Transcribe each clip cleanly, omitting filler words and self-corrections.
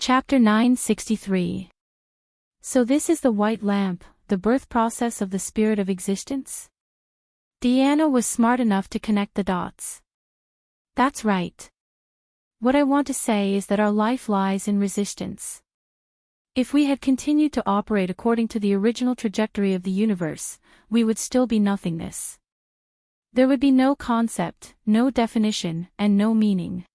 Chapter 963. So this is the white lamp, the birth process of the spirit of existence? Deanna was smart enough to connect the dots. That's right. What I want to say is that our life lies in resistance. If we had continued to operate according to the original trajectory of the universe, we would still be nothingness. There would be no concept, no definition, and no meaning.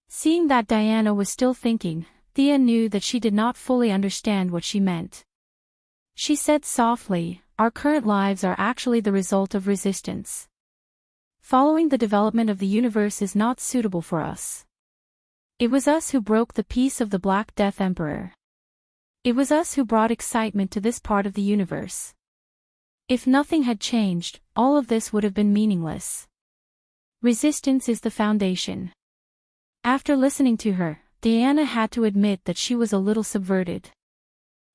Seeing that Diana was still thinking, Thea knew that she did not fully understand what she meant. She said softly, "Our current lives are actually the result of resistance. Following the development of the universe is not suitable for us. It was us who broke the peace of the Black Death Emperor. It was us who brought excitement to this part of the universe. If nothing had changed, all of this would have been meaningless. Resistance is the foundation." After listening to her, Diana had to admit that she was a little subverted.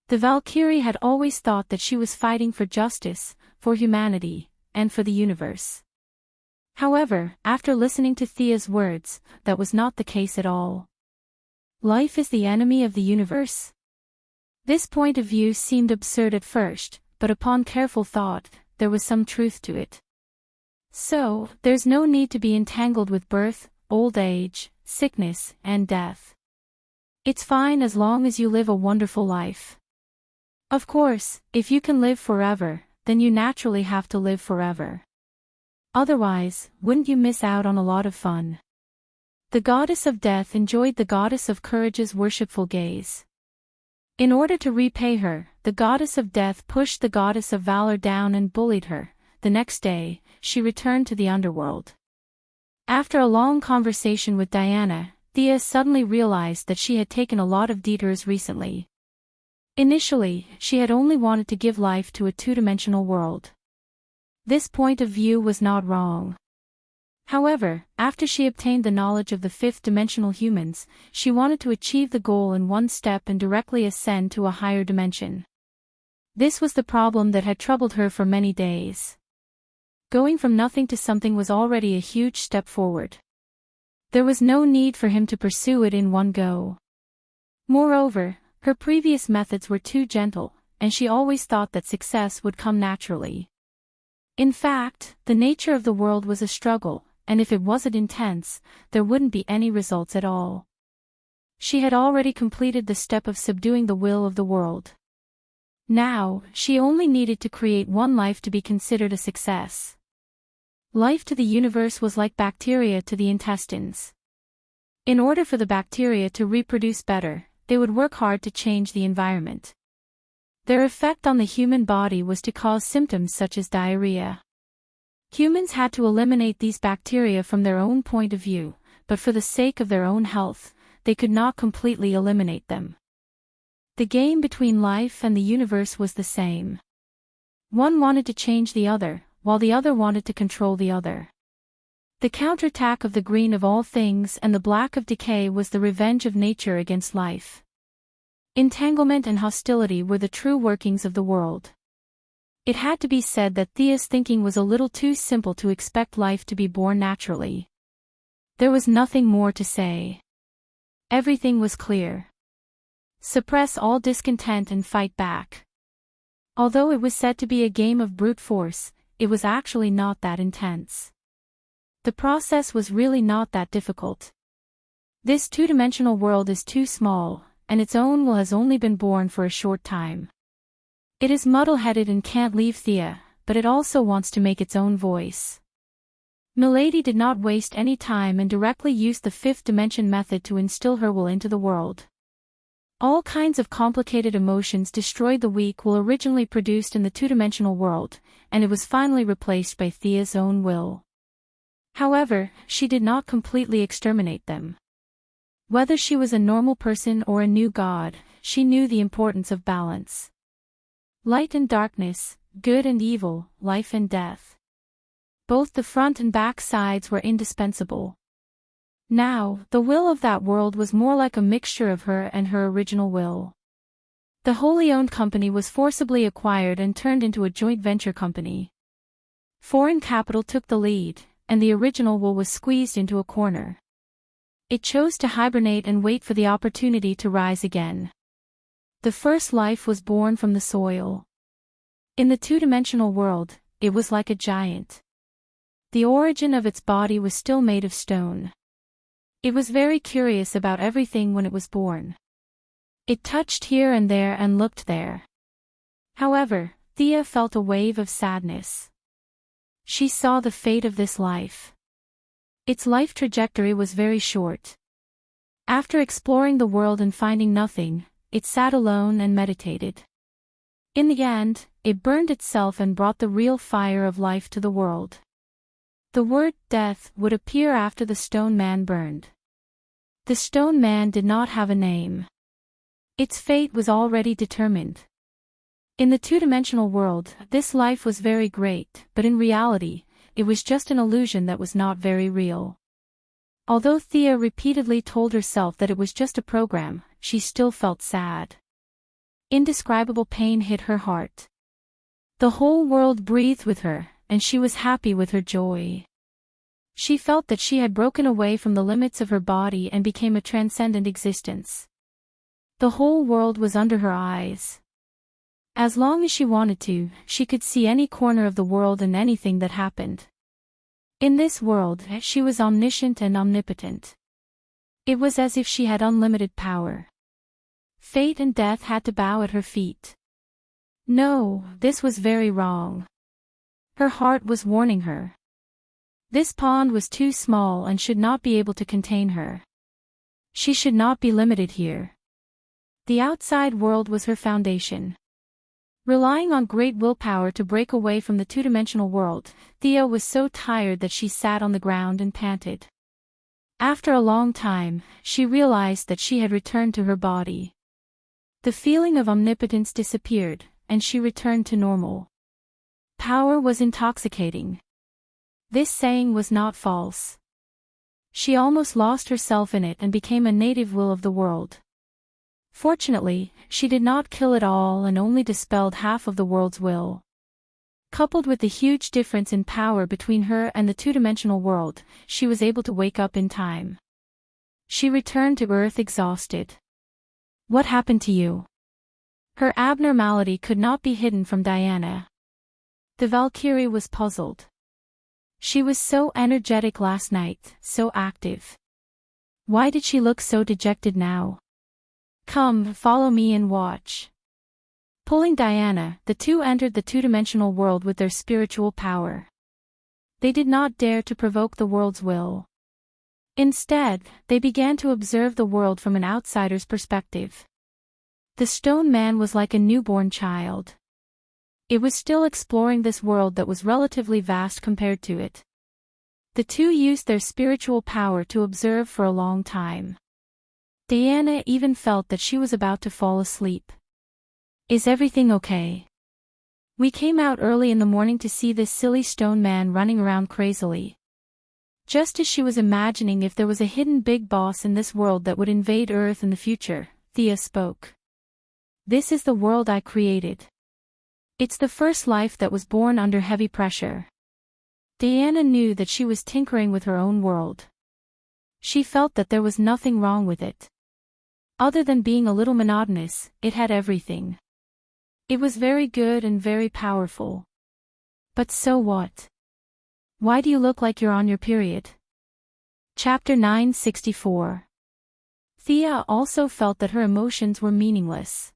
The Valkyrie had always thought that she was fighting for justice, for humanity, and for the universe. However, after listening to Thea's words, that was not the case at all. Life is the enemy of the universe? This point of view seemed absurd at first, but upon careful thought, there was some truth to it. So, there's no need to be entangled with birth, old age, sickness, and death. It's fine as long as you live a wonderful life. Of course, if you can live forever, then you naturally have to live forever. Otherwise, wouldn't you miss out on a lot of fun? The goddess of death enjoyed the goddess of courage's worshipful gaze. In order to repay her, the goddess of death pushed the goddess of valor down and bullied her. The next day, she returned to the underworld. After a long conversation with Diana, Thea suddenly realized that she had taken a lot of detours recently. Initially, she had only wanted to give life to a two-dimensional world. This point of view was not wrong. However, after she obtained the knowledge of the fifth-dimensional humans, she wanted to achieve the goal in one step and directly ascend to a higher dimension. This was the problem that had troubled her for many days. Going from nothing to something was already a huge step forward. There was no need for him to pursue it in one go. Moreover, her previous methods were too gentle, and she always thought that success would come naturally. In fact, the nature of the world was a struggle, and if it wasn't intense, there wouldn't be any results at all. She had already completed the step of subduing the will of the world. Now, she only needed to create one life to be considered a success. Life to the universe was like bacteria to the intestines. In order for the bacteria to reproduce better, they would work hard to change the environment. Their effect on the human body was to cause symptoms such as diarrhea. Humans had to eliminate these bacteria from their own point of view, but for the sake of their own health, they could not completely eliminate them. The game between life and the universe was the same. One wanted to change the other, while the other wanted to control the other. The counterattack of the green of all things and the black of decay was the revenge of nature against life. Entanglement and hostility were the true workings of the world. It had to be said that Thea's thinking was a little too simple to expect life to be born naturally. There was nothing more to say. Everything was clear. Suppress all discontent and fight back. Although it was said to be a game of brute force, it was actually not that intense. The process was really not that difficult. This two-dimensional world is too small, and its own will has only been born for a short time. It is muddle-headed and can't leave Thea, but it also wants to make its own voice. Milady did not waste any time and directly used the fifth dimension method to instill her will into the world. All kinds of complicated emotions destroyed the weak will originally produced in the two-dimensional world, and it was finally replaced by Thea's own will. However, she did not completely exterminate them. Whether she was a normal person or a new god, she knew the importance of balance. Light and darkness, good and evil, life and death. Both the front and back sides were indispensable. Now, the will of that world was more like a mixture of her and her original will. The wholly owned company was forcibly acquired and turned into a joint venture company. Foreign capital took the lead, and the original will was squeezed into a corner. It chose to hibernate and wait for the opportunity to rise again. The first life was born from the soil. In the two-dimensional world, it was like a giant. The origin of its body was still made of stone. It was very curious about everything when it was born. It touched here and there and looked there. However, Thea felt a wave of sadness. She saw the fate of this life. Its life trajectory was very short. After exploring the world and finding nothing, it sat alone and meditated. In the end, it burned itself and brought the real fire of life to the world. The word death would appear after the stone man burned. The stone man did not have a name. Its fate was already determined. In the two-dimensional world, this life was very great, but in reality, it was just an illusion that was not very real. Although Thea repeatedly told herself that it was just a program, she still felt sad. Indescribable pain hit her heart. The whole world breathed with her, and she was happy with her joy. She felt that she had broken away from the limits of her body and became a transcendent existence. The whole world was under her eyes. As long as she wanted to, she could see any corner of the world and anything that happened. In this world, she was omniscient and omnipotent. It was as if she had unlimited power. Fate and death had to bow at her feet. No, this was very wrong. Her heart was warning her. This pond was too small and should not be able to contain her. She should not be limited here. The outside world was her foundation. Relying on great willpower to break away from the two-dimensional world, Thea was so tired that she sat on the ground and panted. After a long time, she realized that she had returned to her body. The feeling of omnipotence disappeared, and she returned to normal. Power was intoxicating. This saying was not false. She almost lost herself in it and became a native will of the world. Fortunately, she did not kill it all and only dispelled half of the world's will. Coupled with the huge difference in power between her and the two-dimensional world, she was able to wake up in time. She returned to Earth exhausted. What happened to you? Her abnormality could not be hidden from Diana. The Valkyrie was puzzled. She was so energetic last night, so active. Why did she look so dejected now? Come, follow me and watch. Pulling Diana, the two entered the two-dimensional world with their spiritual power. They did not dare to provoke the world's will. Instead, they began to observe the world from an outsider's perspective. The stone man was like a newborn child. It was still exploring this world that was relatively vast compared to it. The two used their spiritual power to observe for a long time. Diana even felt that she was about to fall asleep. Is everything okay? We came out early in the morning to see this silly stone man running around crazily. Just as she was imagining if there was a hidden big boss in this world that would invade Earth in the future, Thea spoke. This is the world I created. It's the first life that was born under heavy pressure. Diana knew that she was tinkering with her own world. She felt that there was nothing wrong with it. Other than being a little monotonous, it had everything. It was very good and very powerful. But so what? Why do you look like you're on your period? Chapter 964. Thea also felt that her emotions were meaningless.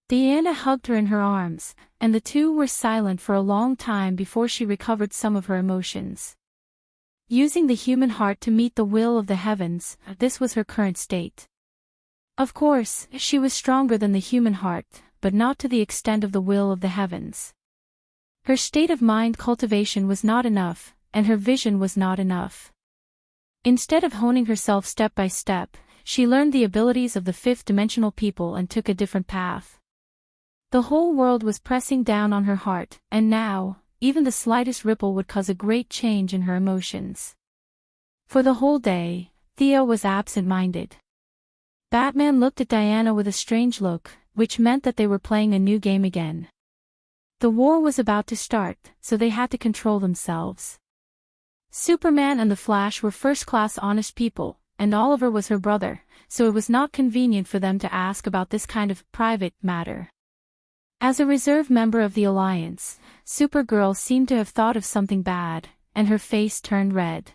Diana hugged her in her arms, and the two were silent for a long time before she recovered some of her emotions. Using the human heart to meet the will of the heavens, this was her current state. Of course, she was stronger than the human heart, but not to the extent of the will of the heavens. Her state of mind cultivation was not enough, and her vision was not enough. Instead of honing herself step by step, she learned the abilities of the fifth-dimensional people and took a different path. The whole world was pressing down on her heart, and now, even the slightest ripple would cause a great change in her emotions. For the whole day, Thea was absent-minded. Batman looked at Diana with a strange look, which meant that they were playing a new game again. The war was about to start, so they had to control themselves. Superman and the Flash were first-class honest people, and Oliver was her brother, so it was not convenient for them to ask about this kind of private matter. As a reserve member of the Alliance, Supergirl seemed to have thought of something bad, and her face turned red.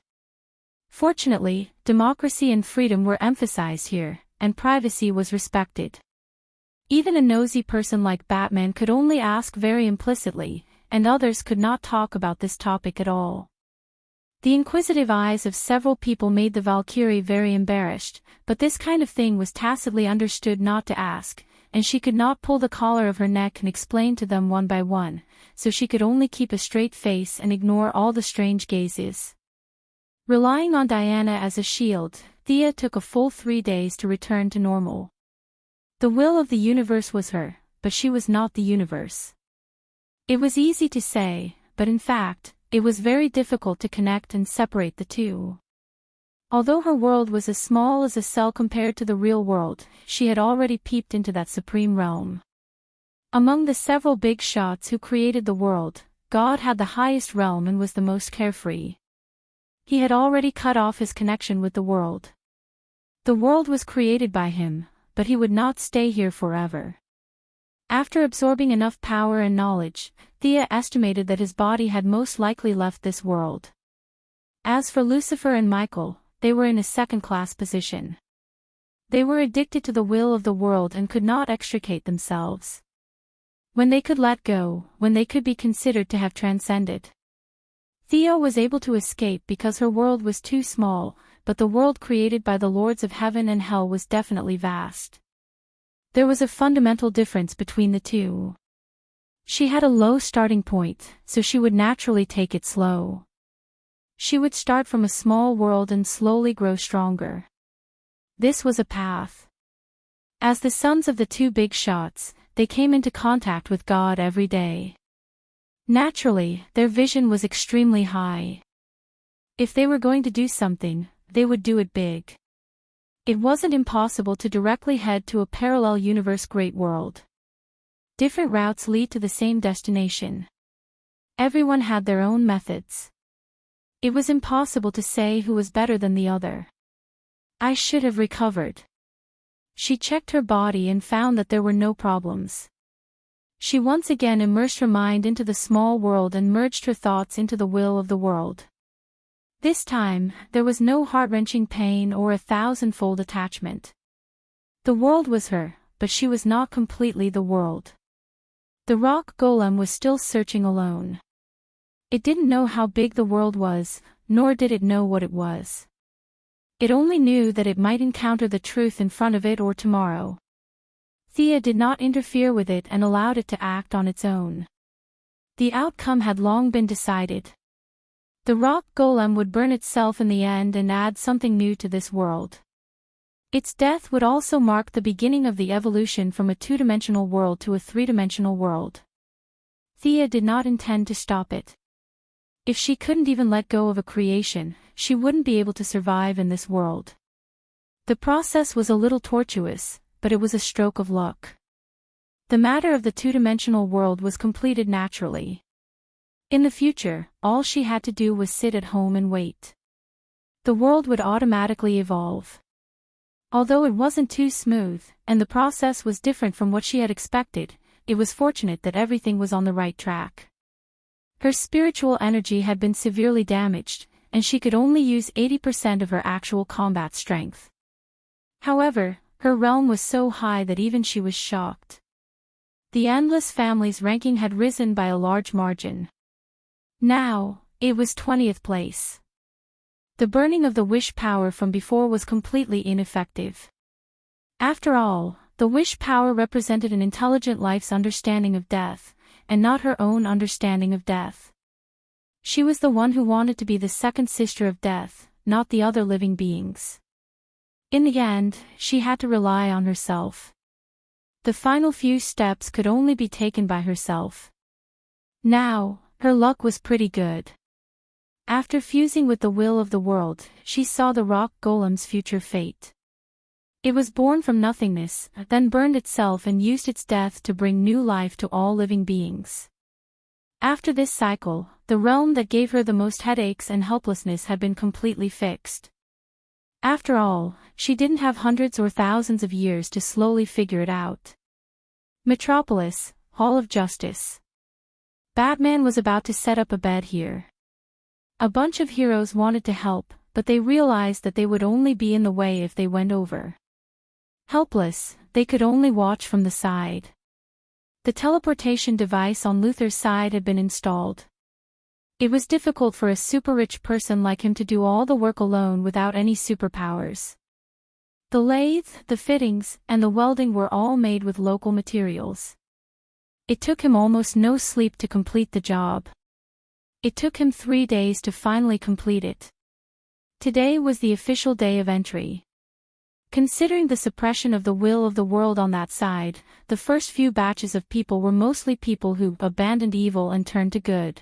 Fortunately, democracy and freedom were emphasized here, and privacy was respected. Even a nosy person like Batman could only ask very implicitly, and others could not talk about this topic at all. The inquisitive eyes of several people made the Valkyrie very embarrassed, but this kind of thing was tacitly understood not to ask, and she could not pull the collar of her neck and explain to them one by one, so she could only keep a straight face and ignore all the strange gazes. Relying on Diana as a shield, Thea took a full 3 days to return to normal. The will of the universe was her, but she was not the universe. It was easy to say, but in fact, it was very difficult to connect and separate the two. Although her world was as small as a cell compared to the real world, she had already peeped into that supreme realm. Among the several big shots who created the world, God had the highest realm and was the most carefree. He had already cut off his connection with the world. The world was created by him, but he would not stay here forever. After absorbing enough power and knowledge, Thea estimated that his body had most likely left this world. As for Lucifer and Michael, they were in a second-class position. They were addicted to the will of the world and could not extricate themselves. When they could let go, when they could be considered to have transcended. Thea was able to escape because her world was too small, but the world created by the Lords of Heaven and Hell was definitely vast. There was a fundamental difference between the two. She had a low starting point, so she would naturally take it slow. She would start from a small world and slowly grow stronger. This was a path. As the sons of the two big shots, they came into contact with God every day. Naturally, their vision was extremely high. If they were going to do something, they would do it big. It wasn't impossible to directly head to a parallel universe great world. Different routes lead to the same destination. Everyone had their own methods. It was impossible to say who was better than the other. I should have recovered. She checked her body and found that there were no problems. She once again immersed her mind into the small world and merged her thoughts into the will of the world. This time, there was no heart-wrenching pain or a thousand-fold attachment. The world was her, but she was not completely the world. The rock golem was still searching alone. It didn't know how big the world was, nor did it know what it was. It only knew that it might encounter the truth in front of it or tomorrow. Thea did not interfere with it and allowed it to act on its own. The outcome had long been decided. The rock golem would burn itself in the end and add something new to this world. Its death would also mark the beginning of the evolution from a two-dimensional world to a three-dimensional world. Thea did not intend to stop it. If she couldn't even let go of a creation, she wouldn't be able to survive in this world. The process was a little tortuous, but it was a stroke of luck. The matter of the two-dimensional world was completed naturally. In the future, all she had to do was sit at home and wait. The world would automatically evolve. Although it wasn't too smooth, and the process was different from what she had expected, it was fortunate that everything was on the right track. Her spiritual energy had been severely damaged, and she could only use 80% of her actual combat strength. However, her realm was so high that even she was shocked. The Endless family's ranking had risen by a large margin. Now, it was 20th place. The burning of the wish power from before was completely ineffective. After all, the wish power represented an intelligent life's understanding of death, and not her own understanding of death. She was the one who wanted to be the second sister of death, not the other living beings. In the end, she had to rely on herself. The final few steps could only be taken by herself. Now, her luck was pretty good. After fusing with the will of the world, she saw the rock golem's future fate. It was born from nothingness, then burned itself and used its death to bring new life to all living beings. After this cycle, the realm that gave her the most headaches and helplessness had been completely fixed. After all, she didn't have hundreds or thousands of years to slowly figure it out. Metropolis, Hall of Justice. Batman was about to set up a bed here. A bunch of heroes wanted to help, but they realized that they would only be in the way if they went over. Helpless, they could only watch from the side. The teleportation device on Luther's side had been installed. It was difficult for a super-rich person like him to do all the work alone without any superpowers. The lathe, the fittings, and the welding were all made with local materials. It took him almost no sleep to complete the job. It took him 3 days to finally complete it. Today was the official day of entry. Considering the suppression of the will of the world on that side, the first few batches of people were mostly people who abandoned evil and turned to good.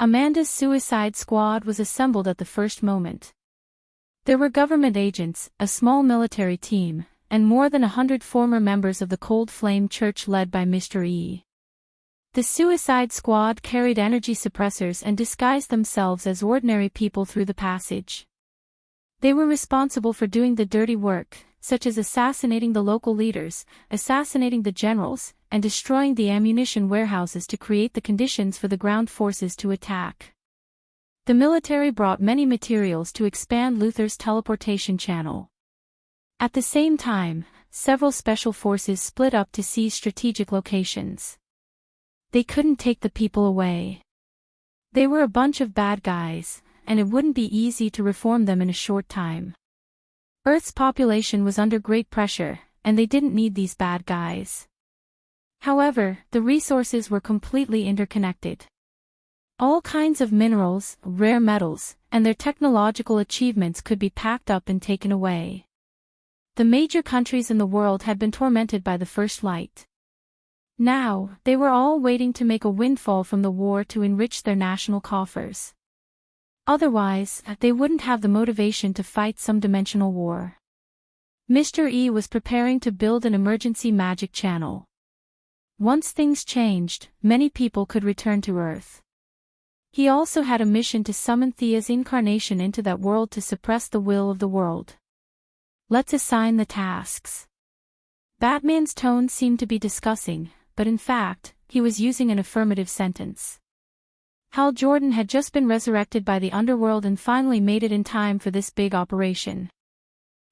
Amanda's suicide squad was assembled at the first moment. There were government agents, a small military team, and more than 100 former members of the Cold Flame Church led by Mr. E. The suicide squad carried energy suppressors and disguised themselves as ordinary people through the passage. They were responsible for doing the dirty work, such as assassinating the local leaders, assassinating the generals, and destroying the ammunition warehouses to create the conditions for the ground forces to attack. The military brought many materials to expand Luther's teleportation channel. At the same time, several special forces split up to seize strategic locations. They couldn't take the people away. They were a bunch of bad guys, and it wouldn't be easy to reform them in a short time. Earth's population was under great pressure, and they didn't need these bad guys. However, the resources were completely interconnected. All kinds of minerals, rare metals, and their technological achievements could be packed up and taken away. The major countries in the world had been tormented by the First Light. Now, they were all waiting to make a windfall from the war to enrich their national coffers. Otherwise, they wouldn't have the motivation to fight some dimensional war. Mr. E was preparing to build an emergency magic channel. Once things changed, many people could return to Earth. He also had a mission to summon Thea's incarnation into that world to suppress the will of the world. Let's assign the tasks. Batman's tone seemed to be discussing, but in fact, he was using an affirmative sentence. Hal Jordan had just been resurrected by the underworld and finally made it in time for this big operation.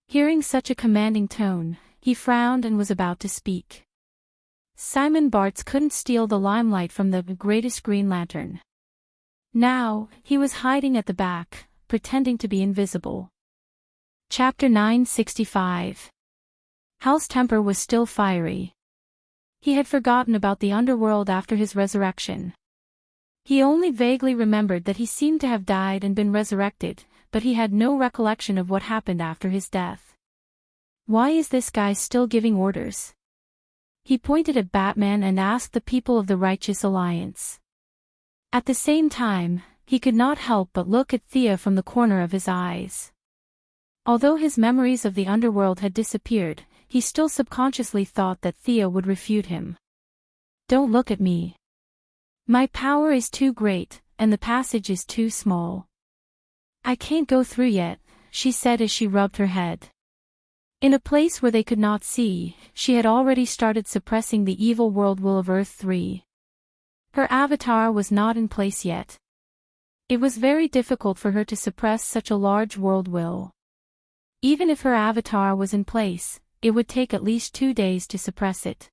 Hearing such a commanding tone, he frowned and was about to speak. Simon Bartz couldn't steal the limelight from the greatest Green Lantern. Now, he was hiding at the back, pretending to be invisible. Chapter 965. Hal's temper was still fiery. He had forgotten about the underworld after his resurrection. He only vaguely remembered that he seemed to have died and been resurrected, but he had no recollection of what happened after his death. Why is this guy still giving orders? He pointed at Batman and asked the people of the Righteous Alliance. At the same time, he could not help but look at Thea from the corner of his eyes. Although his memories of the underworld had disappeared, he still subconsciously thought that Thea would refute him. Don't look at me. My power is too great, and the passage is too small. I can't go through yet, she said as she rubbed her head. In a place where they could not see, she had already started suppressing the evil world will of Earth 3. Her avatar was not in place yet. It was very difficult for her to suppress such a large world will. Even if her avatar was in place, it would take at least 2 days to suppress it.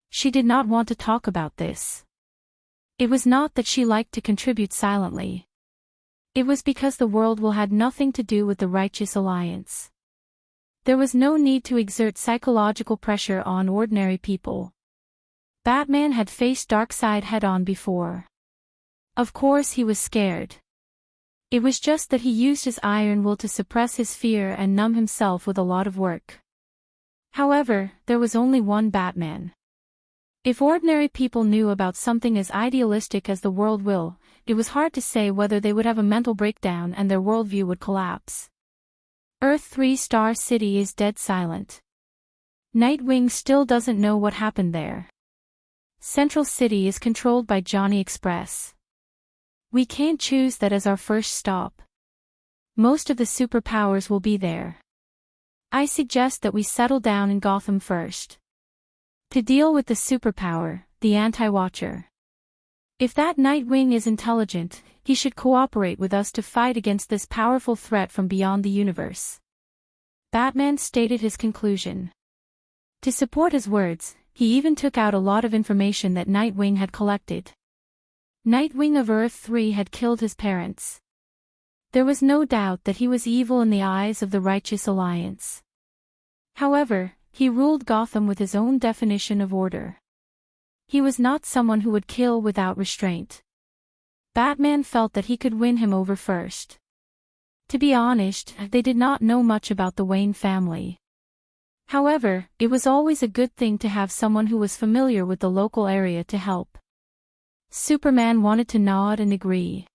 She did not want to talk about this. It was not that she liked to contribute silently. It was because the world will had nothing to do with the Righteous Alliance. There was no need to exert psychological pressure on ordinary people. Batman had faced Darkseid head-on before. Of course he was scared. It was just that he used his iron will to suppress his fear and numb himself with a lot of work. However, there was only one Batman. If ordinary people knew about something as idealistic as the world will, it was hard to say whether they would have a mental breakdown and their worldview would collapse. Earth 3 Star City is dead silent. Nightwing still doesn't know what happened there. Central City is controlled by Johnny Express. We can't choose that as our first stop. Most of the superpowers will be there. I suggest that we settle down in Gotham first. To deal with the superpower, the anti-watcher. If that Nightwing is intelligent, he should cooperate with us to fight against this powerful threat from beyond the universe. Batman stated his conclusion. To support his words, he even took out a lot of information that Nightwing had collected. Nightwing of Earth 3 had killed his parents. There was no doubt that he was evil in the eyes of the Righteous Alliance. However, he ruled Gotham with his own definition of order. He was not someone who would kill without restraint. Batman felt that he could win him over first. To be honest, they did not know much about the Wayne family. However, it was always a good thing to have someone who was familiar with the local area to help. Superman wanted to nod and agree.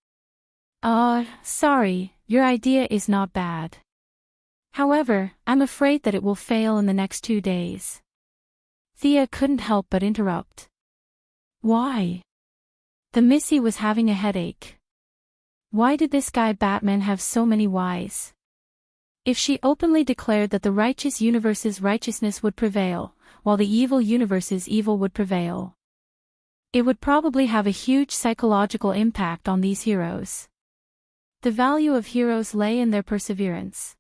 Sorry, your idea is not bad. However, I'm afraid that it will fail in the next 2 days. Thea couldn't help but interrupt. Why? The Missy was having a headache. Why did this guy Batman have so many whys? If she openly declared that the righteous universe's righteousness would prevail, while the evil universe's evil would prevail, it would probably have a huge psychological impact on these heroes. The value of heroes lay in their perseverance.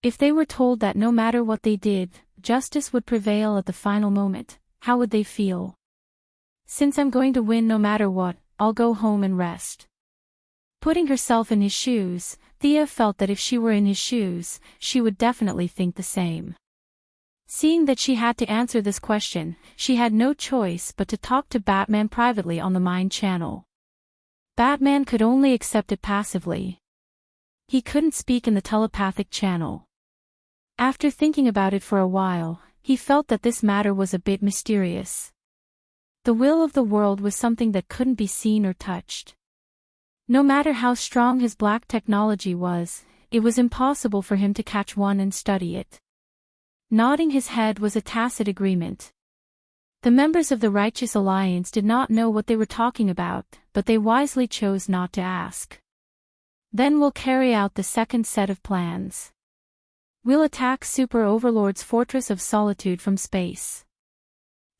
If they were told that no matter what they did, justice would prevail at the final moment, how would they feel? Since I'm going to win no matter what, I'll go home and rest. Putting herself in his shoes, Thea felt that if she were in his shoes, she would definitely think the same. Seeing that she had to answer this question, she had no choice but to talk to Batman privately on the Mind channel. Batman could only accept it passively. He couldn't speak in the telepathic channel. After thinking about it for a while, he felt that this matter was a bit mysterious. The will of the world was something that couldn't be seen or touched. No matter how strong his black technology was, it was impossible for him to catch one and study it. Nodding his head was a tacit agreement. The members of the Righteous Alliance did not know what they were talking about, but they wisely chose not to ask. Then we'll carry out the second set of plans. We'll attack Super Overlord's Fortress of Solitude from space.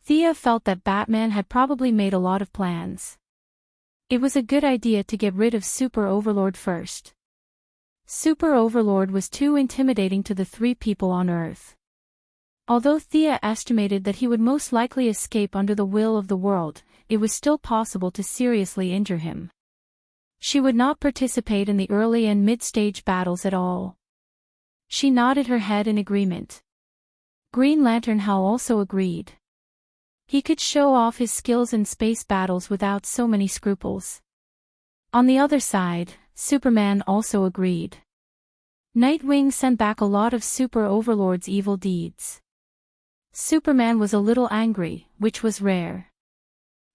Thea felt that Batman had probably made a lot of plans. It was a good idea to get rid of Super Overlord first. Super Overlord was too intimidating to the 3 people on Earth. Although Thea estimated that he would most likely escape under the will of the world, it was still possible to seriously injure him. She would not participate in the early and mid-stage battles at all. She nodded her head in agreement. Green Lantern Hal also agreed. He could show off his skills in space battles without so many scruples. On the other side, Superman also agreed. Nightwing sent back a lot of Super Overlord's evil deeds. Superman was a little angry, which was rare.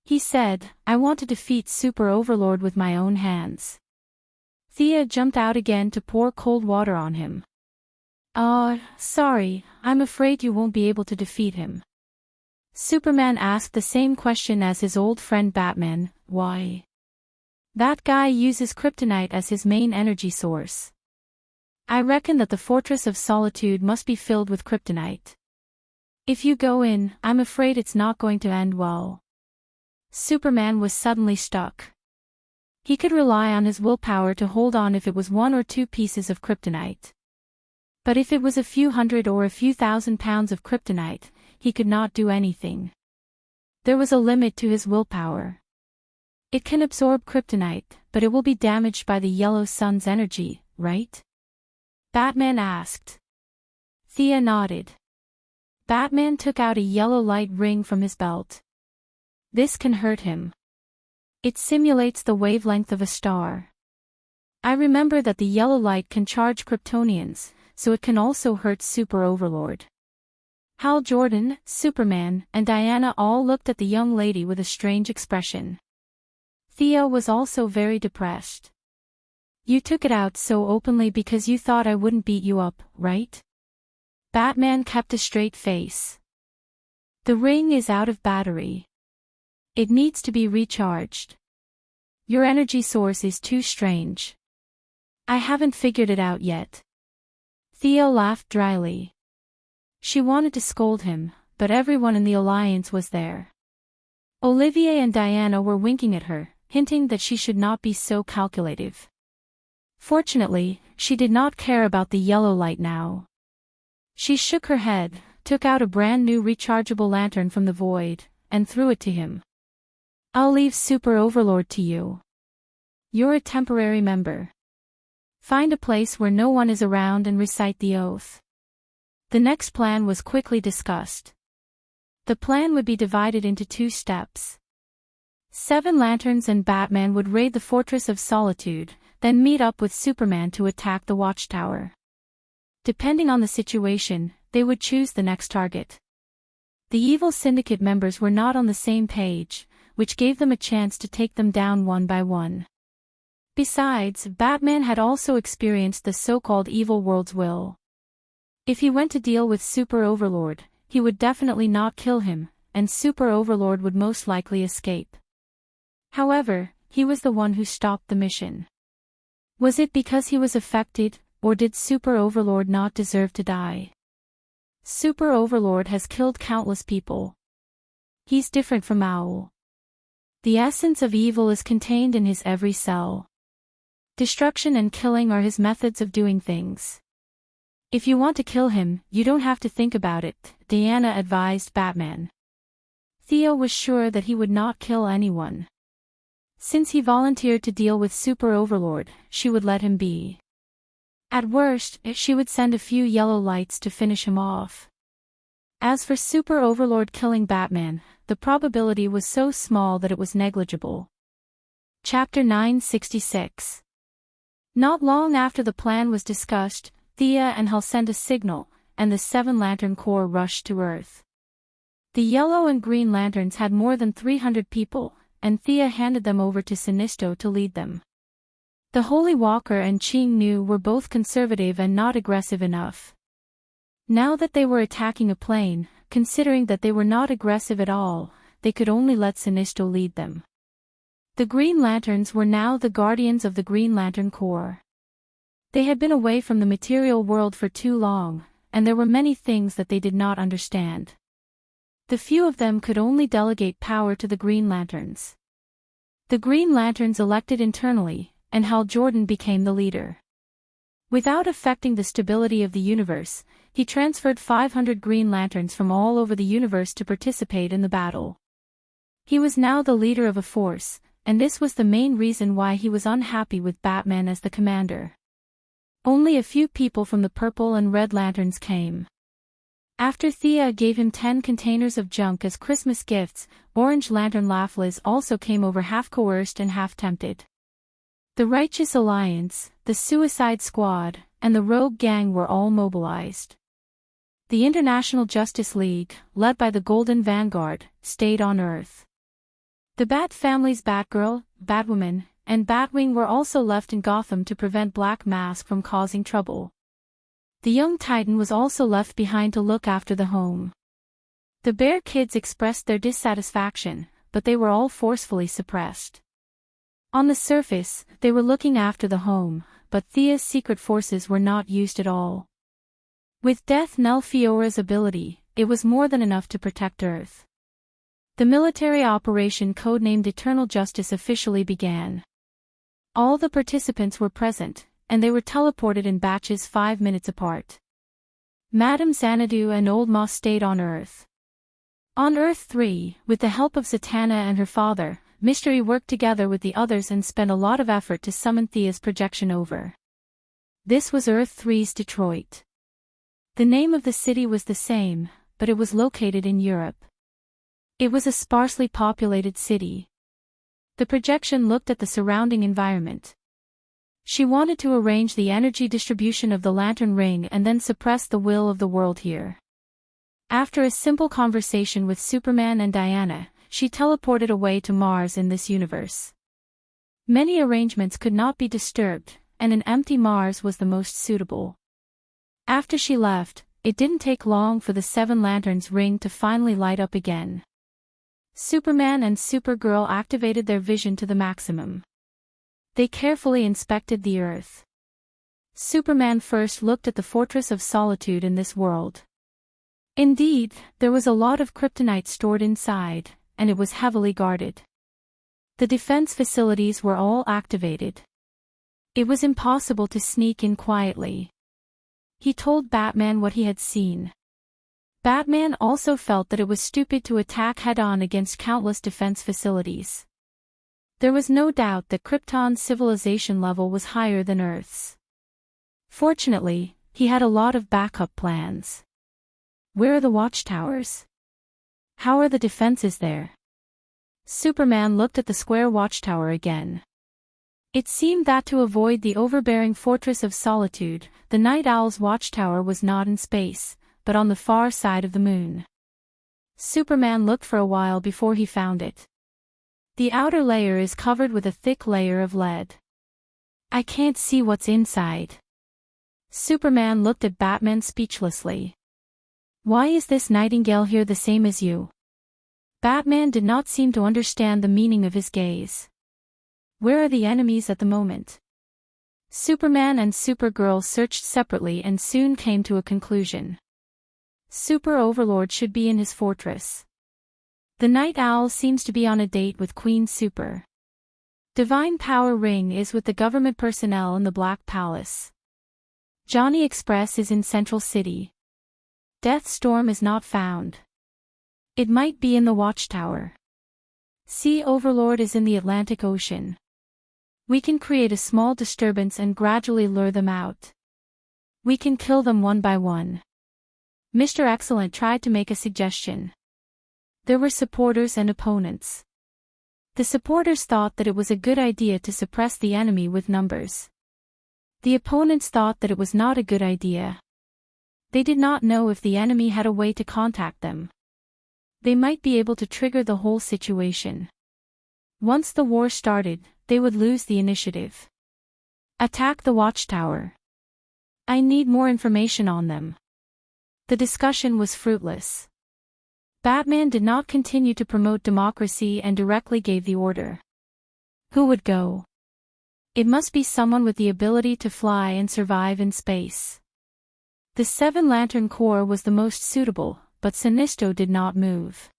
He said, I want to defeat Super Overlord with my own hands. Thea jumped out again to pour cold water on him. Sorry, I'm afraid you won't be able to defeat him. Superman asked the same question as his old friend Batman, why? That guy uses kryptonite as his main energy source. I reckon that the Fortress of Solitude must be filled with kryptonite. If you go in, I'm afraid it's not going to end well. Superman was suddenly stuck. He could rely on his willpower to hold on if it was 1 or 2 pieces of kryptonite. But if it was a few hundred or a few thousand pounds of kryptonite, he could not do anything. There was a limit to his willpower. It can absorb kryptonite, but it will be damaged by the yellow sun's energy, right? Batman asked. Thea nodded. Batman took out a yellow light ring from his belt. This can hurt him. It simulates the wavelength of a star. I remember that the yellow light can charge Kryptonians, so it can also hurt Super Overlord. Hal Jordan, Superman, and Diana all looked at the young lady with a strange expression. Thea was also very depressed. You took it out so openly because you thought I wouldn't beat you up, right? Batman kept a straight face. The ring is out of battery. It needs to be recharged. Your energy source is too strange. I haven't figured it out yet. Theo laughed dryly. She wanted to scold him, but everyone in the alliance was there. Olivier and Diana were winking at her, hinting that she should not be so calculative. Fortunately, she did not care about the yellow light now. She shook her head, took out a brand new rechargeable lantern from the void, and threw it to him. I'll leave Super Overlord to you. You're a temporary member. Find a place where no one is around and recite the oath. The next plan was quickly discussed. The plan would be divided into 2 steps. 7 lanterns and Batman would raid the Fortress of Solitude, then meet up with Superman to attack the Watchtower. Depending on the situation, they would choose the next target. The evil syndicate members were not on the same page, which gave them a chance to take them down one by one. Besides, Batman had also experienced the so-called evil world's will. If he went to deal with Super Overlord, he would definitely not kill him, and Super Overlord would most likely escape. However, he was the one who stopped the mission. Was it because he was affected, or did Super Overlord not deserve to die? Super Overlord has killed countless people. He's different from Owl. The essence of evil is contained in his every cell. Destruction and killing are his methods of doing things. If you want to kill him, you don't have to think about it, Diana advised Batman. Theo was sure that he would not kill anyone. Since he volunteered to deal with Super Overlord, she would let him be. At worst, she would send a few yellow lights to finish him off. As for Super Overlord killing Batman, the probability was so small that it was negligible. Chapter 966. Not long after the plan was discussed, Thea and Hal sent a signal, and the 7 Lantern Corps rushed to Earth. The yellow and green lanterns had more than 300 people, and Thea handed them over to Sinisto to lead them. The Holy Walker and Qing Nu were both conservative and not aggressive enough. Now that they were attacking a plane, considering that they were not aggressive at all, they could only let Sinisto lead them. The Green Lanterns were now the guardians of the Green Lantern Corps. They had been away from the material world for too long, and there were many things that they did not understand. The few of them could only delegate power to the Green Lanterns. The Green Lanterns elected internally, and Hal Jordan became the leader. Without affecting the stability of the universe, he transferred 500 Green Lanterns from all over the universe to participate in the battle. He was now the leader of a force, and this was the main reason why he was unhappy with Batman as the commander. Only a few people from the Purple and Red Lanterns came. After Thea gave him 10 containers of junk as Christmas gifts, Orange Lantern Laughless also came over half coerced and half tempted. The Righteous Alliance, the Suicide Squad, and the Rogue Gang were all mobilized. The International Justice League, led by the Golden Vanguard, stayed on Earth. The Bat family's Batgirl, Batwoman, and Batwing were also left in Gotham to prevent Black Mask from causing trouble. The young Titan was also left behind to look after the home. The Bear Kids expressed their dissatisfaction, but they were all forcefully suppressed. On the surface, they were looking after the home, but Thea's secret forces were not used at all. With Death Knell Fiora's ability, it was more than enough to protect Earth. The military operation codenamed Eternal Justice officially began. All the participants were present, and they were teleported in batches 5 minutes apart. Madame Xanadu and Old Moss stayed on Earth. On Earth 3, with the help of Zatanna and her father, Mystery worked together with the others and spent a lot of effort to summon Thea's projection over. This was Earth 3's Detroit. The name of the city was the same, but it was located in Europe. It was a sparsely populated city. The projection looked at the surrounding environment. She wanted to arrange the energy distribution of the lantern ring and then suppress the will of the world here. After a simple conversation with Superman and Diana, she teleported away to Mars in this universe. Many arrangements could not be disturbed, and an empty Mars was the most suitable. After she left, it didn't take long for the 7 Lanterns ring to finally light up again. Superman and Supergirl activated their vision to the maximum. They carefully inspected the Earth. Superman first looked at the Fortress of Solitude in this world. Indeed, there was a lot of kryptonite stored inside, and it was heavily guarded. The defense facilities were all activated. It was impossible to sneak in quietly. He told Batman what he had seen. Batman also felt that it was stupid to attack head-on against countless defense facilities. There was no doubt that Krypton's civilization level was higher than Earth's. Fortunately, he had a lot of backup plans. Where are the watchtowers? How are the defenses there? Superman looked at the square watchtower again. It seemed that to avoid the overbearing Fortress of Solitude, the Night Owl's watchtower was not in space, but on the far side of the moon. Superman looked for a while before he found it. The outer layer is covered with a thick layer of lead. I can't see what's inside. Superman looked at Batman speechlessly. Why is this nightingale here the same as you? Batman did not seem to understand the meaning of his gaze. Where are the enemies at the moment? Superman and Supergirl searched separately and soon came to a conclusion. Super Overlord should be in his fortress. The Night Owl seems to be on a date with Queen Super. Divine Power Ring is with the government personnel in the Black Palace. Johnny Express is in Central City. Death Storm is not found. It might be in the Watchtower. Sea Overlord is in the Atlantic Ocean. We can create a small disturbance and gradually lure them out. We can kill them one by one. Mr. Excellent tried to make a suggestion. There were supporters and opponents. The supporters thought that it was a good idea to suppress the enemy with numbers. The opponents thought that it was not a good idea. They did not know if the enemy had a way to contact them. They might be able to trigger the whole situation. Once the war started, they would lose the initiative. Attack the watchtower. I need more information on them. The discussion was fruitless. Batman did not continue to promote democracy and directly gave the order. Who would go? It must be someone with the ability to fly and survive in space. The Seven Lantern Corps was the most suitable, but Sinisto did not move.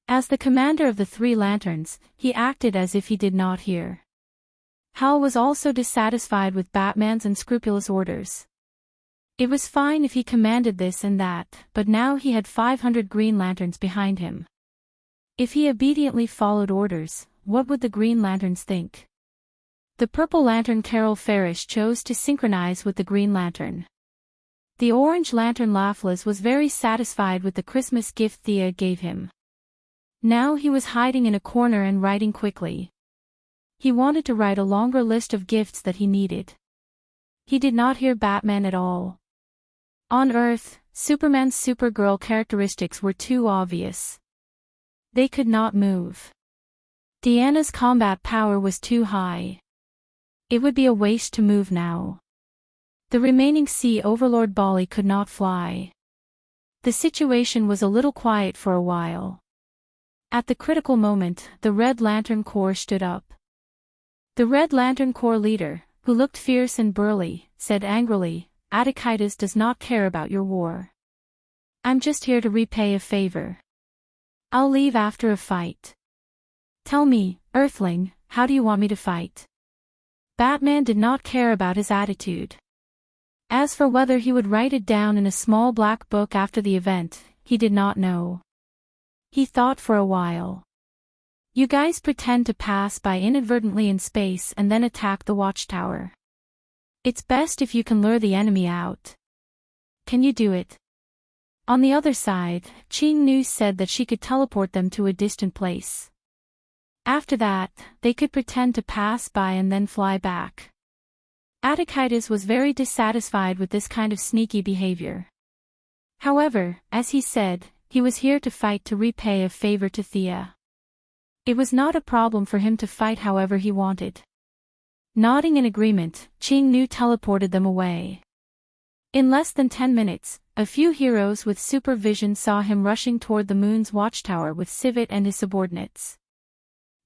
As the commander of the Three Lanterns, he acted as if he did not hear. Hal was also dissatisfied with Batman's unscrupulous orders. It was fine if he commanded this and that, but now he had 500 Green Lanterns behind him. If he obediently followed orders, what would the Green Lanterns think? The Purple Lantern Carol Farish chose to synchronize with the Green Lantern. The Orange Lantern Laughless was very satisfied with the Christmas gift Thea gave him. Now he was hiding in a corner and writing quickly. He wanted to write a longer list of gifts that he needed. He did not hear Batman at all. On Earth, Superman's Supergirl characteristics were too obvious. They could not move. Diana's combat power was too high. It would be a waste to move now. The remaining Sea Overlord Bali could not fly. The situation was a little quiet for a while. At the critical moment, the Red Lantern Corps stood up. The Red Lantern Corps leader, who looked fierce and burly, said angrily, "Attikitis does not care about your war. I'm just here to repay a favor. I'll leave after a fight. Tell me, Earthling, how do you want me to fight?" Batman did not care about his attitude. As for whether he would write it down in a small black book after the event, he did not know. He thought for a while. You guys pretend to pass by inadvertently in space and then attack the watchtower. It's best if you can lure the enemy out. Can you do it? On the other side, Ching Nu said that she could teleport them to a distant place. After that, they could pretend to pass by and then fly back. Attikitis was very dissatisfied with this kind of sneaky behavior. However, as he said, he was here to fight to repay a favor to Thea. It was not a problem for him to fight however he wanted. Nodding in agreement, Ching Nu teleported them away. In less than 10 minutes, a few heroes with supervision saw him rushing toward the moon's watchtower with Civet and his subordinates.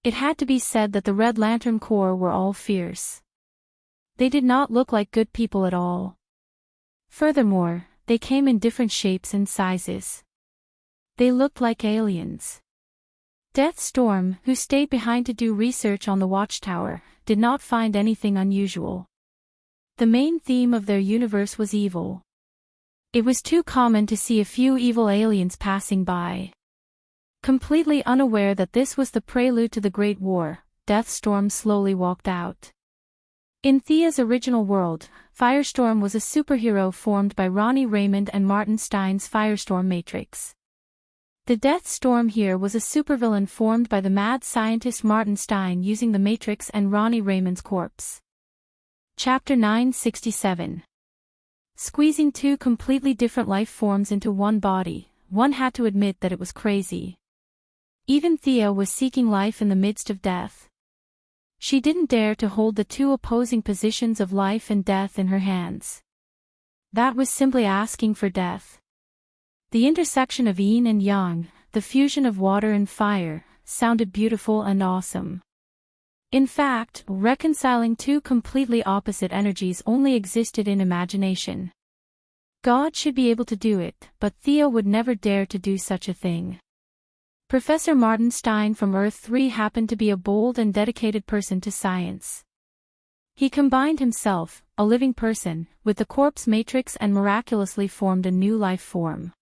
It had to be said that the Red Lantern Corps were all fierce. They did not look like good people at all. Furthermore, they came in different shapes and sizes. They looked like aliens. Deathstorm, who stayed behind to do research on the watchtower, did not find anything unusual. The main theme of their universe was evil. It was too common to see a few evil aliens passing by. Completely unaware that this was the prelude to the Great War, Deathstorm slowly walked out. In Thea's original world, Firestorm was a superhero formed by Ronnie Raymond and Martin Stein's Firestorm Matrix. The Deathstorm here was a supervillain formed by the mad scientist Martin Stein using the Matrix and Ronnie Raymond's corpse. Chapter 967. Squeezing two completely different life forms into one body, one had to admit that it was crazy. Even Thea was seeking life in the midst of death. She didn't dare to hold the two opposing positions of life and death in her hands. That was simply asking for death. The intersection of yin and yang, the fusion of water and fire, sounded beautiful and awesome. In fact, reconciling two completely opposite energies only existed in imagination. God should be able to do it, but Thea would never dare to do such a thing. Professor Martin Stein from Earth 3 happened to be a bold and dedicated person to science. He combined himself, a living person, with the corpse matrix and miraculously formed a new life form.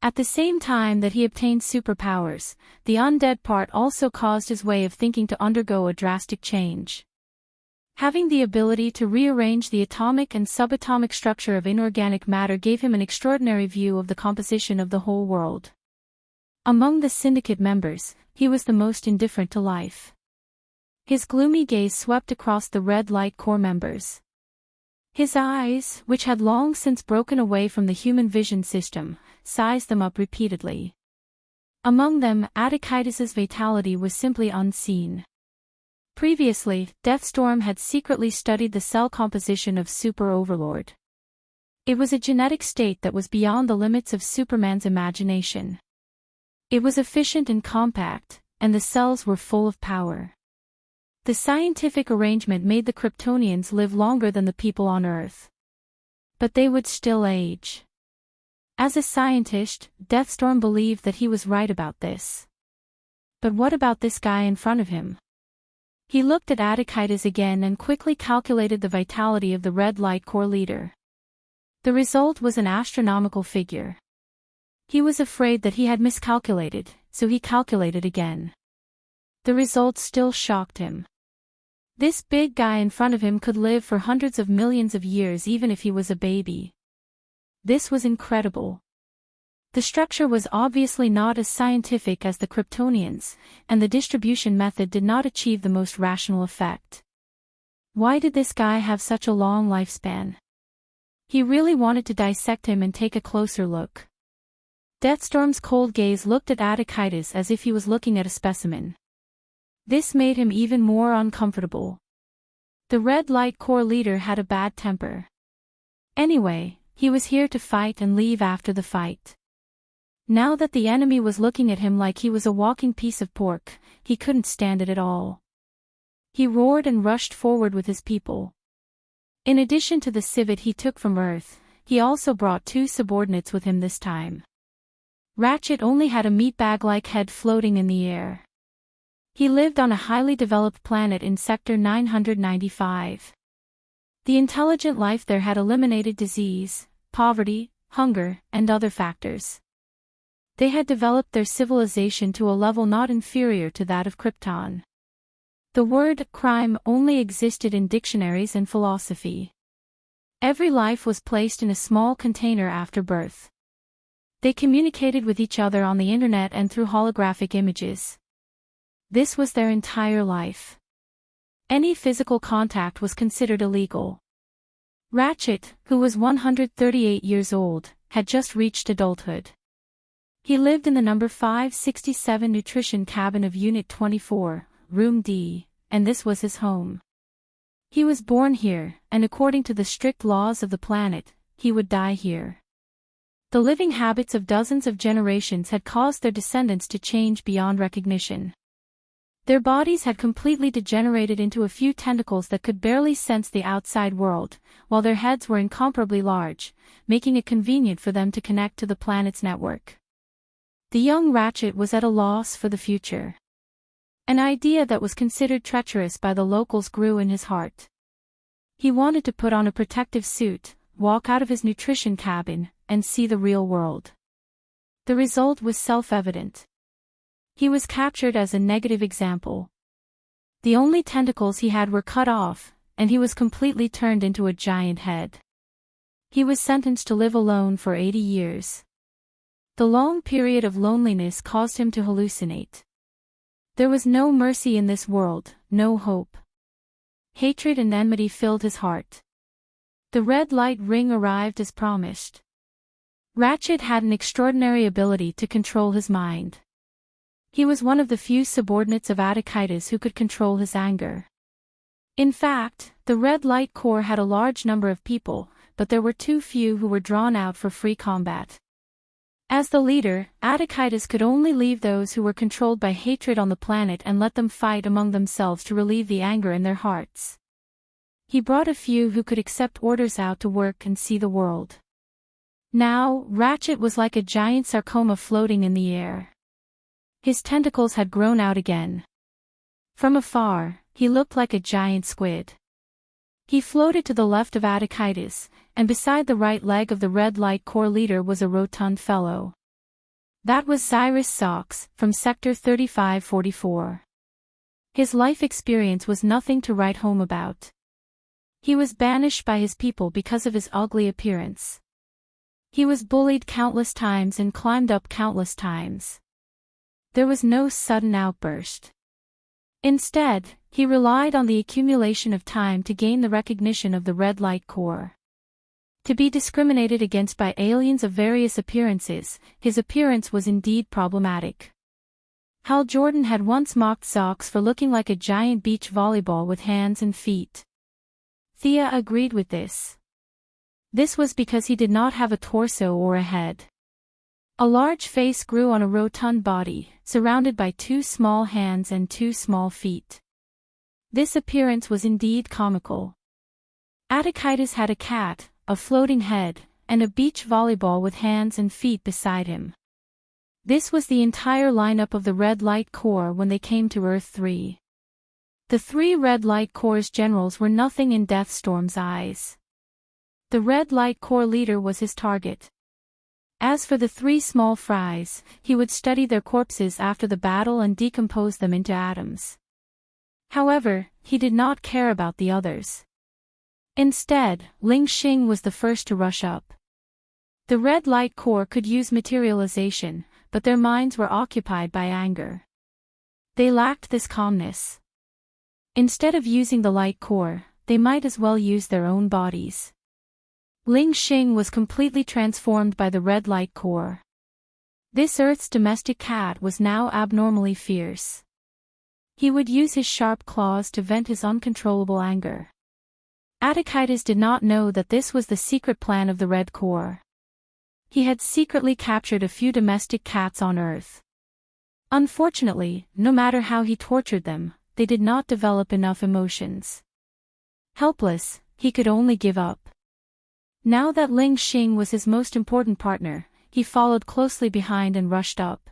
At the same time that he obtained superpowers, the undead part also caused his way of thinking to undergo a drastic change. Having the ability to rearrange the atomic and subatomic structure of inorganic matter gave him an extraordinary view of the composition of the whole world. Among the syndicate members, he was the most indifferent to life. His gloomy gaze swept across the red light core members. His eyes, which had long since broken away from the human vision system, sized them up repeatedly. Among them, Attikitis's vitality was simply unseen. Previously, Deathstorm had secretly studied the cell composition of Super Overlord. It was a genetic state that was beyond the limits of Superman's imagination. It was efficient and compact, and the cells were full of power. The scientific arrangement made the Kryptonians live longer than the people on Earth. But they would still age. As a scientist, Deathstorm believed that he was right about this. But what about this guy in front of him? He looked at Attikitis again and quickly calculated the vitality of the red light core leader. The result was an astronomical figure. He was afraid that he had miscalculated, so he calculated again. The result still shocked him. This big guy in front of him could live for hundreds of millions of years even if he was a baby. This was incredible. The structure was obviously not as scientific as the Kryptonians, and the distribution method did not achieve the most rational effect. Why did this guy have such a long lifespan? He really wanted to dissect him and take a closer look. Deathstorm's cold gaze looked at Attikitis as if he was looking at a specimen. This made him even more uncomfortable. The red light core leader had a bad temper. Anyway, he was here to fight and leave after the fight. Now that the enemy was looking at him like he was a walking piece of pork, he couldn't stand it at all. He roared and rushed forward with his people. In addition to the civet he took from Earth, he also brought two subordinates with him this time. Ratchet only had a meatbag-like head floating in the air. He lived on a highly developed planet in Sector 995. The intelligent life there had eliminated disease, poverty, hunger, and other factors. They had developed their civilization to a level not inferior to that of Krypton. The word crime only existed in dictionaries and philosophy. Every life was placed in a small container after birth. They communicated with each other on the internet and through holographic images. This was their entire life. Any physical contact was considered illegal. Ratchet, who was 138 years old, had just reached adulthood. He lived in the number 567 nutrition cabin of Unit 24, Room D, and this was his home. He was born here, and according to the strict laws of the planet, he would die here. The living habits of dozens of generations had caused their descendants to change beyond recognition. Their bodies had completely degenerated into a few tentacles that could barely sense the outside world, while their heads were incomparably large, making it convenient for them to connect to the planet's network. The young Ratchet was at a loss for the future. An idea that was considered treacherous by the locals grew in his heart. He wanted to put on a protective suit, walk out of his nutrition cabin, and see the real world. The result was self-evident. He was captured as a negative example. The only tentacles he had were cut off, and he was completely turned into a giant head. He was sentenced to live alone for 80 years. The long period of loneliness caused him to hallucinate. There was no mercy in this world, no hope. Hatred and enmity filled his heart. The red light ring arrived as promised. Ratchet had an extraordinary ability to control his mind. He was one of the few subordinates of Daoist who could control his anger. In fact, the Red Light Corps had a large number of people, but there were too few who were drawn out for free combat. As the leader, Daoist could only leave those who were controlled by hatred on the planet and let them fight among themselves to relieve the anger in their hearts. He brought a few who could accept orders out to work and see the world. Now, Ratchet was like a giant sarcoma floating in the air. His tentacles had grown out again. From afar, he looked like a giant squid. He floated to the left of Daoist, and beside the right leg of the Red Light Corps leader was a rotund fellow. That was Cyrus Socks, from Sector 3544. His life experience was nothing to write home about. He was banished by his people because of his ugly appearance. He was bullied countless times and climbed up countless times. There was no sudden outburst. Instead, he relied on the accumulation of time to gain the recognition of the Red Light Corps. To be discriminated against by aliens of various appearances, his appearance was indeed problematic. Hal Jordan had once mocked Socks for looking like a giant beach volleyball with hands and feet. Thea agreed with this. This was because he did not have a torso or a head. A large face grew on a rotund body, surrounded by 2 small hands and 2 small feet. This appearance was indeed comical. Daoist had a cat, a floating head, and a beach volleyball with hands and feet beside him. This was the entire lineup of the Red Light Corps when they came to Earth 3. The 3 Red Light Corps generals were nothing in Deathstorm's eyes. The Red Light Corps leader was his target. As for the 3 small fries, he would study their corpses after the battle and decompose them into atoms. However, he did not care about the others. Instead, Ling Xing was the first to rush up. The Red Light Corps could use materialization, but their minds were occupied by anger. They lacked this calmness. Instead of using the Light Corps, they might as well use their own bodies. Ling Xing was completely transformed by the Red Light Corps. This Earth's domestic cat was now abnormally fierce. He would use his sharp claws to vent his uncontrollable anger. Daoist did not know that this was the secret plan of the Red Corps. He had secretly captured a few domestic cats on Earth. Unfortunately, no matter how he tortured them, they did not develop enough emotions. Helpless, he could only give up. Now that Ling Xing was his most important partner, he followed closely behind and rushed up.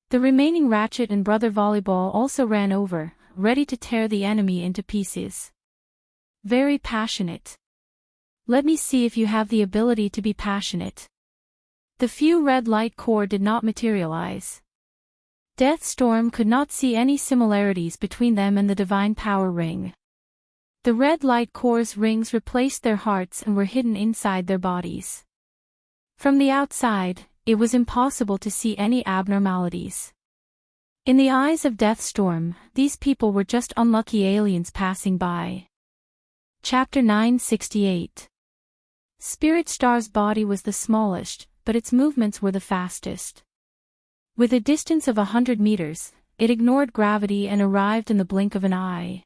The remaining Ratchet and Brother Volleyball also ran over, ready to tear the enemy into pieces. Very passionate. Let me see if you have the ability to be passionate. The few Red Light Corps did not materialize. Deathstorm could not see any similarities between them and the Divine Power Ring. The Red Light Corps' rings replaced their hearts and were hidden inside their bodies. From the outside, it was impossible to see any abnormalities. In the eyes of Deathstorm, these people were just unlucky aliens passing by. Chapter 968. Spirit Star's body was the smallest, but its movements were the fastest. With a distance of 100 meters, it ignored gravity and arrived in the blink of an eye.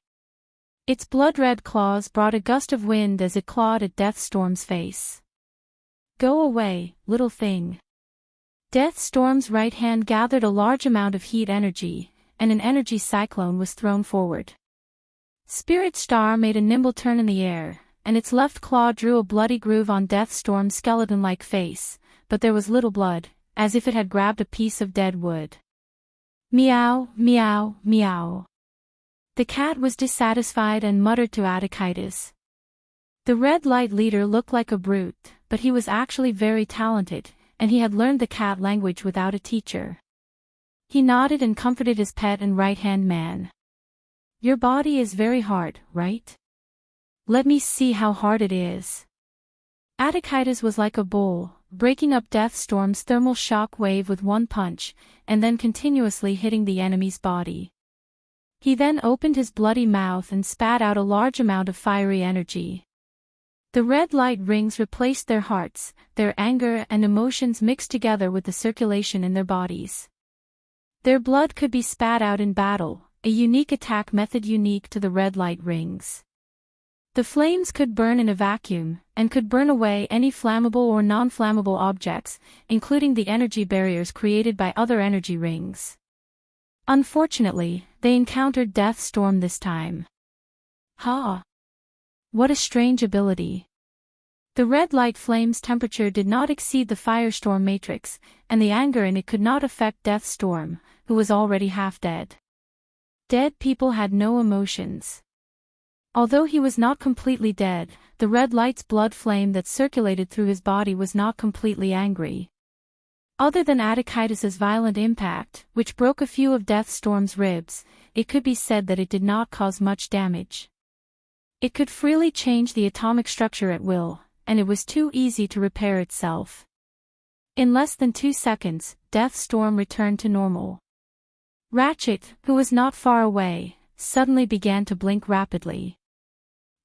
Its blood-red claws brought a gust of wind as it clawed at Deathstorm's face. Go away, little thing. Deathstorm's right hand gathered a large amount of heat energy, and an energy cyclone was thrown forward. Spirit Star made a nimble turn in the air, and its left claw drew a bloody groove on Deathstorm's skeleton-like face, but there was little blood, as if it had grabbed a piece of dead wood. Meow, meow, meow. The cat was dissatisfied and muttered to Adachitis. The red light leader looked like a brute, but he was actually very talented, and he had learned the cat language without a teacher. He nodded and comforted his pet and right-hand man. Your body is very hard, right? Let me see how hard it is. Adachitis was like a bull, breaking up Deathstorm's thermal shock wave with one punch, and then continuously hitting the enemy's body. He then opened his bloody mouth and spat out a large amount of fiery energy. The red light rings replaced their hearts, their anger and emotions mixed together with the circulation in their bodies. Their blood could be spat out in battle, a unique attack method unique to the red light rings. The flames could burn in a vacuum, and could burn away any flammable or non-flammable objects, including the energy barriers created by other energy rings. Unfortunately, they encountered Deathstorm this time. Ha! What a strange ability. The red light flame's temperature did not exceed the firestorm matrix, and the anger in it could not affect Deathstorm, who was already half dead. Dead people had no emotions. Although he was not completely dead, the red light's blood flame that circulated through his body was not completely angry. Other than Adachitis's violent impact, which broke a few of Deathstorm's ribs, it could be said that it did not cause much damage. It could freely change the atomic structure at will, and it was too easy to repair itself. In less than 2 seconds, Deathstorm returned to normal. Ratchet, who was not far away, suddenly began to blink rapidly.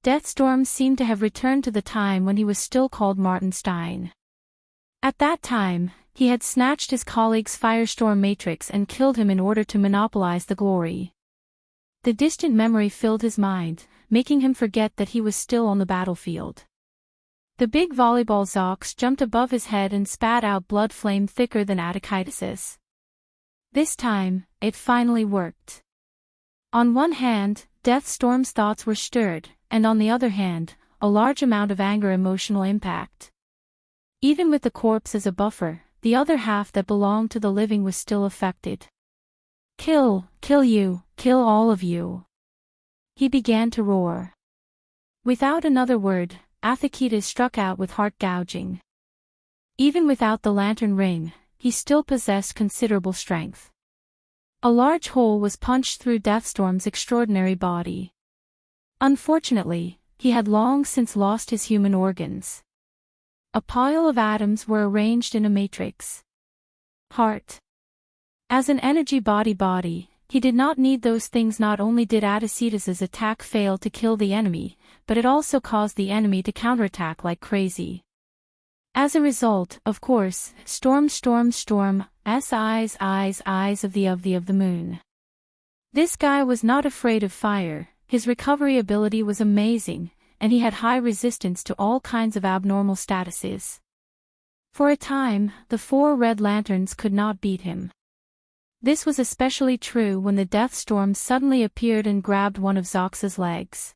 Deathstorm seemed to have returned to the time when he was still called Martenstein. At that time, he had snatched his colleague's firestorm matrix and killed him in order to monopolize the glory. The distant memory filled his mind, making him forget that he was still on the battlefield. The big volleyball Zox jumped above his head and spat out blood flame thicker than Adachitis's. This time, it finally worked. On one hand, Deathstorm's thoughts were stirred, and on the other hand, a large amount of anger emotional impact. Even with the corpse as a buffer, the other half that belonged to the living was still affected. Kill you, kill all of you. He began to roar. Without another word, Adachitis struck out with heart gouging. Even without the lantern ring, he still possessed considerable strength. A large hole was punched through Deathstorm's extraordinary body. Unfortunately, he had long since lost his human organs. A pile of atoms were arranged in a matrix. Heart. As an energy body, he did not need those things. Not only did Adachitis's attack fail to kill the enemy, but it also caused the enemy to counterattack like crazy. As a result, of course, storm, eyes of the moon. This guy was not afraid of fire, his recovery ability was amazing, and he had high resistance to all kinds of abnormal statuses. For a time, the 4 red lanterns could not beat him. This was especially true when the Deathstorm suddenly appeared and grabbed one of Zox's legs.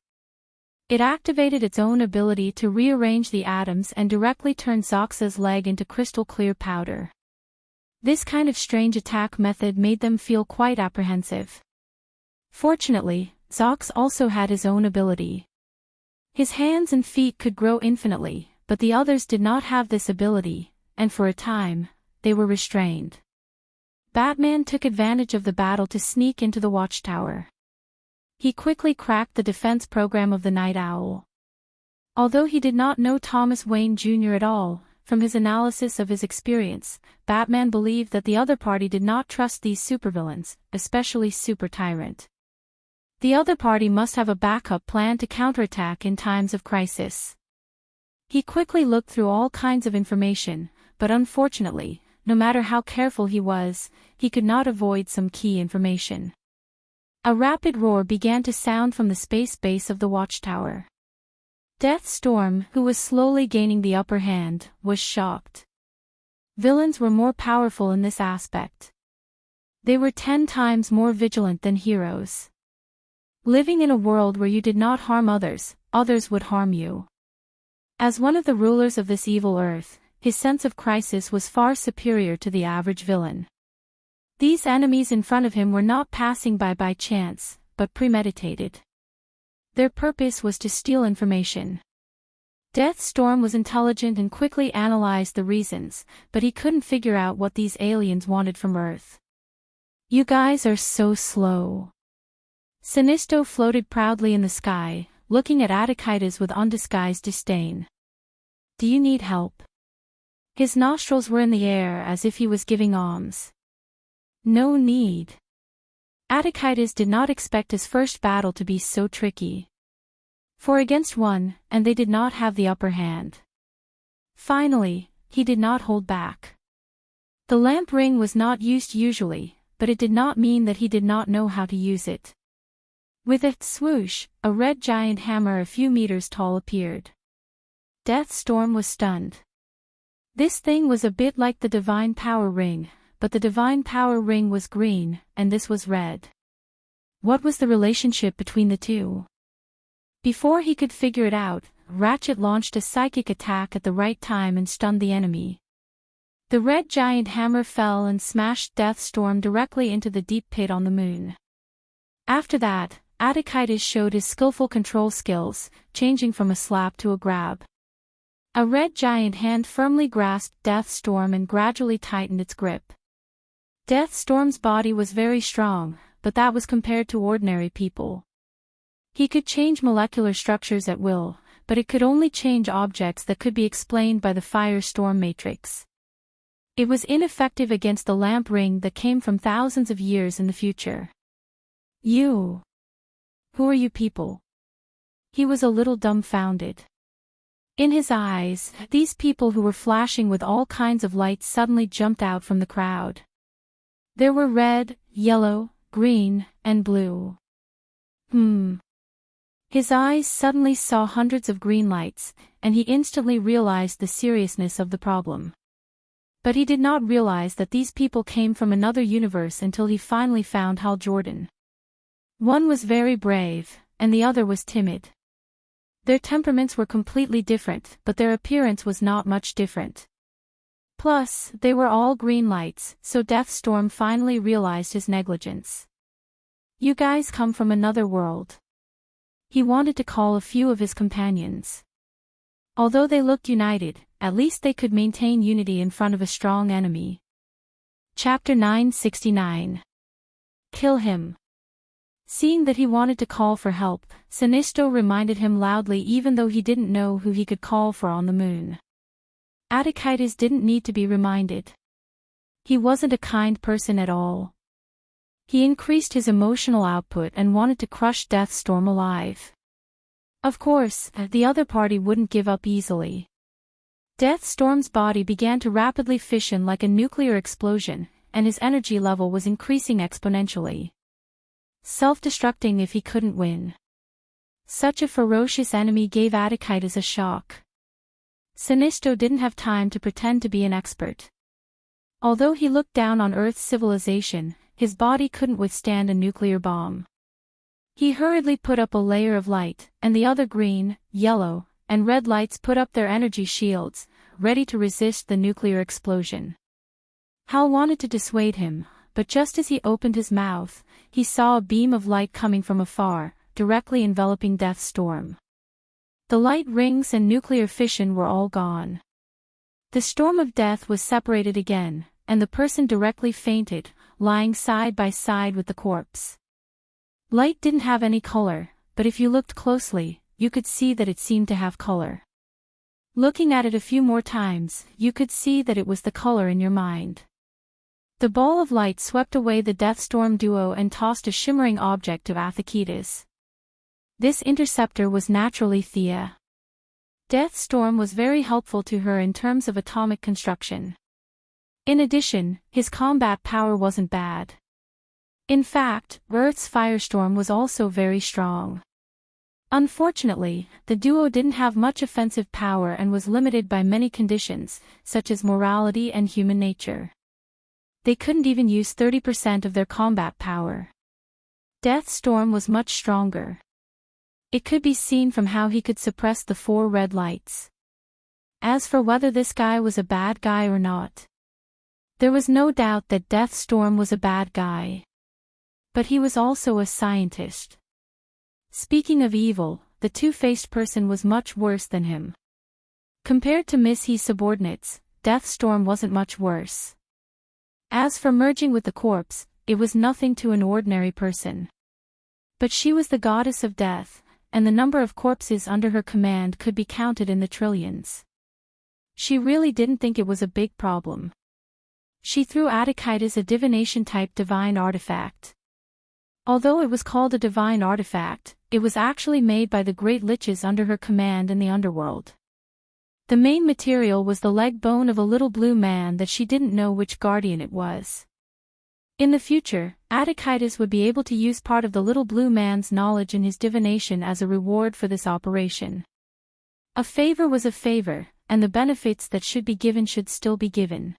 It activated its own ability to rearrange the atoms and directly turn Zox's leg into crystal clear powder. This kind of strange attack method made them feel quite apprehensive. Fortunately, Zox also had his own ability. His hands and feet could grow infinitely, but the others did not have this ability, and for a time, they were restrained. Batman took advantage of the battle to sneak into the watchtower. He quickly cracked the defense program of the Night Owl. Although he did not know Thomas Wayne Jr. at all, from his analysis of his experience, Batman believed that the other party did not trust these supervillains, especially Super Tyrant. The other party must have a backup plan to counterattack in times of crisis. He quickly looked through all kinds of information, but unfortunately, no matter how careful he was, he could not avoid some key information. A rapid roar began to sound from the space base of the watchtower. Deathstorm, who was slowly gaining the upper hand, was shocked. Villains were more powerful in this aspect. They were 10 times more vigilant than heroes. Living in a world where you did not harm others, others would harm you. As one of the rulers of this evil earth, his sense of crisis was far superior to the average villain. These enemies in front of him were not passing by chance, but premeditated. Their purpose was to steal information. Death Storm was intelligent and quickly analyzed the reasons, but he couldn't figure out what these aliens wanted from Earth. You guys are so slow. Xianxia floated proudly in the sky, looking at Audiobook with undisguised disdain. Do you need help? His nostrils were in the air as if he was giving alms. No need. Audiobook did not expect his first battle to be so tricky. 4 against 1, and they did not have the upper hand. Finally, he did not hold back. The lamp ring was not used usually, but it did not mean that he did not know how to use it. With a swoosh, a red giant hammer a few meters tall appeared. Death Storm was stunned. This thing was a bit like the Divine Power Ring, but the Divine Power Ring was green, and this was red. What was the relationship between the two? Before he could figure it out, Ratchet launched a psychic attack at the right time and stunned the enemy. The red giant hammer fell and smashed Death Storm directly into the deep pit on the moon. After that, Audiobook showed his skillful control skills, changing from a slap to a grab. A red giant hand firmly grasped Death Storm and gradually tightened its grip. Death Storm's body was very strong, but that was compared to ordinary people. He could change molecular structures at will, but it could only change objects that could be explained by the firestorm matrix. It was ineffective against the lamp ring that came from thousands of years in the future. You. Who are you people? He was a little dumbfounded. In his eyes, these people who were flashing with all kinds of lights suddenly jumped out from the crowd. There were red, yellow, green, and blue. His eyes suddenly saw hundreds of green lights, and he instantly realized the seriousness of the problem. But he did not realize that these people came from another universe until he finally found Hal Jordan. One was very brave, and the other was timid. Their temperaments were completely different, but their appearance was not much different. Plus, they were all green lights, so Death Storm finally realized his negligence. You guys come from another world. He wanted to call a few of his companions. Although they looked united, at least they could maintain unity in front of a strong enemy. Chapter 969. Kill him. Seeing that he wanted to call for help, Xianxia reminded him loudly even though he didn't know who he could call for on the moon. Audiobook didn't need to be reminded. He wasn't a kind person at all. He increased his emotional output and wanted to crush Death Storm alive. Of course, the other party wouldn't give up easily. Death Storm's body began to rapidly fission like a nuclear explosion, and his energy level was increasing exponentially. Self-destructing if he couldn't win. Such a ferocious enemy gave Audiobook a shock. Xianxia didn't have time to pretend to be an expert. Although he looked down on Earth's civilization, his body couldn't withstand a nuclear bomb. He hurriedly put up a layer of light, and the other green, yellow, and red lights put up their energy shields, ready to resist the nuclear explosion. Hal wanted to dissuade him, but just as he opened his mouth, he saw a beam of light coming from afar, directly enveloping Death Storm. The light rings and nuclear fission were all gone. The storm of death was separated again, and the person directly fainted, lying side by side with the corpse. Light didn't have any color, but if you looked closely, you could see that it seemed to have color. Looking at it a few more times, you could see that it was the color in your mind. The ball of light swept away the Death Storm duo and tossed a shimmering object to Audiobook. This interceptor was naturally Thea. Death Storm was very helpful to her in terms of atomic construction. In addition, his combat power wasn't bad. In fact, Earth's firestorm was also very strong. Unfortunately, the duo didn't have much offensive power and was limited by many conditions, such as morality and human nature. They couldn't even use 30% of their combat power. Death's storm was much stronger. It could be seen from how he could suppress the 4 red lights. As for whether this guy was a bad guy or not, there was no doubt that Death's Storm was a bad guy. But he was also a scientist. Speaking of evil, the two-faced person was much worse than him. Compared to Miss He's subordinates, Death's Storm wasn't much worse. As for merging with the corpse, it was nothing to an ordinary person. But she was the goddess of death, and the number of corpses under her command could be counted in the trillions. She really didn't think it was a big problem. She threw Daoist a divination-type divine artifact. Although it was called a divine artifact, it was actually made by the great liches under her command in the underworld. The main material was the leg bone of a little blue man that she didn't know which guardian it was. In the future, Daoist would be able to use part of the little blue man's knowledge in his divination as a reward for this operation. A favor was a favor, and the benefits that should be given should still be given.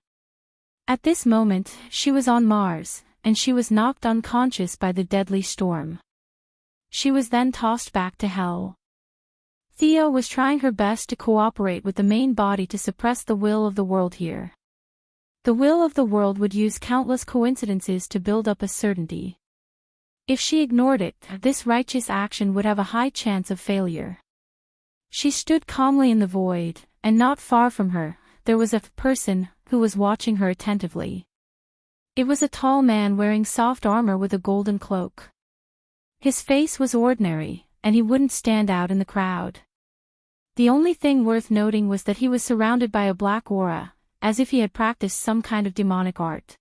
At this moment, she was on Mars, and she was knocked unconscious by the deadly storm. She was then tossed back to hell. Thea was trying her best to cooperate with the main body to suppress the will of the world here. The will of the world would use countless coincidences to build up a certainty. If she ignored it, this righteous action would have a high chance of failure. She stood calmly in the void, and not far from her, there was a person who was watching her attentively. It was a tall man wearing soft armor with a golden cloak. His face was ordinary, and he wouldn't stand out in the crowd. The only thing worth noting was that he was surrounded by a black aura, as if he had practiced some kind of demonic art.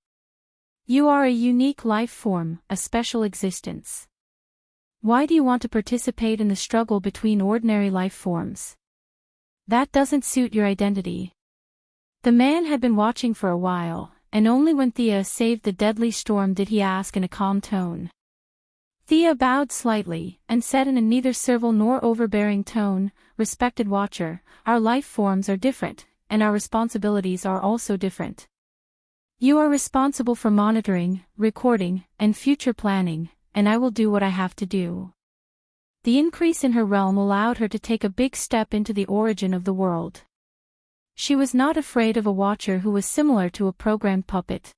You are a unique life form, a special existence. Why do you want to participate in the struggle between ordinary life forms? That doesn't suit your identity. The man had been watching for a while, and only when Thea saved the deadly storm did he ask in a calm tone. Thea bowed slightly, and said in a neither servile nor overbearing tone, "Respected Watcher, our life forms are different, and our responsibilities are also different. You are responsible for monitoring, recording, and future planning, and I will do what I have to do." The increase in her realm allowed her to take a big step into the origin of the world. She was not afraid of a watcher who was similar to a programmed puppet.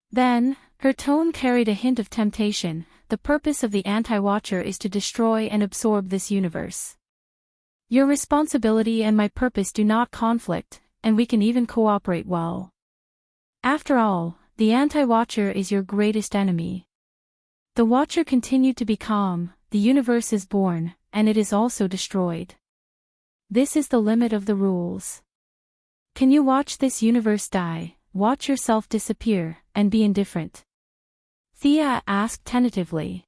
Then, her tone carried a hint of temptation. The purpose of the anti-watcher is to destroy and absorb this universe. Your responsibility and my purpose do not conflict, and we can even cooperate well. After all, the anti-watcher is your greatest enemy. The watcher continued to be calm. The universe is born, and it is also destroyed. This is the limit of the rules. Can you watch this universe die, watch yourself disappear, and be indifferent? Thea asked tentatively.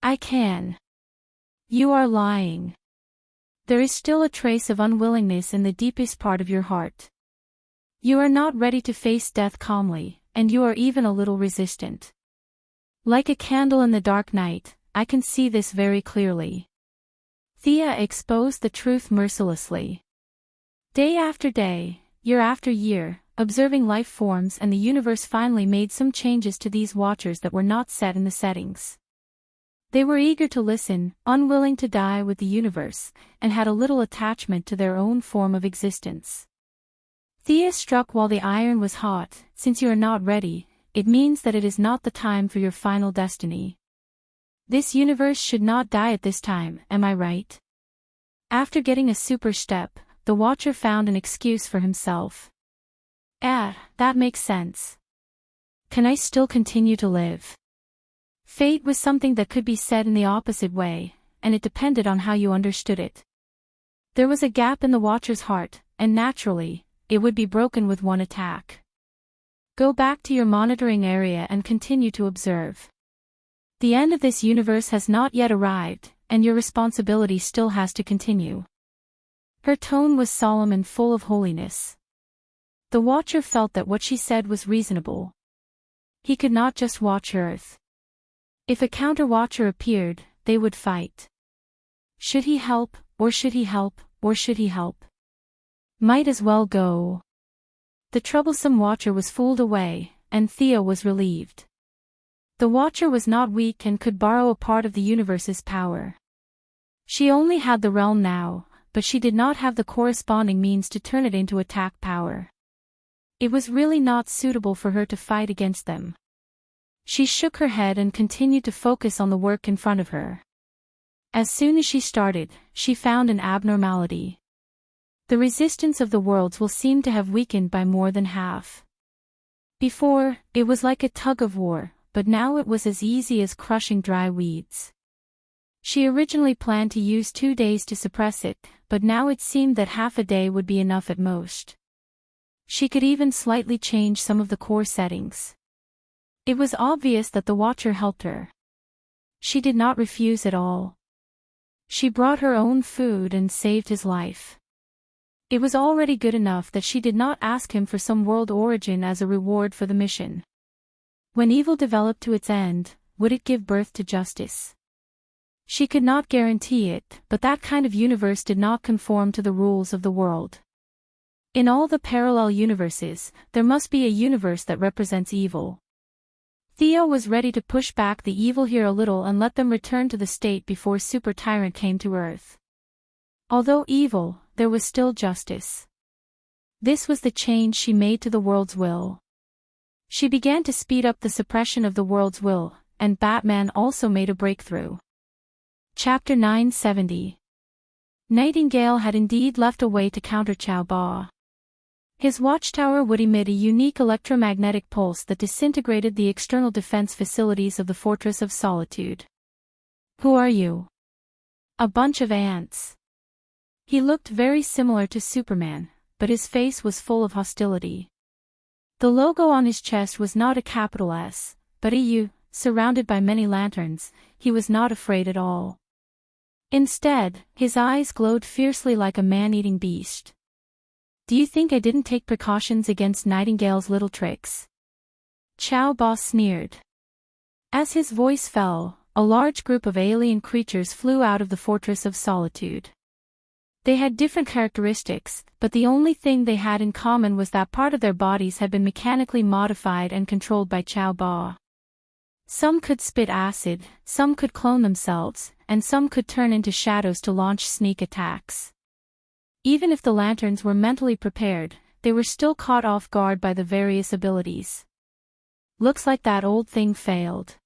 I can. You are lying. There is still a trace of unwillingness in the deepest part of your heart. You are not ready to face death calmly, and you are even a little resistant. Like a candle in the dark night, I can see this very clearly. Thea exposed the truth mercilessly. Day after day, year after year, observing life forms and the universe finally made some changes to these watchers that were not set in the settings. They were eager to listen, unwilling to die with the universe, and had a little attachment to their own form of existence. Thea struck while the iron was hot. Since you are not ready, it means that it is not the time for your final destiny. This universe should not die at this time, am I right? After getting a super step, the watcher found an excuse for himself. That makes sense. Can I still continue to live? Fate was something that could be said in the opposite way, and it depended on how you understood it. There was a gap in the watcher's heart, and naturally, it would be broken with one attack. Go back to your monitoring area and continue to observe. The end of this universe has not yet arrived, and your responsibility still has to continue. Her tone was solemn and full of holiness. The watcher felt that what she said was reasonable. He could not just watch Earth. If a counter-watcher appeared, they would fight. Should he help, or should he help, or should he help? Might as well go. The troublesome watcher was fooled away, and Thea was relieved. The Watcher was not weak and could borrow a part of the universe's power. She only had the realm now, but she did not have the corresponding means to turn it into attack power. It was really not suitable for her to fight against them. She shook her head and continued to focus on the work in front of her. As soon as she started, she found an abnormality. The resistance of the worlds will seem to have weakened by more than half. Before, it was like a tug of war, but now it was as easy as crushing dry weeds. She originally planned to use 2 days to suppress it, but now it seemed that half a day would be enough at most. She could even slightly change some of the core settings. It was obvious that the Watcher helped her. She did not refuse at all. She brought her own food and saved his life. It was already good enough that she did not ask him for some world origin as a reward for the mission. When evil developed to its end, would it give birth to justice? She could not guarantee it, but that kind of universe did not conform to the rules of the world. In all the parallel universes, there must be a universe that represents evil. Thea was ready to push back the evil here a little and let them return to the state before Super Tyrant came to Earth. Although evil, there was still justice. This was the change she made to the world's will. She began to speed up the suppression of the world's will, and Batman also made a breakthrough. Chapter 970. Nightingale had indeed left a way to counter Chao Ba. His watchtower would emit a unique electromagnetic pulse that disintegrated the external defense facilities of the Fortress of Solitude. "Who are you?" "A bunch of ants." He looked very similar to Superman, but his face was full of hostility. The logo on his chest was not a capital S, but a U. Surrounded by many lanterns, he was not afraid at all. Instead, his eyes glowed fiercely like a man-eating beast. "Do you think I didn't take precautions against Nightingale's little tricks?" Chao Ba sneered. As his voice fell, a large group of alien creatures flew out of the Fortress of Solitude. They had different characteristics, but the only thing they had in common was that part of their bodies had been mechanically modified and controlled by Chao Ba. Some could spit acid, some could clone themselves, and some could turn into shadows to launch sneak attacks. Even if the lanterns were mentally prepared, they were still caught off guard by the various abilities. "Looks like that old thing failed.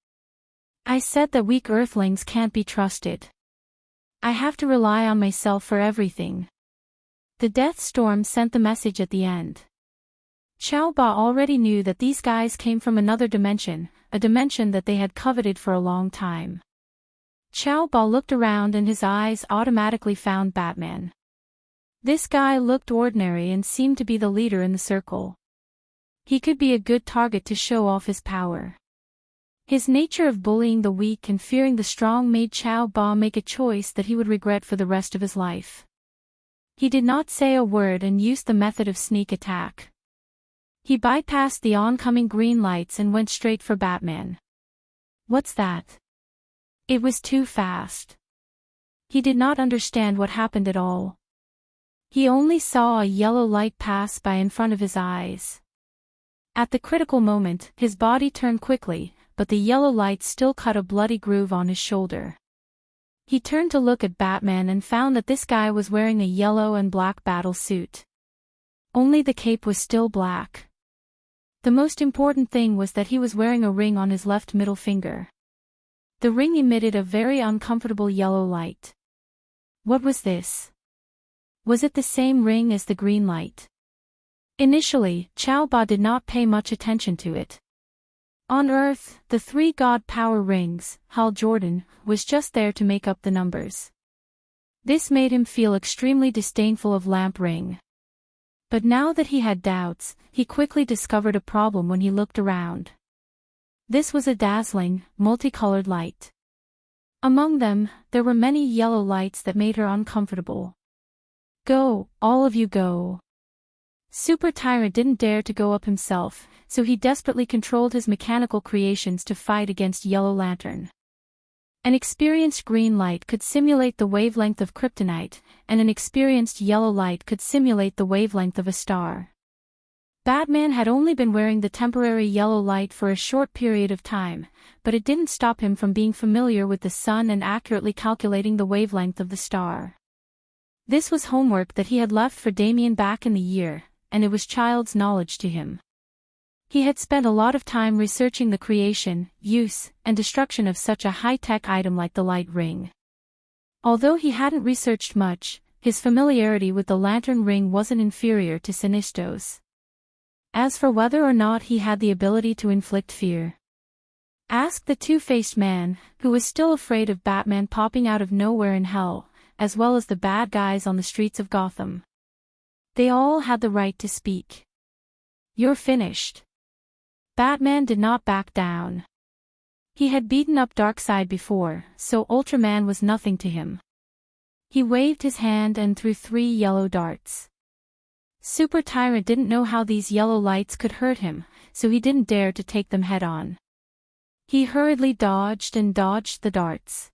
I said that weak Earthlings can't be trusted. I have to rely on myself for everything." The death storm sent the message at the end. Chao Ba already knew that these guys came from another dimension, a dimension that they had coveted for a long time. Chao Ba looked around and his eyes automatically found Batman. This guy looked ordinary and seemed to be the leader in the circle. He could be a good target to show off his power. His nature of bullying the weak and fearing the strong made Chao Ba make a choice that he would regret for the rest of his life. He did not say a word and used the method of sneak attack. He bypassed the oncoming green lights and went straight for Batman. "What's that?" It was too fast. He did not understand what happened at all. He only saw a yellow light pass by in front of his eyes. At the critical moment, his body turned quickly, but the yellow light still cut a bloody groove on his shoulder. He turned to look at Batman and found that this guy was wearing a yellow and black battle suit. Only the cape was still black. The most important thing was that he was wearing a ring on his left middle finger. The ring emitted a very uncomfortable yellow light. What was this? Was it the same ring as the green light? Initially, Chao Ba did not pay much attention to it. On Earth, the 3 God power rings, Hal Jordan, was just there to make up the numbers. This made him feel extremely disdainful of Lamp Ring. But now that he had doubts, he quickly discovered a problem when he looked around. This was a dazzling, multicolored light. Among them, there were many yellow lights that made her uncomfortable. "Go, all of you go." Super Tyrant didn't dare to go up himself, so he desperately controlled his mechanical creations to fight against Yellow Lantern. An experienced green light could simulate the wavelength of kryptonite, and an experienced yellow light could simulate the wavelength of a star. Batman had only been wearing the temporary yellow light for a short period of time, but it didn't stop him from being familiar with the sun and accurately calculating the wavelength of the star. This was homework that he had left for Damien back in the year, and it was child's knowledge to him. He had spent a lot of time researching the creation, use, and destruction of such a high-tech item like the light ring. Although he hadn't researched much, his familiarity with the lantern ring wasn't inferior to Sinisto's. As for whether or not he had the ability to inflict fear, ask the two-faced man, who was still afraid of Batman popping out of nowhere in hell, as well as the bad guys on the streets of Gotham. They all had the right to speak. "You're finished." Batman did not back down. He had beaten up Darkseid before, so Ultraman was nothing to him. He waved his hand and threw 3 yellow darts. Super Tyrant didn't know how these yellow lights could hurt him, so he didn't dare to take them head-on. He hurriedly dodged and dodged the darts.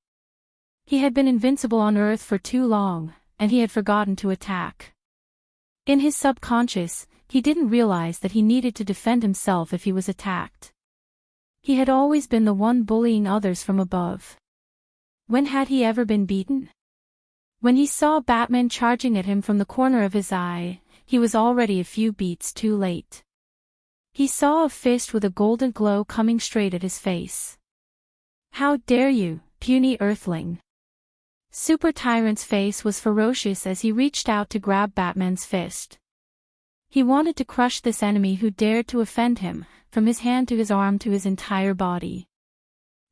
He had been invincible on Earth for too long, and he had forgotten to attack. In his subconscious, he didn't realize that he needed to defend himself if he was attacked. He had always been the one bullying others from above. When had he ever been beaten? When he saw Batman charging at him from the corner of his eye, he was already a few beats too late. He saw a fist with a golden glow coming straight at his face. "How dare you, puny earthling!" Super Tyrant's face was ferocious as he reached out to grab Batman's fist. He wanted to crush this enemy who dared to offend him, from his hand to his arm to his entire body.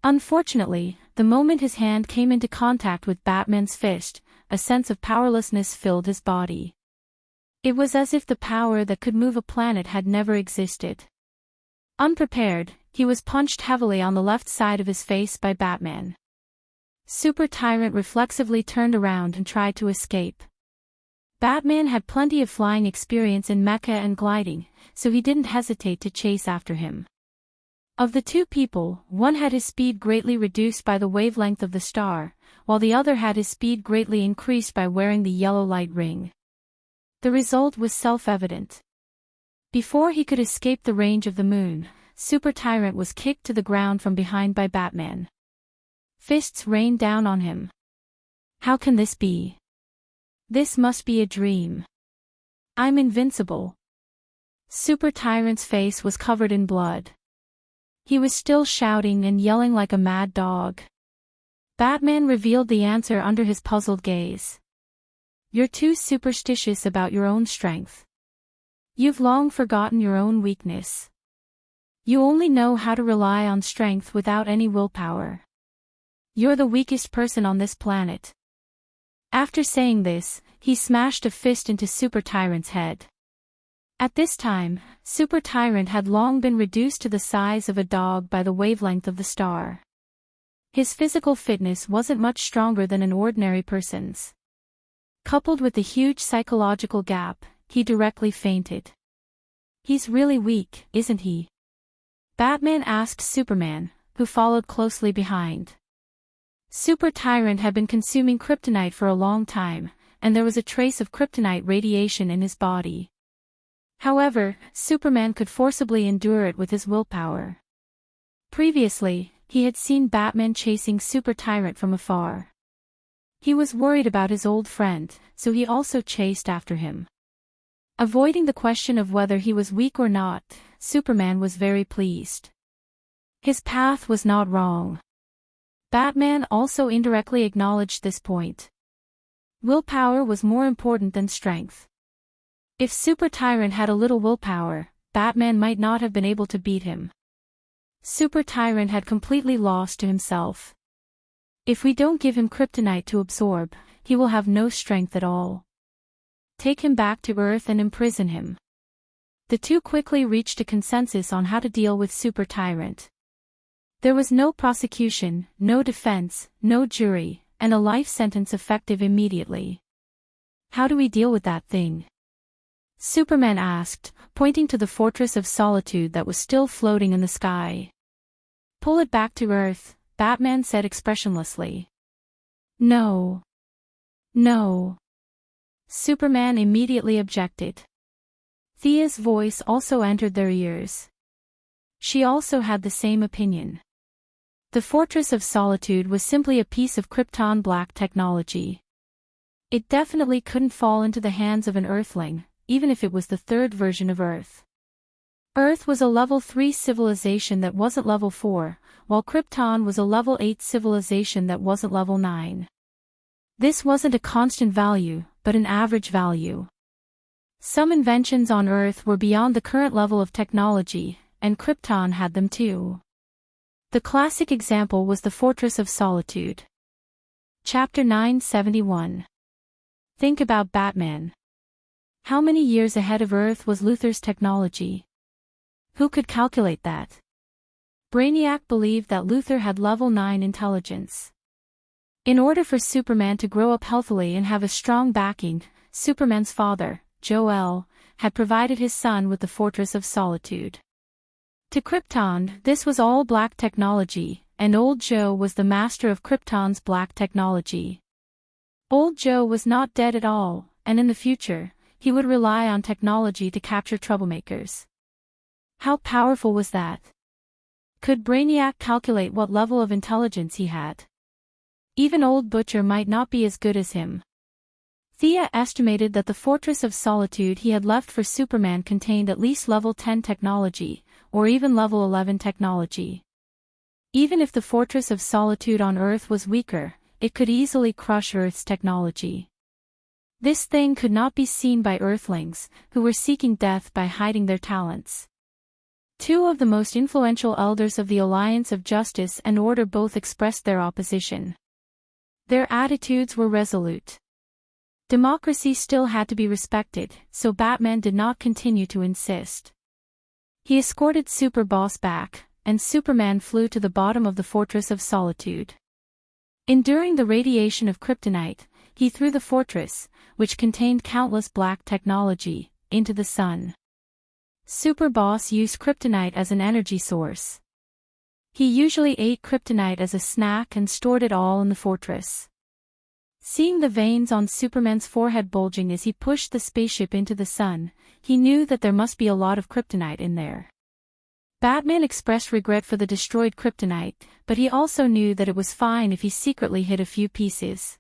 Unfortunately, the moment his hand came into contact with Batman's fist, a sense of powerlessness filled his body. It was as if the power that could move a planet had never existed. Unprepared, he was punched heavily on the left side of his face by Batman. Super Tyrant reflexively turned around and tried to escape. Batman had plenty of flying experience in mecha and gliding, so he didn't hesitate to chase after him. Of the two people, one had his speed greatly reduced by the wavelength of the star, while the other had his speed greatly increased by wearing the yellow light ring. The result was self-evident. Before he could escape the range of the moon, Super Tyrant was kicked to the ground from behind by Batman. Fists rained down on him. How can this be? This must be a dream. I'm invincible. Super Tyrant's face was covered in blood. He was still shouting and yelling like a mad dog. Batman revealed the answer under his puzzled gaze. "You're too superstitious about your own strength. You've long forgotten your own weakness. You only know how to rely on strength without any willpower. You're the weakest person on this planet." After saying this, he smashed a fist into Super Tyrant's head. At this time, Super Tyrant had long been reduced to the size of a dog by the wavelength of the star. His physical fitness wasn't much stronger than an ordinary person's. Coupled with the huge psychological gap, he directly fainted. "He's really weak, isn't he?" Batman asked Superman, who followed closely behind. Super Tyrant had been consuming kryptonite for a long time, and there was a trace of kryptonite radiation in his body. However, Superman could forcibly endure it with his willpower. Previously, he had seen Batman chasing Super Tyrant from afar. He was worried about his old friend, so he also chased after him. Avoiding the question of whether he was weak or not, Superman was very pleased. His path was not wrong. Batman also indirectly acknowledged this point. Willpower was more important than strength. If Super Tyrant had a little willpower, Batman might not have been able to beat him. Super Tyrant had completely lost to himself. If we don't give him kryptonite to absorb, he will have no strength at all. Take him back to Earth and imprison him. The two quickly reached a consensus on how to deal with Super Tyrant. There was no prosecution, no defense, no jury, and a life sentence effective immediately. "How do we deal with that thing?" Superman asked, pointing to the Fortress of Solitude that was still floating in the sky. "Pull it back to Earth," Batman said expressionlessly. "No. No." Superman immediately objected. Thea's voice also entered their ears. She also had the same opinion. The Fortress of Solitude was simply a piece of Krypton black technology. It definitely couldn't fall into the hands of an Earthling, even if it was the third version of Earth. Earth was a level 3 civilization that wasn't level 4, while Krypton was a level 8 civilization that wasn't level 9. This wasn't a constant value, but an average value. Some inventions on Earth were beyond the current level of technology, and Krypton had them too. The classic example was the Fortress of Solitude. Chapter 971. Think about Batman. How many years ahead of Earth was Luthor's technology? Who could calculate that? Brainiac believed that Luthor had level 9 intelligence. In order for Superman to grow up healthily and have a strong backing, Superman's father, Jor-El, had provided his son with the Fortress of Solitude. To Krypton, this was all black technology, and Old Joe was the master of Krypton's black technology. Old Joe was not dead at all, and in the future, he would rely on technology to capture troublemakers. How powerful was that? Could Brainiac calculate what level of intelligence he had? Even Old Butcher might not be as good as him. Thea estimated that the Fortress of Solitude he had left for Superman contained at least level 10 technology, or even level 11 technology. Even if the Fortress of Solitude on Earth was weaker, it could easily crush Earth's technology. This thing could not be seen by Earthlings, who were seeking death by hiding their talents. Two of the most influential elders of the Alliance of Justice and Order both expressed their opposition. Their attitudes were resolute. Democracy still had to be respected, so Batman did not continue to insist. He escorted Superboss back, and Superman flew to the bottom of the Fortress of Solitude. Enduring the radiation of kryptonite, he threw the fortress, which contained countless black technology, into the sun. Superboss used kryptonite as an energy source. He usually ate kryptonite as a snack and stored it all in the fortress. Seeing the veins on Superman's forehead bulging as he pushed the spaceship into the sun, he knew that there must be a lot of kryptonite in there. Batman expressed regret for the destroyed kryptonite, but he also knew that it was fine if he secretly hid a few pieces.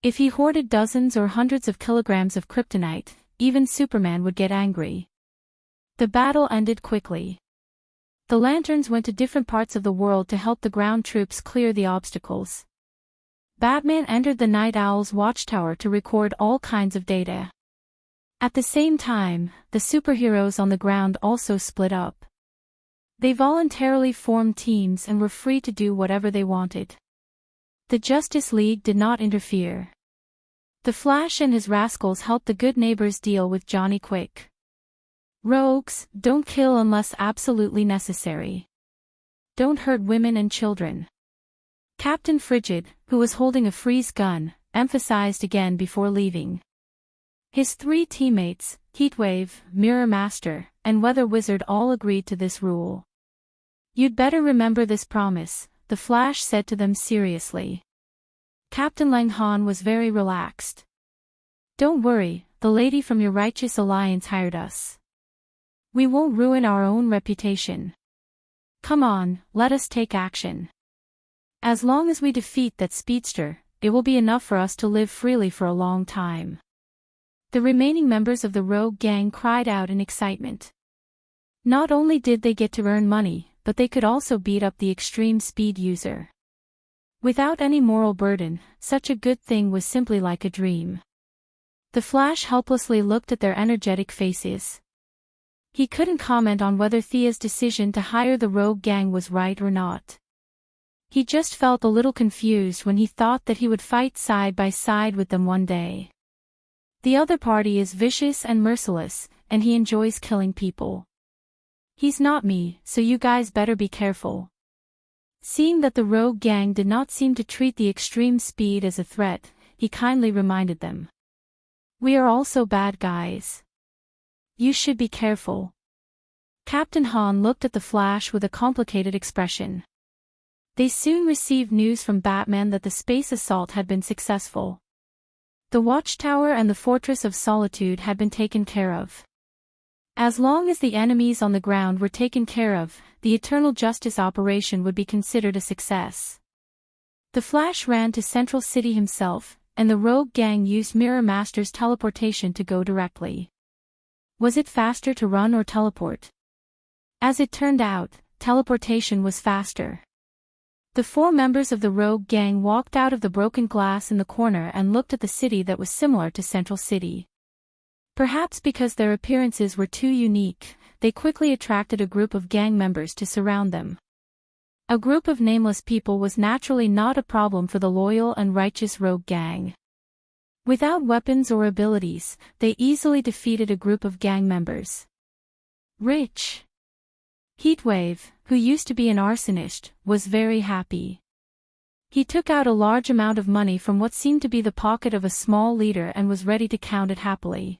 If he hoarded dozens or hundreds of kilograms of kryptonite, even Superman would get angry. The battle ended quickly. The lanterns went to different parts of the world to help the ground troops clear the obstacles. Batman entered the Night Owl's watchtower to record all kinds of data. At the same time, the superheroes on the ground also split up. They voluntarily formed teams and were free to do whatever they wanted. The Justice League did not interfere. The Flash and his rascals helped the good neighbors deal with Johnny Quick. Rogues, don't kill unless absolutely necessary. Don't hurt women and children. Captain Frigid, who was holding a freeze gun, emphasized again before leaving. His three teammates, Heatwave, Mirror Master, and Weather Wizard all agreed to this rule. You'd better remember this promise, the Flash said to them seriously. Captain Lang Han was very relaxed. Don't worry, the lady from your righteous alliance hired us. We won't ruin our own reputation. Come on, let us take action. As long as we defeat that speedster, it will be enough for us to live freely for a long time. The remaining members of the rogue gang cried out in excitement. Not only did they get to earn money, but they could also beat up the extreme speed user. Without any moral burden, such a good thing was simply like a dream. The Flash helplessly looked at their energetic faces. He couldn't comment on whether Thea's decision to hire the rogue gang was right or not. He just felt a little confused when he thought that he would fight side by side with them one day. The other party is vicious and merciless, and he enjoys killing people. He's not me, so you guys better be careful. Seeing that the rogue gang did not seem to treat the extreme speed as a threat, he kindly reminded them. We are also bad guys. You should be careful. Captain Han looked at the Flash with a complicated expression. They soon received news from Batman that the space assault had been successful. The Watchtower and the Fortress of Solitude had been taken care of. As long as the enemies on the ground were taken care of, the Eternal Justice operation would be considered a success. The Flash ran to Central City himself, and the rogue gang used Mirror Master's teleportation to go directly. Was it faster to run or teleport? As it turned out, teleportation was faster. The 4 members of the rogue gang walked out of the broken glass in the corner and looked at the city that was similar to Central City. Perhaps because their appearances were too unique, they quickly attracted a group of gang members to surround them. A group of nameless people was naturally not a problem for the loyal and righteous rogue gang. Without weapons or abilities, they easily defeated a group of gang members. Rich. Heatwave, who used to be an arsonist, was very happy. He took out a large amount of money from what seemed to be the pocket of a small leader and was ready to count it happily.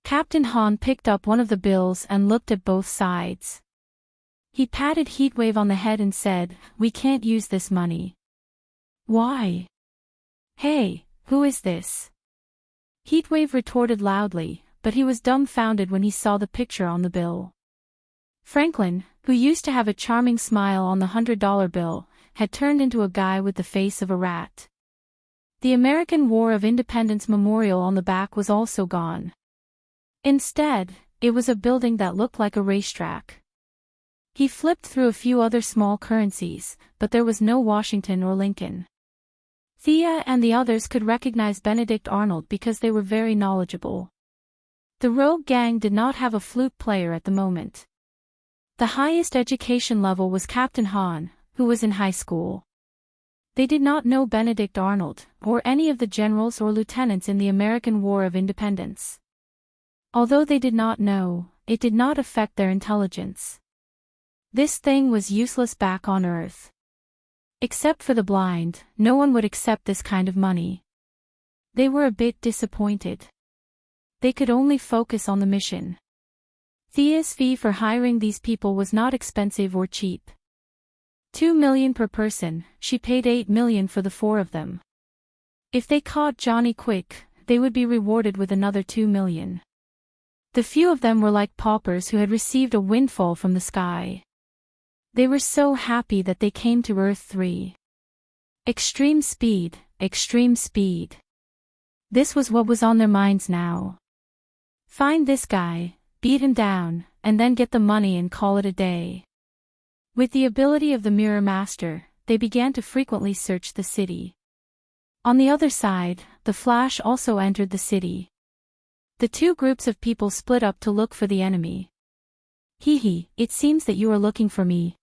Captain Han picked up one of the bills and looked at both sides. He patted Heatwave on the head and said, "We can't use this money." "Why?" "Hey, who is this?" Heatwave retorted loudly, but he was dumbfounded when he saw the picture on the bill. Franklin, who used to have a charming smile on the $100 bill, had turned into a guy with the face of a rat. The American War of Independence memorial on the back was also gone. Instead, it was a building that looked like a racetrack. He flipped through a few other small currencies, but there was no Washington or Lincoln. Thea and the others could recognize Benedict Arnold because they were very knowledgeable. The rogue gang did not have a flute player at the moment. The highest education level was Captain Han, who was in high school. They did not know Benedict Arnold, or any of the generals or lieutenants in the American War of Independence. Although they did not know, it did not affect their intelligence. This thing was useless back on Earth. Except for the blind, no one would accept this kind of money. They were a bit disappointed. They could only focus on the mission. Thea's fee for hiring these people was not expensive or cheap. 2 million per person, she paid 8 million for the 4 of them. If they caught Johnny quick, they would be rewarded with another 2 million. The few of them were like paupers who had received a windfall from the sky. They were so happy that they came to Earth 3. Extreme speed, extreme speed. This was what was on their minds now. Find this guy, beat him down, and then get the money and call it a day. With the ability of the Mirror Master, they began to frequently search the city. On the other side, the Flash also entered the city. The 2 groups of people split up to look for the enemy. "Hee, it seems that you are looking for me."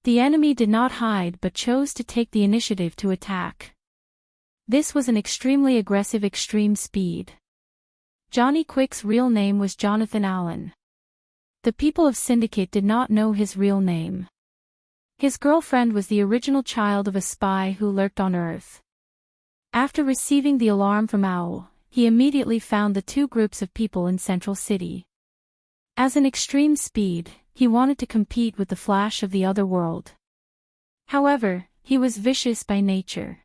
The enemy did not hide but chose to take the initiative to attack. This was an extremely aggressive extreme speed. Johnny Quick's real name was Jonathan Allen. The people of Syndicate did not know his real name. His girlfriend was the original child of a spy who lurked on Earth. After receiving the alarm from Owl, he immediately found the 2 groups of people in Central City. As an extreme speed, he wanted to compete with the Flash of the other world. However, he was vicious by nature.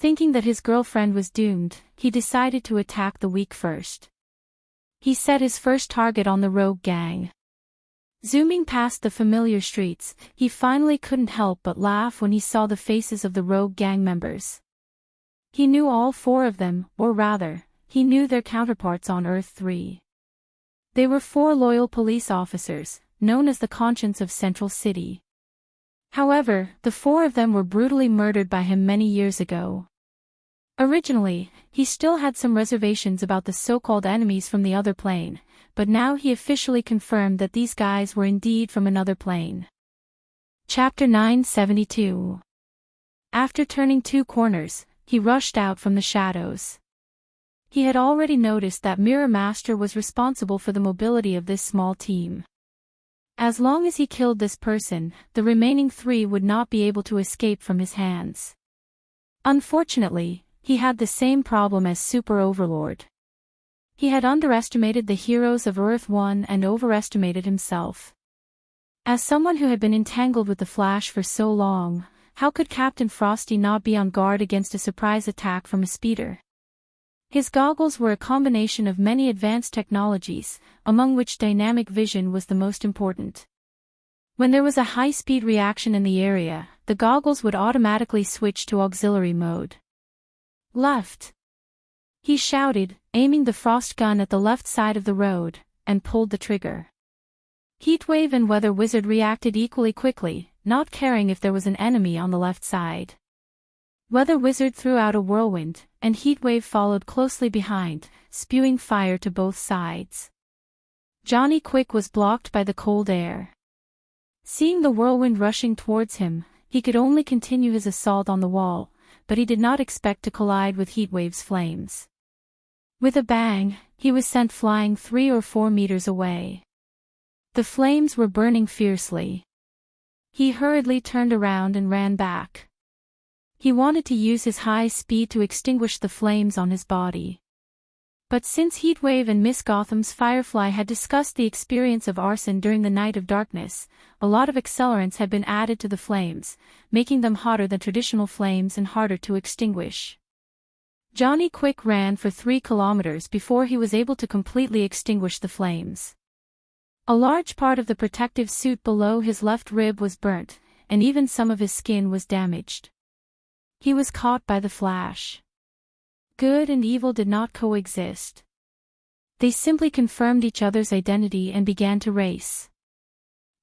Thinking that his girlfriend was doomed, he decided to attack the weak first. He set his first target on the rogue gang. Zooming past the familiar streets, he finally couldn't help but laugh when he saw the faces of the rogue gang members. He knew all 4 of them, or rather, he knew their counterparts on Earth 3. They were 4 loyal police officers, known as the conscience of Central City. However, the 4 of them were brutally murdered by him many years ago. Originally, he still had some reservations about the so-called enemies from the other plane, but now he officially confirmed that these guys were indeed from another plane. Chapter 972. After turning 2 corners, he rushed out from the shadows. He had already noticed that Mirror Master was responsible for the mobility of this small team. As long as he killed this person, the remaining 3 would not be able to escape from his hands. Unfortunately, he had the same problem as Super Overlord. He had underestimated the heroes of Earth 1 and overestimated himself. As someone who had been entangled with the Flash for so long, how could Captain Frosty not be on guard against a surprise attack from a speeder? His goggles were a combination of many advanced technologies, among which dynamic vision was the most important. When there was a high-speed reaction in the area, the goggles would automatically switch to auxiliary mode. Left. He shouted, aiming the frost gun at the left side of the road, and pulled the trigger. Heatwave and Weather Wizard reacted equally quickly, not caring if there was an enemy on the left side. Weather Wizard threw out a whirlwind, and Heatwave followed closely behind, spewing fire to both sides. Johnny Quick was blocked by the cold air. Seeing the whirlwind rushing towards him, he could only continue his assault on the wall, but he did not expect to collide with Heatwave's flames. With a bang, he was sent flying 3 or 4 meters away. The flames were burning fiercely. He hurriedly turned around and ran back. He wanted to use his high speed to extinguish the flames on his body. But since Heatwave and Miss Gotham's Firefly had discussed the experience of arson during the Night of Darkness, a lot of accelerants had been added to the flames, making them hotter than traditional flames and harder to extinguish. Johnny Quick ran for 3 kilometers before he was able to completely extinguish the flames. A large part of the protective suit below his left rib was burnt, and even some of his skin was damaged. He was caught by the flash. Good and evil did not coexist. They simply confirmed each other's identity and began to race.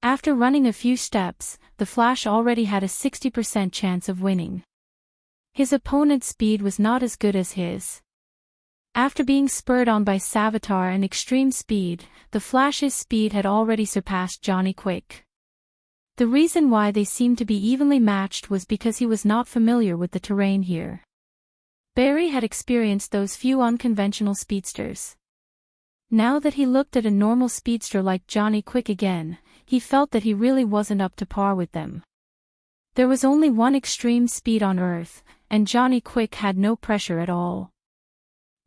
After running a few steps, the Flash already had a 60% chance of winning. His opponent's speed was not as good as his. After being spurred on by Savitar and extreme speed, the Flash's speed had already surpassed Johnny Quick. The reason why they seemed to be evenly matched was because he was not familiar with the terrain here. Barry had experienced those few unconventional speedsters. Now that he looked at a normal speedster like Johnny Quick again, he felt that he really wasn't up to par with them. There was only one extreme speed on Earth, and Johnny Quick had no pressure at all.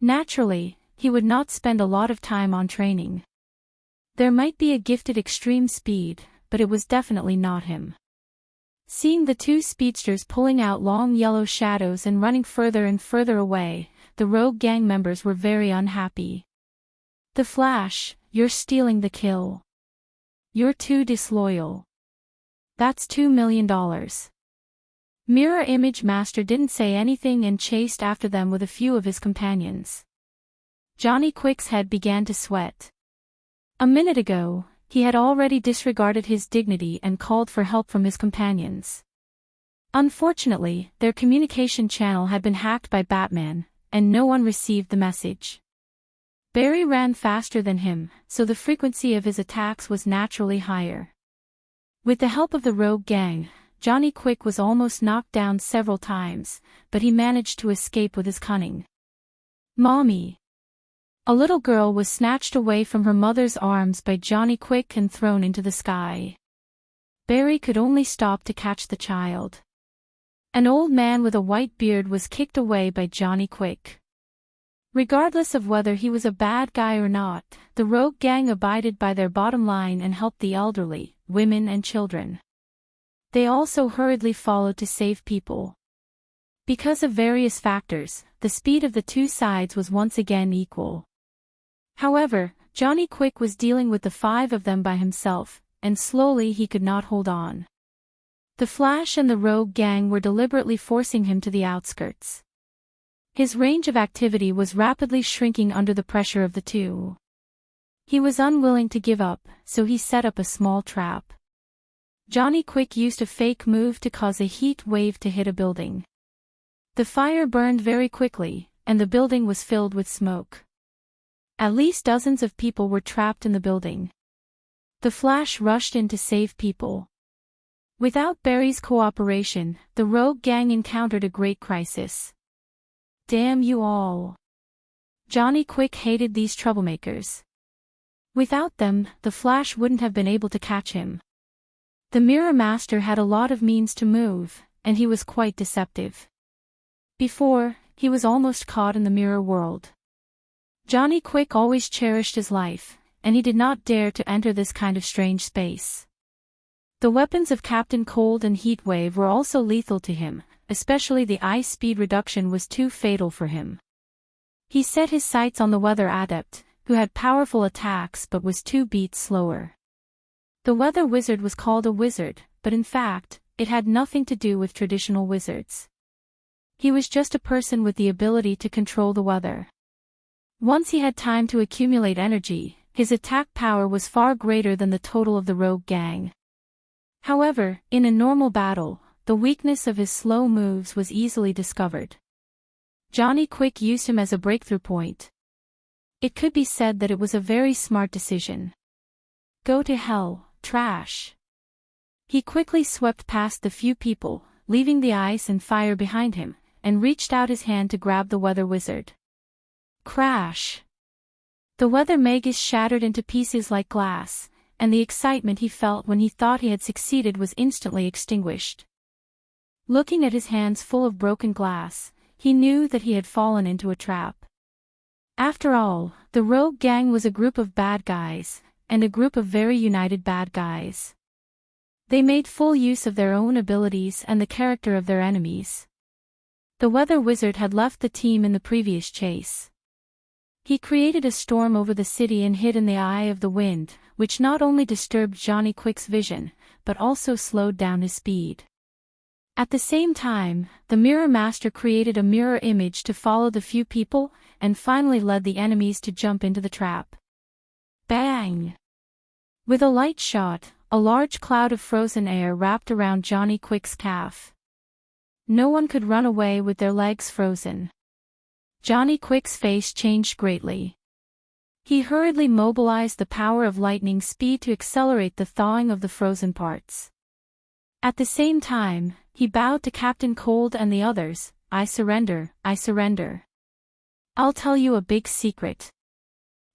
Naturally, he would not spend a lot of time on training. There might be a gifted extreme speed, but it was definitely not him. Seeing the two speedsters pulling out long yellow shadows and running further and further away, the rogue gang members were very unhappy. "The Flash, you're stealing the kill. You're too disloyal. That's $2 million. Mirror Image Master didn't say anything and chased after them with a few of his companions. Johnny Quick's head began to sweat. A minute ago, he had already disregarded his dignity and called for help from his companions. Unfortunately, their communication channel had been hacked by Batman, and no one received the message. Barry ran faster than him, so the frequency of his attacks was naturally higher. With the help of the rogue gang, Johnny Quick was almost knocked down several times, but he managed to escape with his cunning. "Mommy!" A little girl was snatched away from her mother's arms by Johnny Quick and thrown into the sky. Barry could only stop to catch the child. An old man with a white beard was kicked away by Johnny Quick. Regardless of whether he was a bad guy or not, the rogue gang abided by their bottom line and helped the elderly, women and children. They also hurriedly followed to save people. Because of various factors, the speed of the two sides was once again equal. However, Johnny Quick was dealing with the 5 of them by himself, and slowly he could not hold on. The Flash and the rogue gang were deliberately forcing him to the outskirts. His range of activity was rapidly shrinking under the pressure of the two. He was unwilling to give up, so he set up a small trap. Johnny Quick used a fake move to cause a heat wave to hit a building. The fire burned very quickly, and the building was filled with smoke. At least dozens of people were trapped in the building. The Flash rushed in to save people. Without Barry's cooperation, the rogue gang encountered a great crisis. Damn you all! Johnny Quick hated these troublemakers. Without them, the Flash wouldn't have been able to catch him. The Mirror Master had a lot of means to move, and he was quite deceptive. Before, he was almost caught in the mirror world. Johnny Quick always cherished his life, and he did not dare to enter this kind of strange space. The weapons of Captain Cold and Heatwave were also lethal to him, especially the ice speed reduction was too fatal for him. He set his sights on the weather adept, who had powerful attacks but was 2 beats slower. The weather wizard was called a wizard, but in fact, it had nothing to do with traditional wizards. He was just a person with the ability to control the weather. Once he had time to accumulate energy, his attack power was far greater than the total of the rogue gang. However, in a normal battle, the weakness of his slow moves was easily discovered. Johnny Quick used him as a breakthrough point. It could be said that it was a very smart decision. Go to hell, trash. He quickly swept past the few people, leaving the ice and fire behind him, and reached out his hand to grab the weather wizard. Crash! The weather magus shattered into pieces like glass, and the excitement he felt when he thought he had succeeded was instantly extinguished. Looking at his hands full of broken glass, he knew that he had fallen into a trap. After all, the rogue gang was a group of bad guys, and a group of very united bad guys. They made full use of their own abilities and the character of their enemies. The weather wizard had left the team in the previous chase. He created a storm over the city and hid in the eye of the wind, which not only disturbed Johnny Quick's vision, but also slowed down his speed. At the same time, the Mirror Master created a mirror image to follow the few people, and finally led the enemies to jump into the trap. Bang! With a light shot, a large cloud of frozen air wrapped around Johnny Quick's calf. No one could run away with their legs frozen. Johnny Quick's face changed greatly. He hurriedly mobilized the power of lightning speed to accelerate the thawing of the frozen parts. At the same time, he bowed to Captain Cold and the others. I surrender, I surrender. I'll tell you a big secret.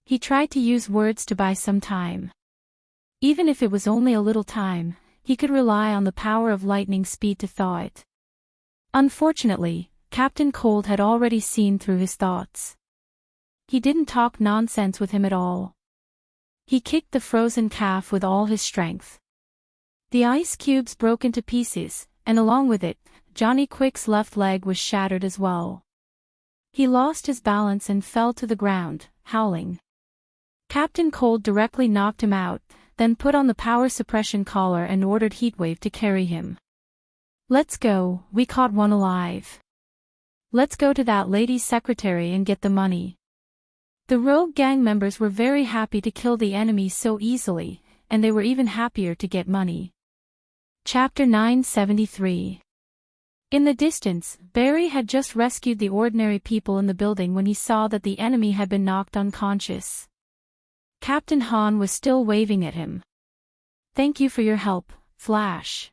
He tried to use words to buy some time. Even if it was only a little time, he could rely on the power of lightning speed to thaw it. Unfortunately, Captain Cold had already seen through his thoughts. He didn't talk nonsense with him at all. He kicked the frozen calf with all his strength. The ice cubes broke into pieces, and along with it, Johnny Quick's left leg was shattered as well. He lost his balance and fell to the ground, howling. Captain Cold directly knocked him out, then put on the power suppression collar and ordered Heatwave to carry him. Let's go, we caught one alive. Let's go to that lady's secretary and get the money. The rogue gang members were very happy to kill the enemy so easily, and they were even happier to get money. Chapter 973. In the distance, Barry had just rescued the ordinary people in the building when he saw that the enemy had been knocked unconscious. Captain Han was still waving at him. Thank you for your help, Flash.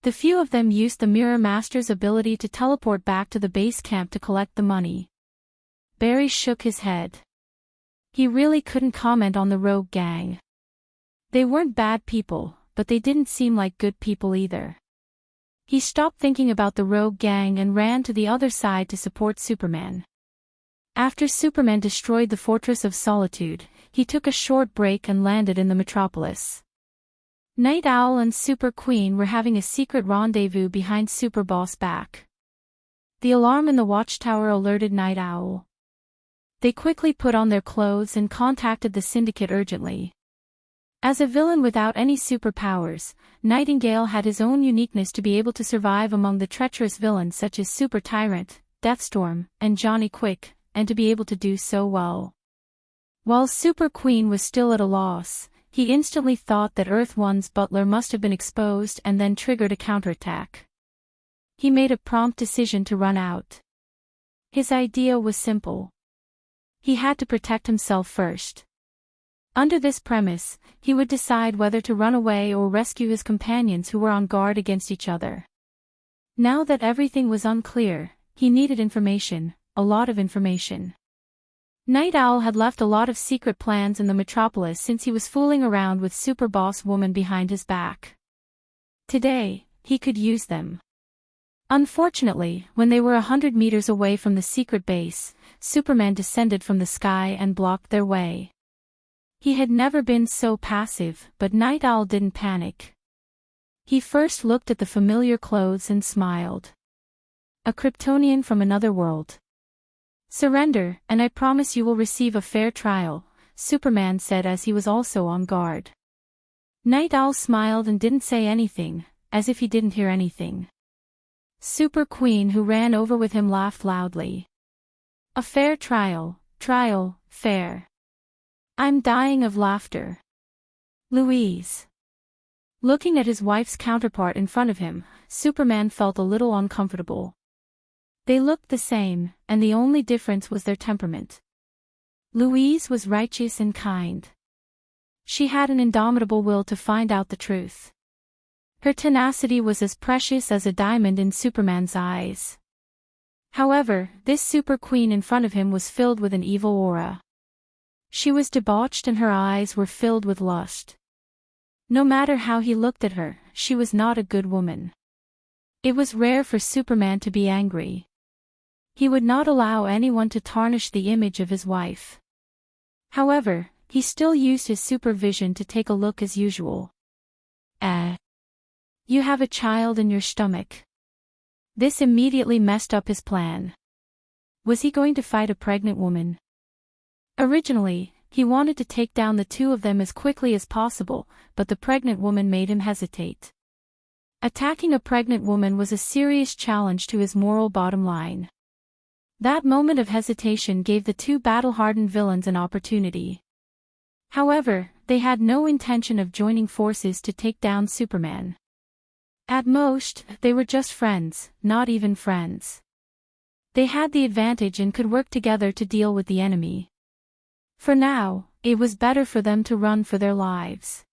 The few of them used the Mirror Master's ability to teleport back to the base camp to collect the money. Barry shook his head. He really couldn't comment on the rogue gang. They weren't bad people, but they didn't seem like good people either. He stopped thinking about the rogue gang and ran to the other side to support Superman. After Superman destroyed the Fortress of Solitude, he took a short break and landed in the metropolis. Night Owl and Super Queen were having a secret rendezvous behind Super Boss back. The alarm in the watchtower alerted Night Owl. They quickly put on their clothes and contacted the Syndicate urgently. As a villain without any superpowers, Nightingale had his own uniqueness to be able to survive among the treacherous villains such as Super Tyrant, Deathstorm, and Johnny Quick, and to be able to do so well. While Super Queen was still at a loss, he instantly thought that Earth-1's butler must have been exposed and then triggered a counterattack. He made a prompt decision to run out. His idea was simple. He had to protect himself first. Under this premise, he would decide whether to run away or rescue his companions who were on guard against each other. Now that everything was unclear, he needed information, a lot of information. Night Owl had left a lot of secret plans in the metropolis since he was fooling around with Super Boss Woman behind his back. Today, he could use them. Unfortunately, when they were 100 meters away from the secret base, Superman descended from the sky and blocked their way. He had never been so passive, but Night Owl didn't panic. He first looked at the familiar clothes and smiled. A Kryptonian from another world. Surrender, and I promise you will receive a fair trial, Superman said as he was also on guard. Night Owl smiled and didn't say anything, as if he didn't hear anything. Super Queen, who ran over with him, laughed loudly. A fair trial, fair. I'm dying of laughter. Louise. Looking at his wife's counterpart in front of him, Superman felt a little uncomfortable. They looked the same, and the only difference was their temperament. Louise was righteous and kind. She had an indomitable will to find out the truth. Her tenacity was as precious as a diamond in Superman's eyes. However, this Super Queen in front of him was filled with an evil aura. She was debauched and her eyes were filled with lust. No matter how he looked at her, she was not a good woman. It was rare for Superman to be angry. He would not allow anyone to tarnish the image of his wife. However, he still used his supervision to take a look as usual. You have a child in your stomach. This immediately messed up his plan. Was he going to fight a pregnant woman? Originally, he wanted to take down the two of them as quickly as possible, but the pregnant woman made him hesitate. Attacking a pregnant woman was a serious challenge to his moral bottom line. That moment of hesitation gave the two battle-hardened villains an opportunity. However, they had no intention of joining forces to take down Superman. At most, they were just friends, not even friends. They had the advantage and could work together to deal with the enemy. For now, it was better for them to run for their lives.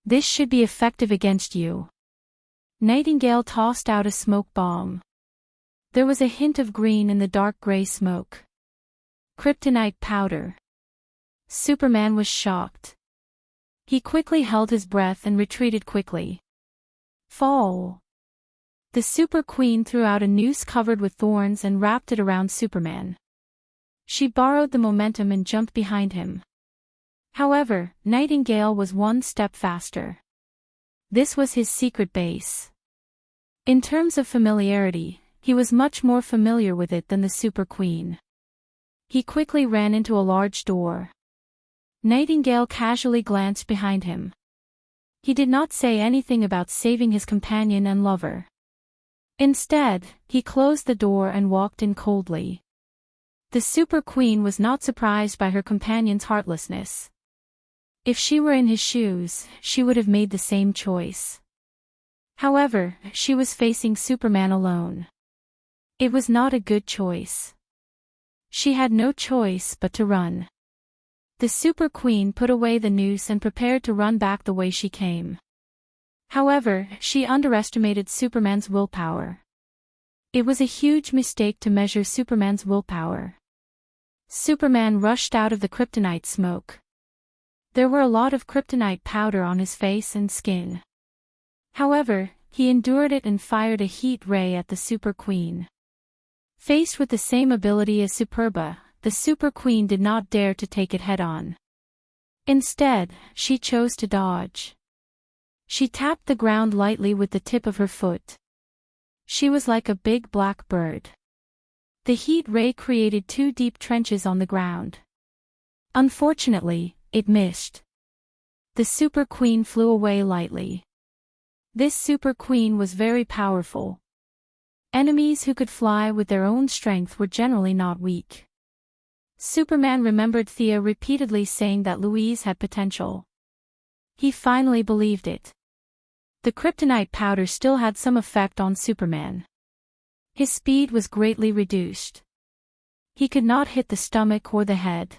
This should be effective against you. Nightingale tossed out a smoke bomb. There was a hint of green in the dark gray smoke. Kryptonite powder. Superman was shocked. He quickly held his breath and retreated quickly. Fall. The Super Queen threw out a noose covered with thorns and wrapped it around Superman. She borrowed the momentum and jumped behind him. However, Nightingale was one step faster. This was his secret base. In terms of familiarity, he was much more familiar with it than the Super Queen. He quickly ran into a large door. Nightingale casually glanced behind him. He did not say anything about saving his companion and lover. Instead, he closed the door and walked in coldly. The Super Queen was not surprised by her companion's heartlessness. If she were in his shoes, she would have made the same choice. However, she was facing Superman alone. It was not a good choice. She had no choice but to run. The Super Queen put away the noose and prepared to run back the way she came. However, she underestimated Superman's willpower. It was a huge mistake to measure Superman's willpower. Superman rushed out of the kryptonite smoke. There were a lot of kryptonite powder on his face and skin. However, he endured it and fired a heat ray at the Super Queen. Faced with the same ability as Superba, the Super Queen did not dare to take it head-on. Instead, she chose to dodge. She tapped the ground lightly with the tip of her foot. She was like a big black bird. The heat ray created two deep trenches on the ground. Unfortunately, it missed. The Super Queen flew away lightly. This Super Queen was very powerful. Enemies who could fly with their own strength were generally not weak. Superman remembered Thea repeatedly saying that Louise had potential. He finally believed it. The kryptonite powder still had some effect on Superman. His speed was greatly reduced. He could not hit the stomach or the head.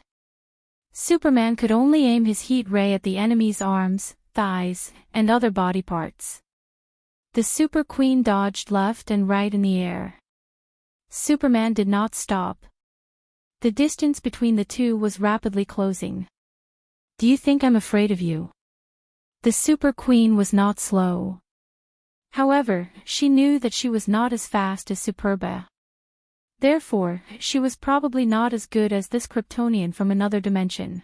Superman could only aim his heat ray at the enemy's arms, thighs, and other body parts. The Super Queen dodged left and right in the air. Superman did not stop. The distance between the two was rapidly closing. Do you think I'm afraid of you? The Super Queen was not slow. However, she knew that she was not as fast as Superba. Therefore, she was probably not as good as this Kryptonian from another dimension.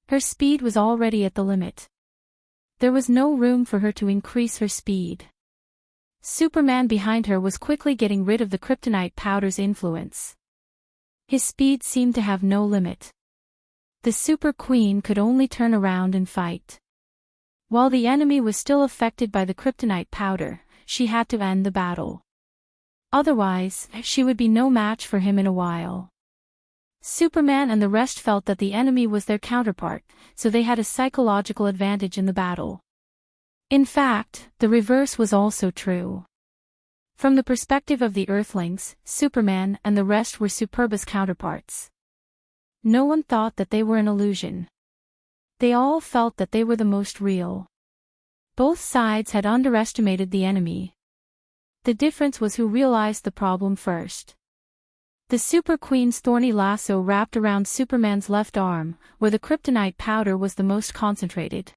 Her speed was already at the limit. There was no room for her to increase her speed. Superman behind her was quickly getting rid of the kryptonite powder's influence. His speed seemed to have no limit. The Super Queen could only turn around and fight. While the enemy was still affected by the kryptonite powder, she had to end the battle. Otherwise, she would be no match for him in a while. Superman and the rest felt that the enemy was their counterpart, so they had a psychological advantage in the battle. In fact, the reverse was also true. From the perspective of the Earthlings, Superman and the rest were Superba's counterparts. No one thought that they were an illusion. They all felt that they were the most real. Both sides had underestimated the enemy. The difference was who realized the problem first. The Super Queen's thorny lasso wrapped around Superman's left arm, where the kryptonite powder was the most concentrated.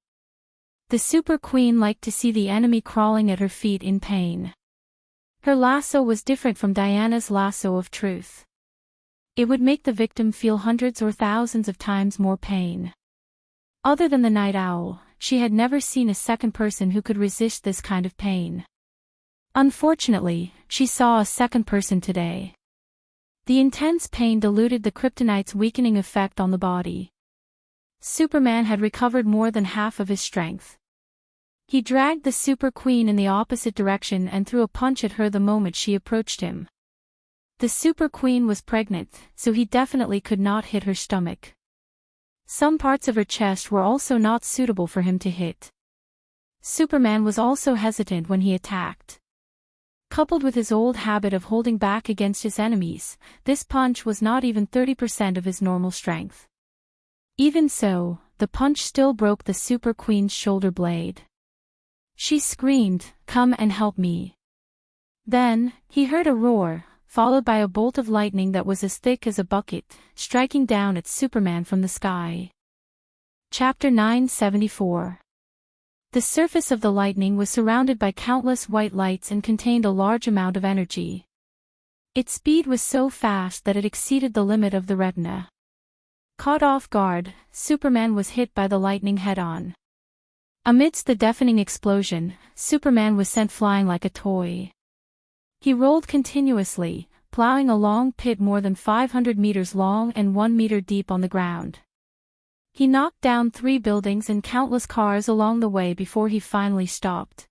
The Super Queen liked to see the enemy crawling at her feet in pain. Her lasso was different from Diana's lasso of truth. It would make the victim feel hundreds or thousands of times more pain. Other than the night owl, she had never seen a second person who could resist this kind of pain. Unfortunately, she saw a second person today. The intense pain diluted the kryptonite's weakening effect on the body. Superman had recovered more than half of his strength. He dragged the Super Queen in the opposite direction and threw a punch at her the moment she approached him. The Super Queen was pregnant, so he definitely could not hit her stomach. Some parts of her chest were also not suitable for him to hit. Superman was also hesitant when he attacked. Coupled with his old habit of holding back against his enemies, this punch was not even 30% of his normal strength. Even so, the punch still broke the Super Queen's shoulder blade. She screamed, "Come and help me." Then, he heard a roar, followed by a bolt of lightning that was as thick as a bucket, striking down at Superman from the sky. Chapter 974. The surface of the lightning was surrounded by countless white lights and contained a large amount of energy. Its speed was so fast that it exceeded the limit of the retina. Caught off guard, Superman was hit by the lightning head-on. Amidst the deafening explosion, Superman was sent flying like a toy. He rolled continuously, plowing a long pit more than 500 meters long and 1 meter deep on the ground. He knocked down 3 buildings and countless cars along the way before he finally stopped.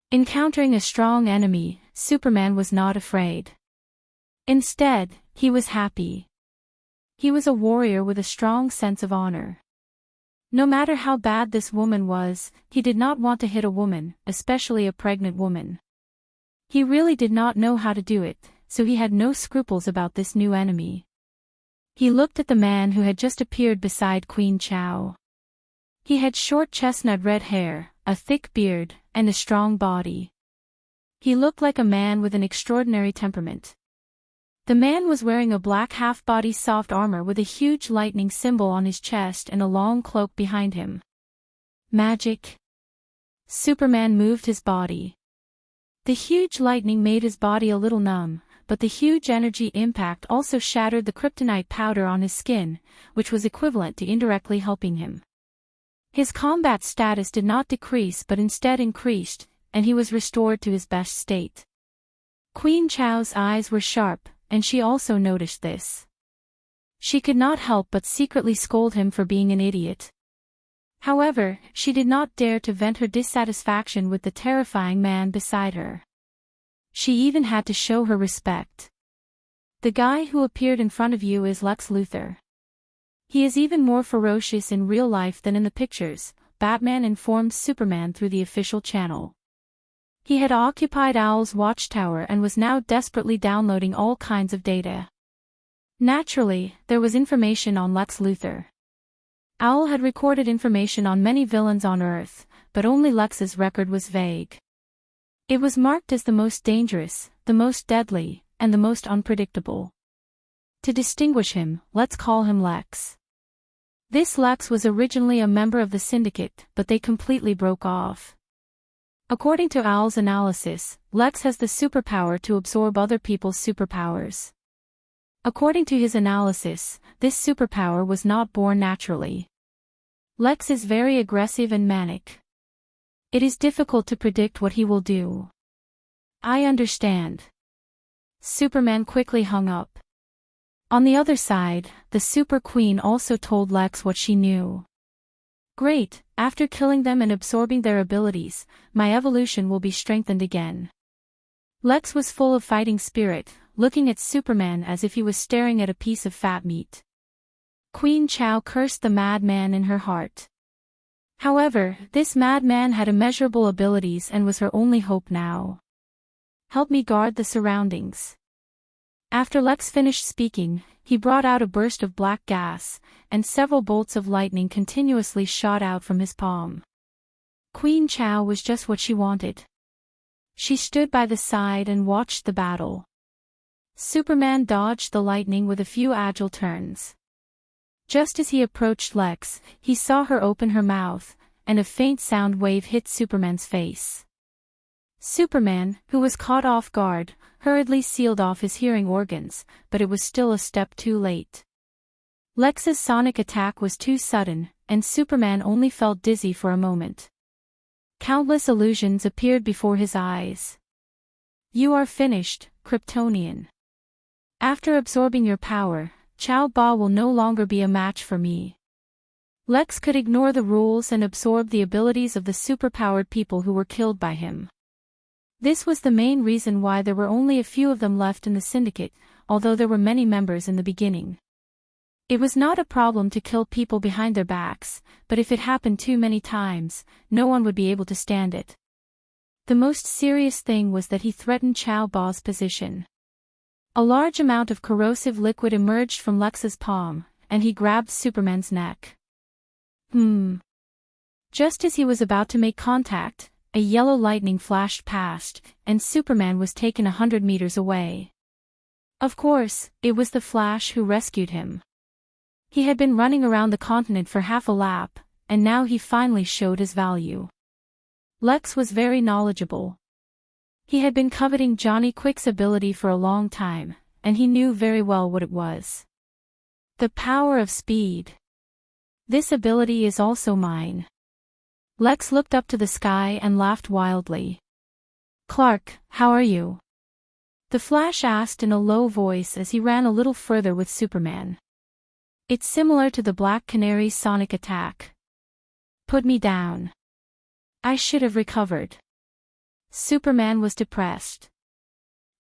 Encountering a strong enemy, Superman was not afraid. Instead, he was happy. He was a warrior with a strong sense of honor. No matter how bad this woman was, he did not want to hit a woman, especially a pregnant woman. He really did not know how to do it, so he had no scruples about this new enemy. He looked at the man who had just appeared beside Queen Chao. He had short chestnut red hair, a thick beard, and a strong body. He looked like a man with an extraordinary temperament. The man was wearing a black half-body soft armor with a huge lightning symbol on his chest and a long cloak behind him. Magic. Superman moved his body. The huge lightning made his body a little numb, but the huge energy impact also shattered the kryptonite powder on his skin, which was equivalent to indirectly helping him. His combat status did not decrease but instead increased, and he was restored to his best state. Queen Chao's eyes were sharp, and she also noticed this. She could not help but secretly scold him for being an idiot. However, she did not dare to vent her dissatisfaction with the terrifying man beside her. She even had to show her respect. The guy who appeared in front of you is Lex Luthor. He is even more ferocious in real life than in the pictures, Batman informed Superman through the official channel. He had occupied Owl's watchtower and was now desperately downloading all kinds of data. Naturally, there was information on Lex Luthor. Owl had recorded information on many villains on Earth, but only Lex's record was vague. It was marked as the most dangerous, the most deadly, and the most unpredictable. To distinguish him, let's call him Lex. This Lex was originally a member of the Syndicate, but they completely broke off. According to Owl's analysis, Lex has the superpower to absorb other people's superpowers. According to his analysis, this superpower was not born naturally. Lex is very aggressive and manic. It is difficult to predict what he will do. I understand. Superman quickly hung up. On the other side, the Super Queen also told Lex what she knew. Great, after killing them and absorbing their abilities, my evolution will be strengthened again. Lex was full of fighting spirit, looking at Superman as if he was staring at a piece of fat meat. Queen Chao cursed the madman in her heart. However, this madman had immeasurable abilities and was her only hope now. Help me guard the surroundings. After Lex finished speaking, he brought out a burst of black gas, and several bolts of lightning continuously shot out from his palm. Queen Chao was just what she wanted. She stood by the side and watched the battle. Superman dodged the lightning with a few agile turns. Just as he approached Lex, he saw her open her mouth, and a faint sound wave hit Superman's face. Superman, who was caught off guard, hurriedly sealed off his hearing organs, but it was still a step too late. Lex's sonic attack was too sudden, and Superman only felt dizzy for a moment. Countless illusions appeared before his eyes. You are finished, Kryptonian. After absorbing your power, Chao Ba will no longer be a match for me. Lex could ignore the rules and absorb the abilities of the superpowered people who were killed by him. This was the main reason why there were only a few of them left in the syndicate, although there were many members in the beginning. It was not a problem to kill people behind their backs, but if it happened too many times, no one would be able to stand it. The most serious thing was that he threatened Chao Ba's position. A large amount of corrosive liquid emerged from Lex's palm, and he grabbed Superman's neck. Just as he was about to make contact, a yellow lightning flashed past, and Superman was taken 100 meters away. Of course, it was the Flash who rescued him. He had been running around the continent for half a lap, and now he finally showed his value. Lex was very knowledgeable. He had been coveting Johnny Quick's ability for a long time, and he knew very well what it was. The power of speed. This ability is also mine. Lex looked up to the sky and laughed wildly. Clark, how are you? The Flash asked in a low voice as he ran a little further with Superman. It's similar to the Black Canary's sonic attack. Put me down. I should have recovered. Superman was depressed.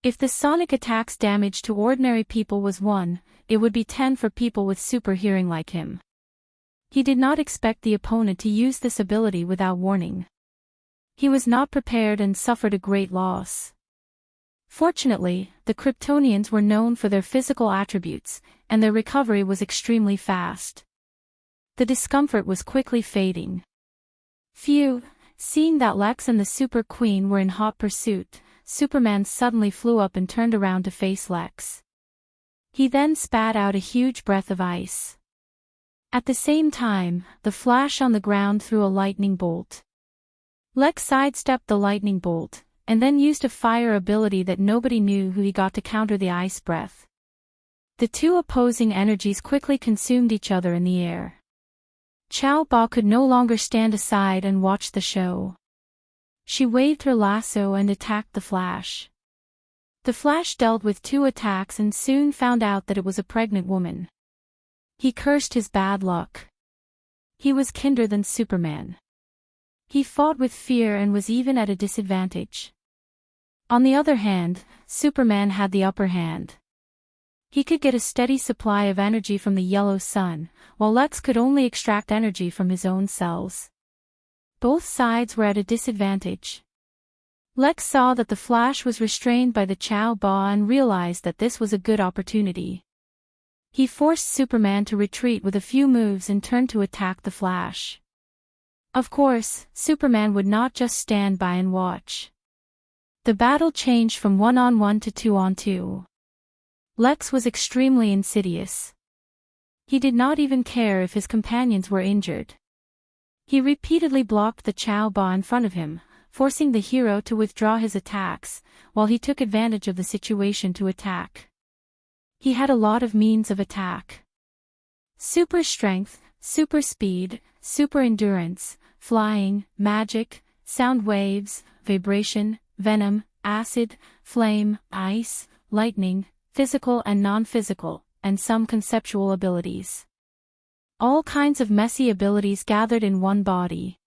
If the sonic attack's damage to ordinary people was 1, it would be 10 for people with super hearing like him. He did not expect the opponent to use this ability without warning. He was not prepared and suffered a great loss. Fortunately, the Kryptonians were known for their physical attributes, and their recovery was extremely fast. The discomfort was quickly fading. Phew, seeing that Lex and the Super Queen were in hot pursuit, Superman suddenly flew up and turned around to face Lex. He then spat out a huge breath of ice. At the same time, the Flash on the ground threw a lightning bolt. Lex sidestepped the lightning bolt, and then used a fire ability that nobody knew who he got to counter the ice breath. The two opposing energies quickly consumed each other in the air. Chao Ba could no longer stand aside and watch the show. She waved her lasso and attacked the Flash. The Flash dealt with 2 attacks and soon found out that it was a pregnant woman. He cursed his bad luck. He was kinder than Superman. He fought with fear and was even at a disadvantage. On the other hand, Superman had the upper hand. He could get a steady supply of energy from the yellow sun, while Lex could only extract energy from his own cells. Both sides were at a disadvantage. Lex saw that the Flash was restrained by the Chao Ba and realized that this was a good opportunity. He forced Superman to retreat with a few moves and turned to attack the Flash. Of course, Superman would not just stand by and watch. The battle changed from 1-on-1 to 2-on-2. Lex was extremely insidious. He did not even care if his companions were injured. He repeatedly blocked the Chao Ba in front of him, forcing the hero to withdraw his attacks, while he took advantage of the situation to attack. He had a lot of means of attack. Super strength, super speed, super endurance, flying, magic, sound waves, vibration, venom, acid, flame, ice, lightning, physical and non-physical, and some conceptual abilities. All kinds of messy abilities gathered in one body.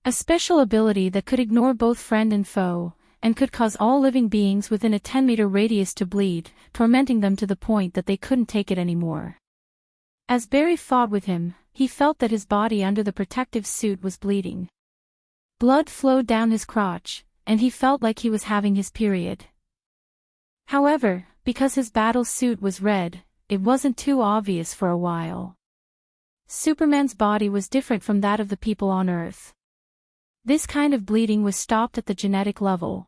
A special ability that could ignore both friend and foe, and could cause all living beings within a 10-meter radius to bleed, tormenting them to the point that they couldn't take it anymore. As Barry fought with him, he felt that his body under the protective suit was bleeding. Blood flowed down his crotch, and he felt like he was having his period. However, because his battle suit was red, it wasn't too obvious for a while. Superman's body was different from that of the people on Earth. This kind of bleeding was stopped at the genetic level.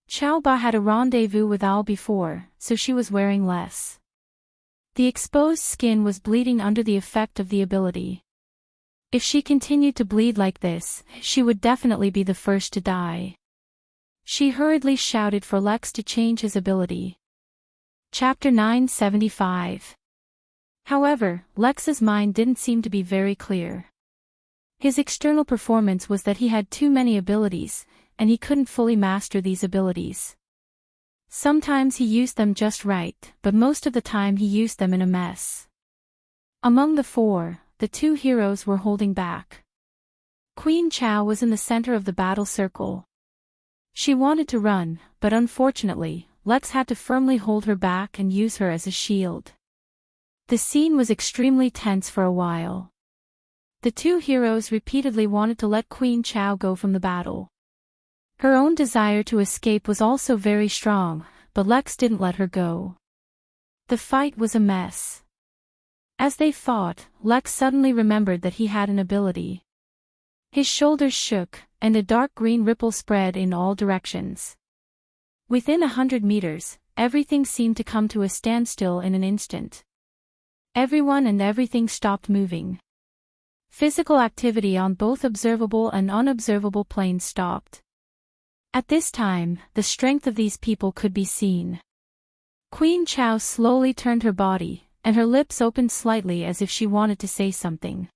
Xiaoba had a rendezvous with Al before, so she was wearing less. The exposed skin was bleeding under the effect of the ability. If she continued to bleed like this, she would definitely be the first to die. She hurriedly shouted for Lex to change his ability. Chapter 975. However, Lex's mind didn't seem to be very clear. His external performance was that he had too many abilities, and he couldn't fully master these abilities. Sometimes he used them just right, but most of the time he used them in a mess. Among the four, the two heroes were holding back. Queen Chao was in the center of the battle circle. She wanted to run, but unfortunately, Lex had to firmly hold her back and use her as a shield. The scene was extremely tense for a while. The two heroes repeatedly wanted to let Queen Chao go from the battle. Her own desire to escape was also very strong, but Lex didn't let her go. The fight was a mess. As they fought, Lex suddenly remembered that he had an ability. His shoulders shook, and a dark green ripple spread in all directions. Within 100 meters, everything seemed to come to a standstill in an instant. Everyone and everything stopped moving. Physical activity on both observable and unobservable planes stopped. At this time, the strength of these people could be seen. Queen Chao slowly turned her body, and her lips opened slightly as if she wanted to say something.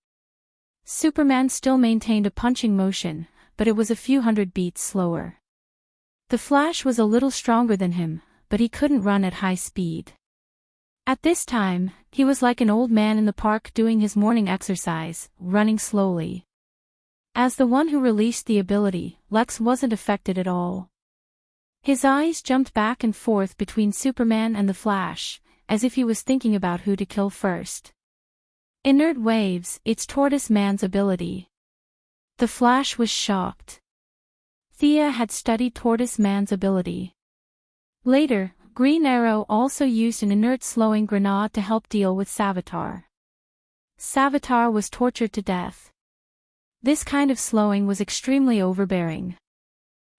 Superman still maintained a punching motion, but it was a few hundred beats slower. The Flash was a little stronger than him, but he couldn't run at high speed. At this time, he was like an old man in the park doing his morning exercise, running slowly. As the one who released the ability, Lex wasn't affected at all. His eyes jumped back and forth between Superman and the Flash, as if he was thinking about who to kill first. Inert waves, it's Tortoise Man's ability. The Flash was shocked. Thea had studied Tortoise Man's ability. Later, Green Arrow also used an inert slowing grenade to help deal with Savitar. Savitar was tortured to death. This kind of slowing was extremely overbearing.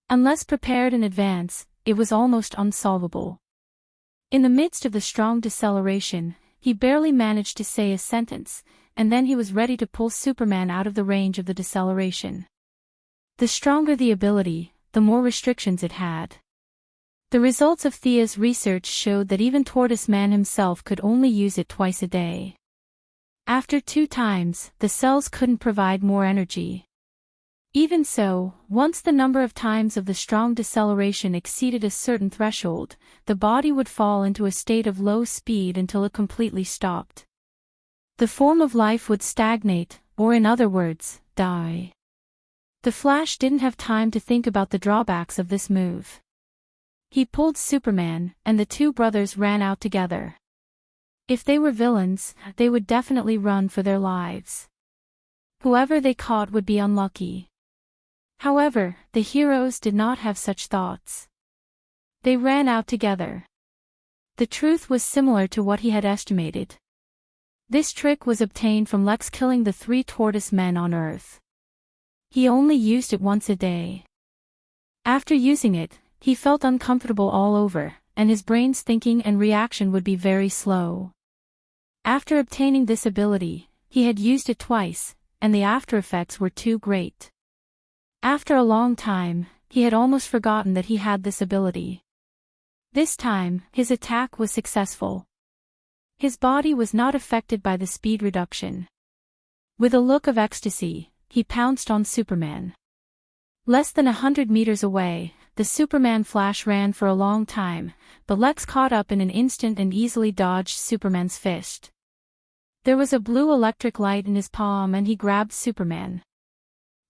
Unless prepared in advance, it was almost unsolvable. In the midst of the strong deceleration, he barely managed to say a sentence, and then he was ready to pull Superman out of the range of the deceleration. The stronger the ability, the more restrictions it had. The results of Thea's research showed that even Tortoise Man himself could only use it twice a day. After 2 times, the cells couldn't provide more energy. Even so, once the number of times of the strong deceleration exceeded a certain threshold, the body would fall into a state of low speed until it completely stopped. The form of life would stagnate, or in other words, die. The Flash didn't have time to think about the drawbacks of this move. He pulled Superman, and the two brothers ran out together. If they were villains, they would definitely run for their lives. Whoever they caught would be unlucky. However, the heroes did not have such thoughts. They ran out together. The truth was similar to what he had estimated. This trick was obtained from Lex killing the 3 tortoise men on Earth. He only used it once a day. After using it, he felt uncomfortable all over, and his brain's thinking and reaction would be very slow. After obtaining this ability, he had used it twice, and the after effects were too great. After a long time, he had almost forgotten that he had this ability. This time, his attack was successful. His body was not affected by the speed reduction. With a look of ecstasy, he pounced on Superman. Less than 100 meters away, the Superman Flash ran for a long time, but Lex caught up in an instant and easily dodged Superman's fist. There was a blue electric light in his palm and he grabbed Superman.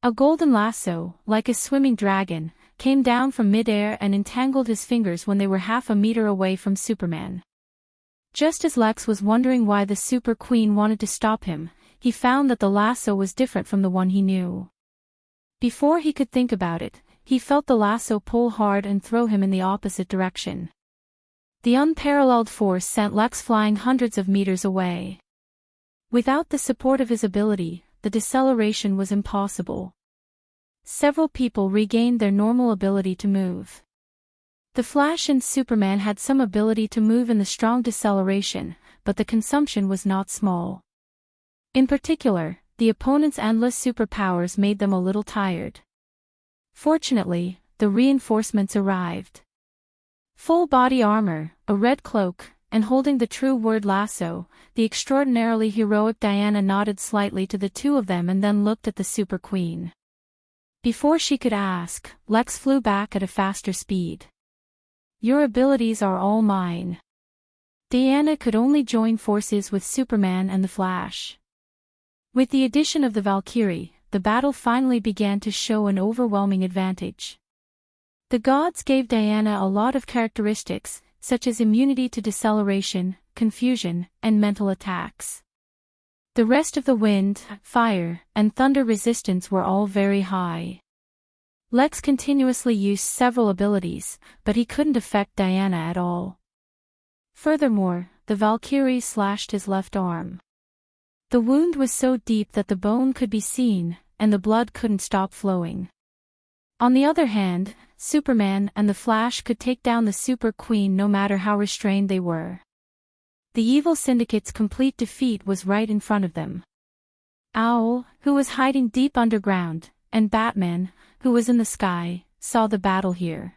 A golden lasso, like a swimming dragon, came down from mid-air and entangled his fingers when they were half a meter away from Superman. Just as Lex was wondering why the Super Queen wanted to stop him, he found that the lasso was different from the one he knew. Before he could think about it, he felt the lasso pull hard and throw him in the opposite direction. The unparalleled force sent Lex flying hundreds of meters away. Without the support of his ability, the deceleration was impossible. Several people regained their normal ability to move. The Flash and Superman had some ability to move in the strong deceleration, but the consumption was not small. In particular, the opponent's endless superpowers made them a little tired. Fortunately, the reinforcements arrived. Full body armor, a red cloak, and holding the true word lasso, the extraordinarily heroic Diana nodded slightly to the two of them and then looked at the Super Queen. Before she could ask, Lex flew back at a faster speed. Your abilities are all mine. Diana could only join forces with Superman and the Flash. With the addition of the Valkyrie, the battle finally began to show an overwhelming advantage. The gods gave Diana a lot of characteristics, such as immunity to deceleration, confusion, and mental attacks. The rest of the wind, fire, and thunder resistance were all very high. Lex continuously used several abilities, but he couldn't affect Diana at all. Furthermore, the Valkyrie slashed his left arm. The wound was so deep that the bone could be seen, and the blood couldn't stop flowing. On the other hand, Superman and the Flash could take down the Super Queen no matter how restrained they were. The evil syndicate's complete defeat was right in front of them. Owl, who was hiding deep underground, and Batman, who was in the sky, saw the battle here.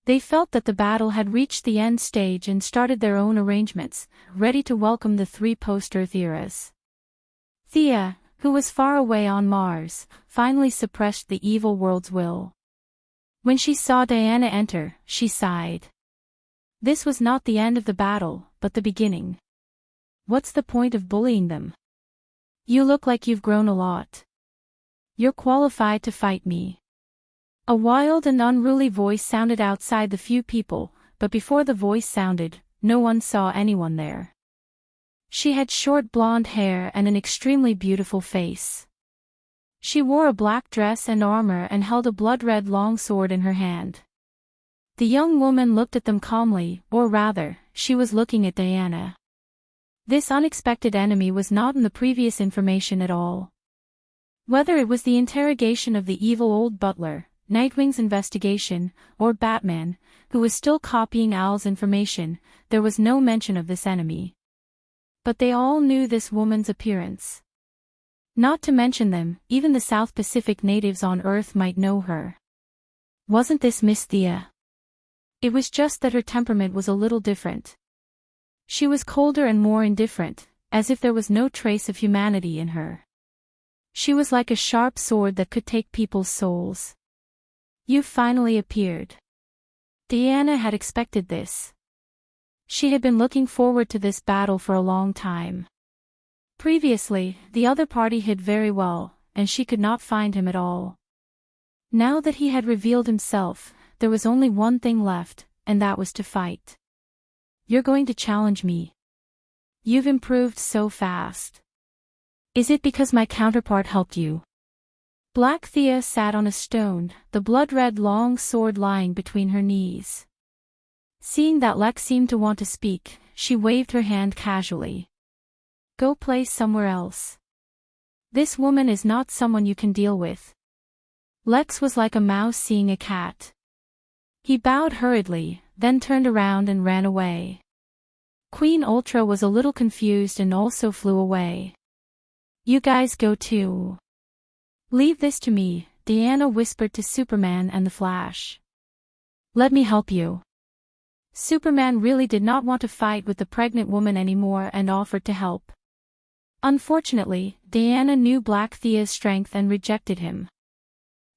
They felt that the battle had reached the end stage and started their own arrangements, ready to welcome the three post-Earth eras. Thea, who was far away on Mars, finally suppressed the evil world's will. When she saw Diana enter, she sighed. This was not the end of the battle, but the beginning. What's the point of bullying them? You look like you've grown a lot. You're qualified to fight me. A wild and unruly voice sounded outside the few people, but before the voice sounded, no one saw anyone there. She had short blonde hair and an extremely beautiful face. She wore a black dress and armor and held a blood-red long sword in her hand. The young woman looked at them calmly, or rather, she was looking at Diana. This unexpected enemy was not in the previous information at all. Whether it was the interrogation of the evil old butler, Nightwing's investigation, or Batman, who was still copying Owl's information, there was no mention of this enemy. But they all knew this woman's appearance. Not to mention them, even the South Pacific natives on Earth might know her. Wasn't this Miss Thea? It was just that her temperament was a little different. She was colder and more indifferent, as if there was no trace of humanity in her. She was like a sharp sword that could take people's souls. You finally appeared. Diana had expected this. She had been looking forward to this battle for a long time. Previously, the other party hid very well, and she could not find him at all. Now that he had revealed himself, there was only one thing left, and that was to fight. You're going to challenge me. You've improved so fast. Is it because my counterpart helped you? Black Thea sat on a stone, the blood-red long sword lying between her knees. Seeing that Lex seemed to want to speak, she waved her hand casually. Go play somewhere else. This woman is not someone you can deal with. Lex was like a mouse seeing a cat. He bowed hurriedly, then turned around and ran away. Queen Ultra was a little confused and also flew away. You guys go too. Leave this to me, Diana whispered to Superman and the Flash. Let me help you. Superman really did not want to fight with the pregnant woman anymore and offered to help. Unfortunately, Diana knew Black Thea's strength and rejected him.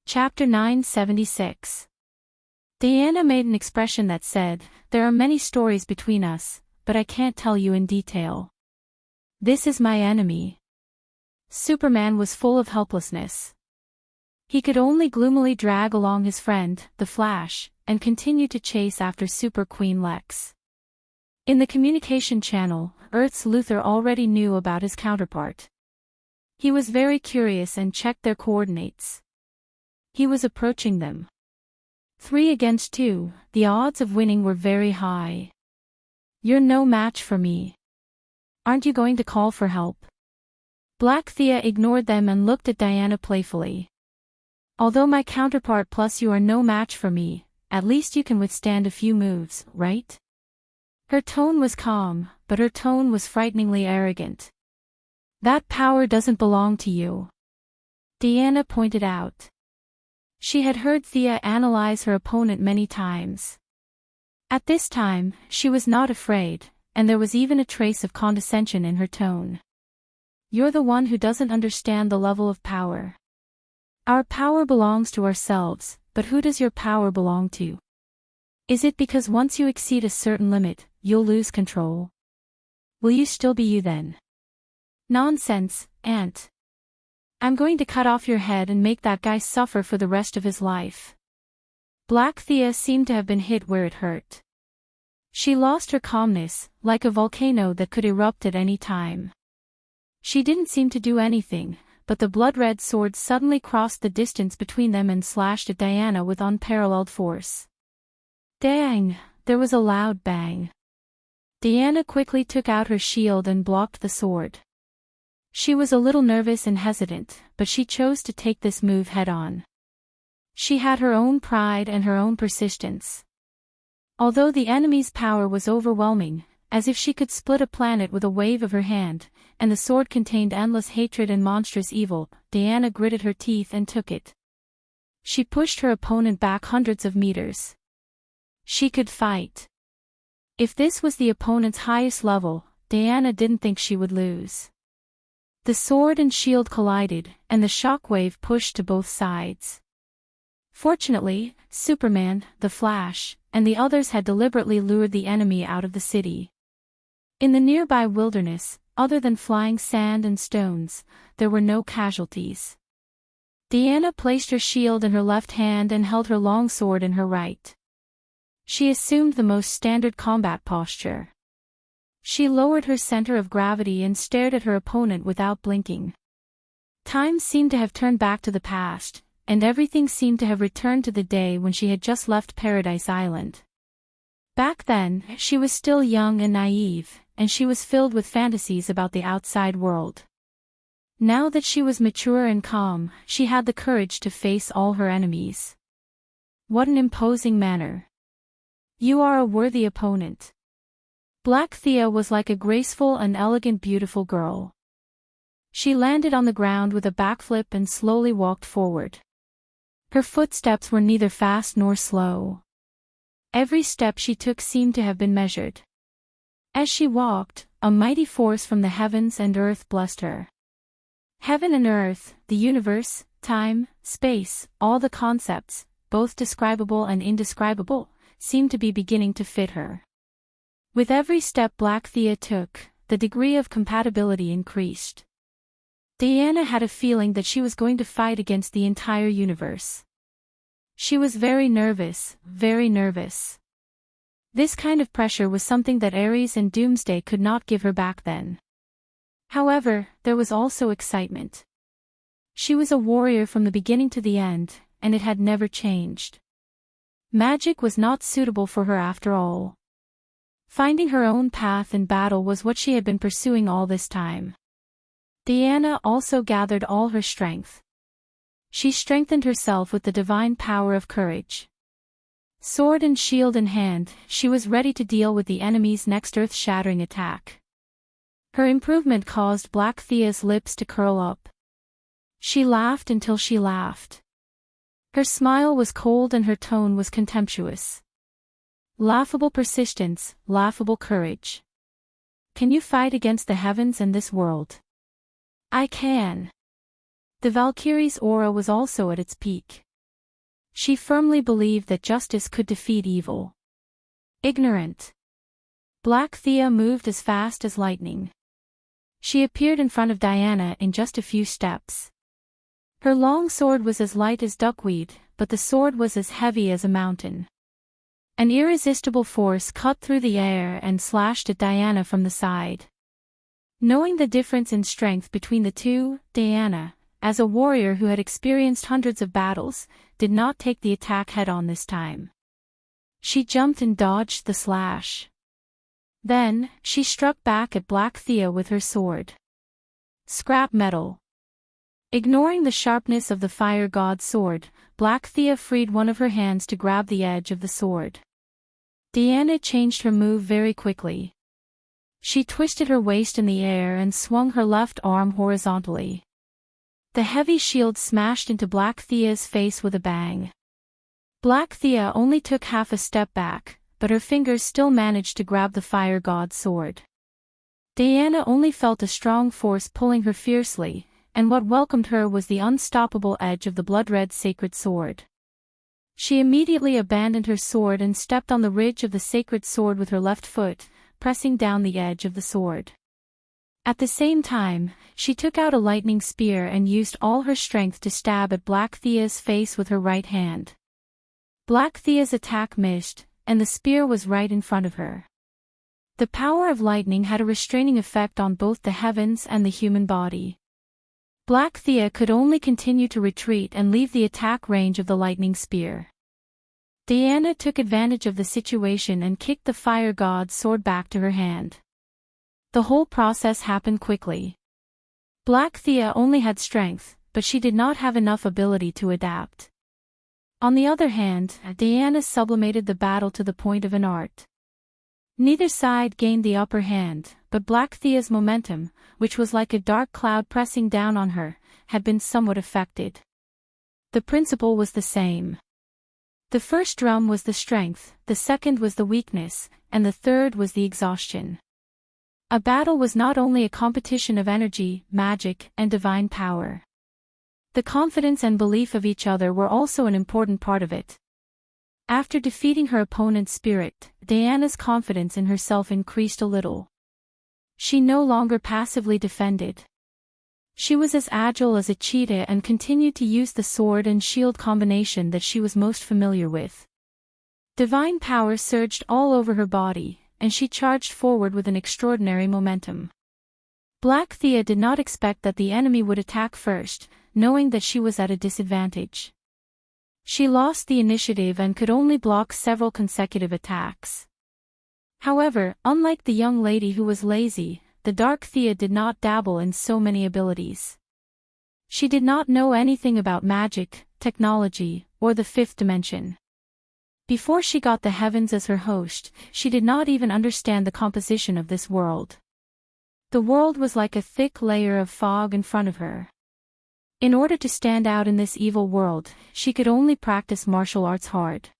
Chapter 976. Diana made an expression that said, "There are many stories between us, but I can't tell you in detail. This is my enemy." Superman was full of helplessness. He could only gloomily drag along his friend, the Flash, and continue to chase after Super Queen Lex. In the communication channel, Earth's Luthor already knew about his counterpart. He was very curious and checked their coordinates. He was approaching them. 3 against 2, the odds of winning were very high. "You're no match for me. Aren't you going to call for help?" Black Thea ignored them and looked at Diana playfully. "Although my counterpart plus you are no match for me, at least you can withstand a few moves, right?" Her tone was calm, but her tone was frighteningly arrogant. "That power doesn't belong to you," Diana pointed out. She had heard Thea analyze her opponent many times. At this time, she was not afraid, and there was even a trace of condescension in her tone. "You're the one who doesn't understand the level of power. Our power belongs to ourselves, but who does your power belong to? Is it because once you exceed a certain limit, you'll lose control? Will you still be you then?" "Nonsense, Aunt. I'm going to cut off your head and make that guy suffer for the rest of his life." Black Thea seemed to have been hit where it hurt. She lost her calmness, like a volcano that could erupt at any time. She didn't seem to do anything, but the blood-red sword suddenly crossed the distance between them and slashed at Diana with unparalleled force. Dang! There was a loud bang. Diana quickly took out her shield and blocked the sword. She was a little nervous and hesitant, but she chose to take this move head-on. She had her own pride and her own persistence. Although the enemy's power was overwhelming, as if she could split a planet with a wave of her hand, and the sword contained endless hatred and monstrous evil, Diana gritted her teeth and took it. She pushed her opponent back hundreds of meters. She could fight. If this was the opponent's highest level, Diana didn't think she would lose. The sword and shield collided, and the shockwave pushed to both sides. Fortunately, Superman, the Flash, and the others had deliberately lured the enemy out of the city. In the nearby wilderness, other than flying sand and stones, there were no casualties. Diana placed her shield in her left hand and held her long sword in her right. She assumed the most standard combat posture. She lowered her center of gravity and stared at her opponent without blinking. Time seemed to have turned back to the past, and everything seemed to have returned to the day when she had just left Paradise Island. Back then, she was still young and naive, and she was filled with fantasies about the outside world. Now that she was mature and calm, she had the courage to face all her enemies. What an imposing manner. "You are a worthy opponent." Black Thea was like a graceful and elegant beautiful girl. She landed on the ground with a backflip and slowly walked forward. Her footsteps were neither fast nor slow. Every step she took seemed to have been measured. As she walked, a mighty force from the heavens and earth blessed her. Heaven and earth, the universe, time, space, all the concepts, both describable and indescribable, seemed to be beginning to fit her. With every step Black Thea took, the degree of compatibility increased. Diana had a feeling that she was going to fight against the entire universe. She was very nervous, very nervous. This kind of pressure was something that Ares and Doomsday could not give her back then. However, there was also excitement. She was a warrior from the beginning to the end, and it had never changed. Magic was not suitable for her after all. Finding her own path in battle was what she had been pursuing all this time. Diana also gathered all her strength. She strengthened herself with the divine power of courage. Sword and shield in hand, she was ready to deal with the enemy's next earth-shattering attack. Her improvement caused Black Thea's lips to curl up. She laughed until she laughed. Her smile was cold and her tone was contemptuous. Laughable persistence, laughable courage. Can you fight against the heavens and this world? I can. The Valkyrie's aura was also at its peak. She firmly believed that justice could defeat evil. Ignorant. Black Thea moved as fast as lightning. She appeared in front of Diana in just a few steps. Her long sword was as light as duckweed, but the sword was as heavy as a mountain. An irresistible force cut through the air and slashed at Diana from the side. Knowing the difference in strength between the two, Diana, as a warrior who had experienced hundreds of battles, did not take the attack head-on this time. She jumped and dodged the slash. Then, she struck back at Black Thea with her sword. Scrap metal. Ignoring the sharpness of the fire god's sword, Black Thea freed one of her hands to grab the edge of the sword. Diana changed her move very quickly. She twisted her waist in the air and swung her left arm horizontally. The heavy shield smashed into Black Thea's face with a bang. Black Thea only took half a step back, but her fingers still managed to grab the fire god's sword. Diana only felt a strong force pulling her fiercely, and what welcomed her was the unstoppable edge of the blood-red sacred sword. She immediately abandoned her sword and stepped on the ridge of the sacred sword with her left foot, pressing down the edge of the sword. At the same time, she took out a lightning spear and used all her strength to stab at Black Thea's face with her right hand. Black Thea's attack missed, and the spear was right in front of her. The power of lightning had a restraining effect on both the heavens and the human body. Black Thea could only continue to retreat and leave the attack range of the lightning spear. Diana took advantage of the situation and kicked the fire god's sword back to her hand. The whole process happened quickly. Black Thea only had strength, but she did not have enough ability to adapt. On the other hand, Diana sublimated the battle to the point of an art. Neither side gained the upper hand, but Black Thea's momentum, which was like a dark cloud pressing down on her, had been somewhat affected. The principle was the same. The first drum was the strength, the second was the weakness, and the third was the exhaustion. A battle was not only a competition of energy, magic, and divine power. The confidence and belief of each other were also an important part of it. After defeating her opponent's spirit, Diana's confidence in herself increased a little. She no longer passively defended. She was as agile as a cheetah and continued to use the sword and shield combination that she was most familiar with. Divine power surged all over her body, and she charged forward with an extraordinary momentum. Black Thea did not expect that the enemy would attack first, knowing that she was at a disadvantage. She lost the initiative and could only block several consecutive attacks. However, unlike the young lady who was lazy, the Dark Thea did not dabble in so many abilities. She did not know anything about magic, technology, or the fifth dimension. Before she got the heavens as her host, she did not even understand the composition of this world. The world was like a thick layer of fog in front of her. In order to stand out in this evil world, she could only practice martial arts hard.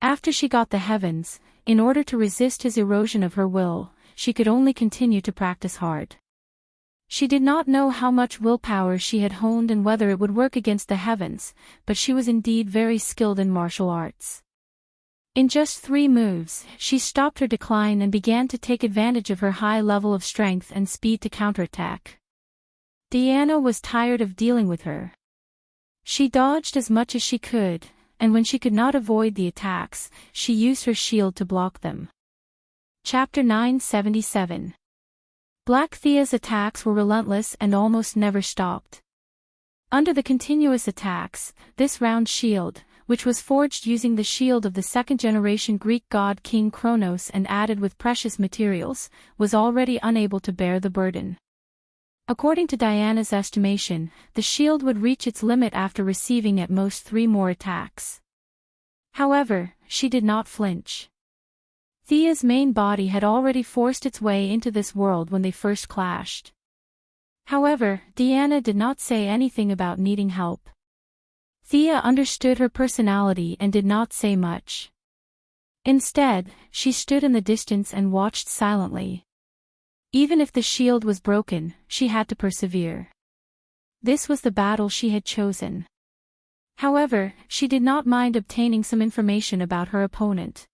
After she got the heavens, in order to resist his erosion of her will, she could only continue to practice hard. She did not know how much willpower she had honed and whether it would work against the heavens, but she was indeed very skilled in martial arts. In just 3 moves, she stopped her decline and began to take advantage of her high level of strength and speed to counterattack. Diana was tired of dealing with her. She dodged as much as she could, and when she could not avoid the attacks, she used her shield to block them. Chapter 977. Black Thea's attacks were relentless and almost never stopped. Under the continuous attacks, this round shield, which was forged using the shield of the second-generation Greek god King Kronos and added with precious materials, was already unable to bear the burden. According to Diana's estimation, the shield would reach its limit after receiving at most 3 more attacks. However, she did not flinch. Thea's main body had already forced its way into this world when they first clashed. However, Diana did not say anything about needing help. Thea understood her personality and did not say much. Instead, she stood in the distance and watched silently. Even if the shield was broken, she had to persevere. This was the battle she had chosen. However, she did not mind obtaining some information about her opponent.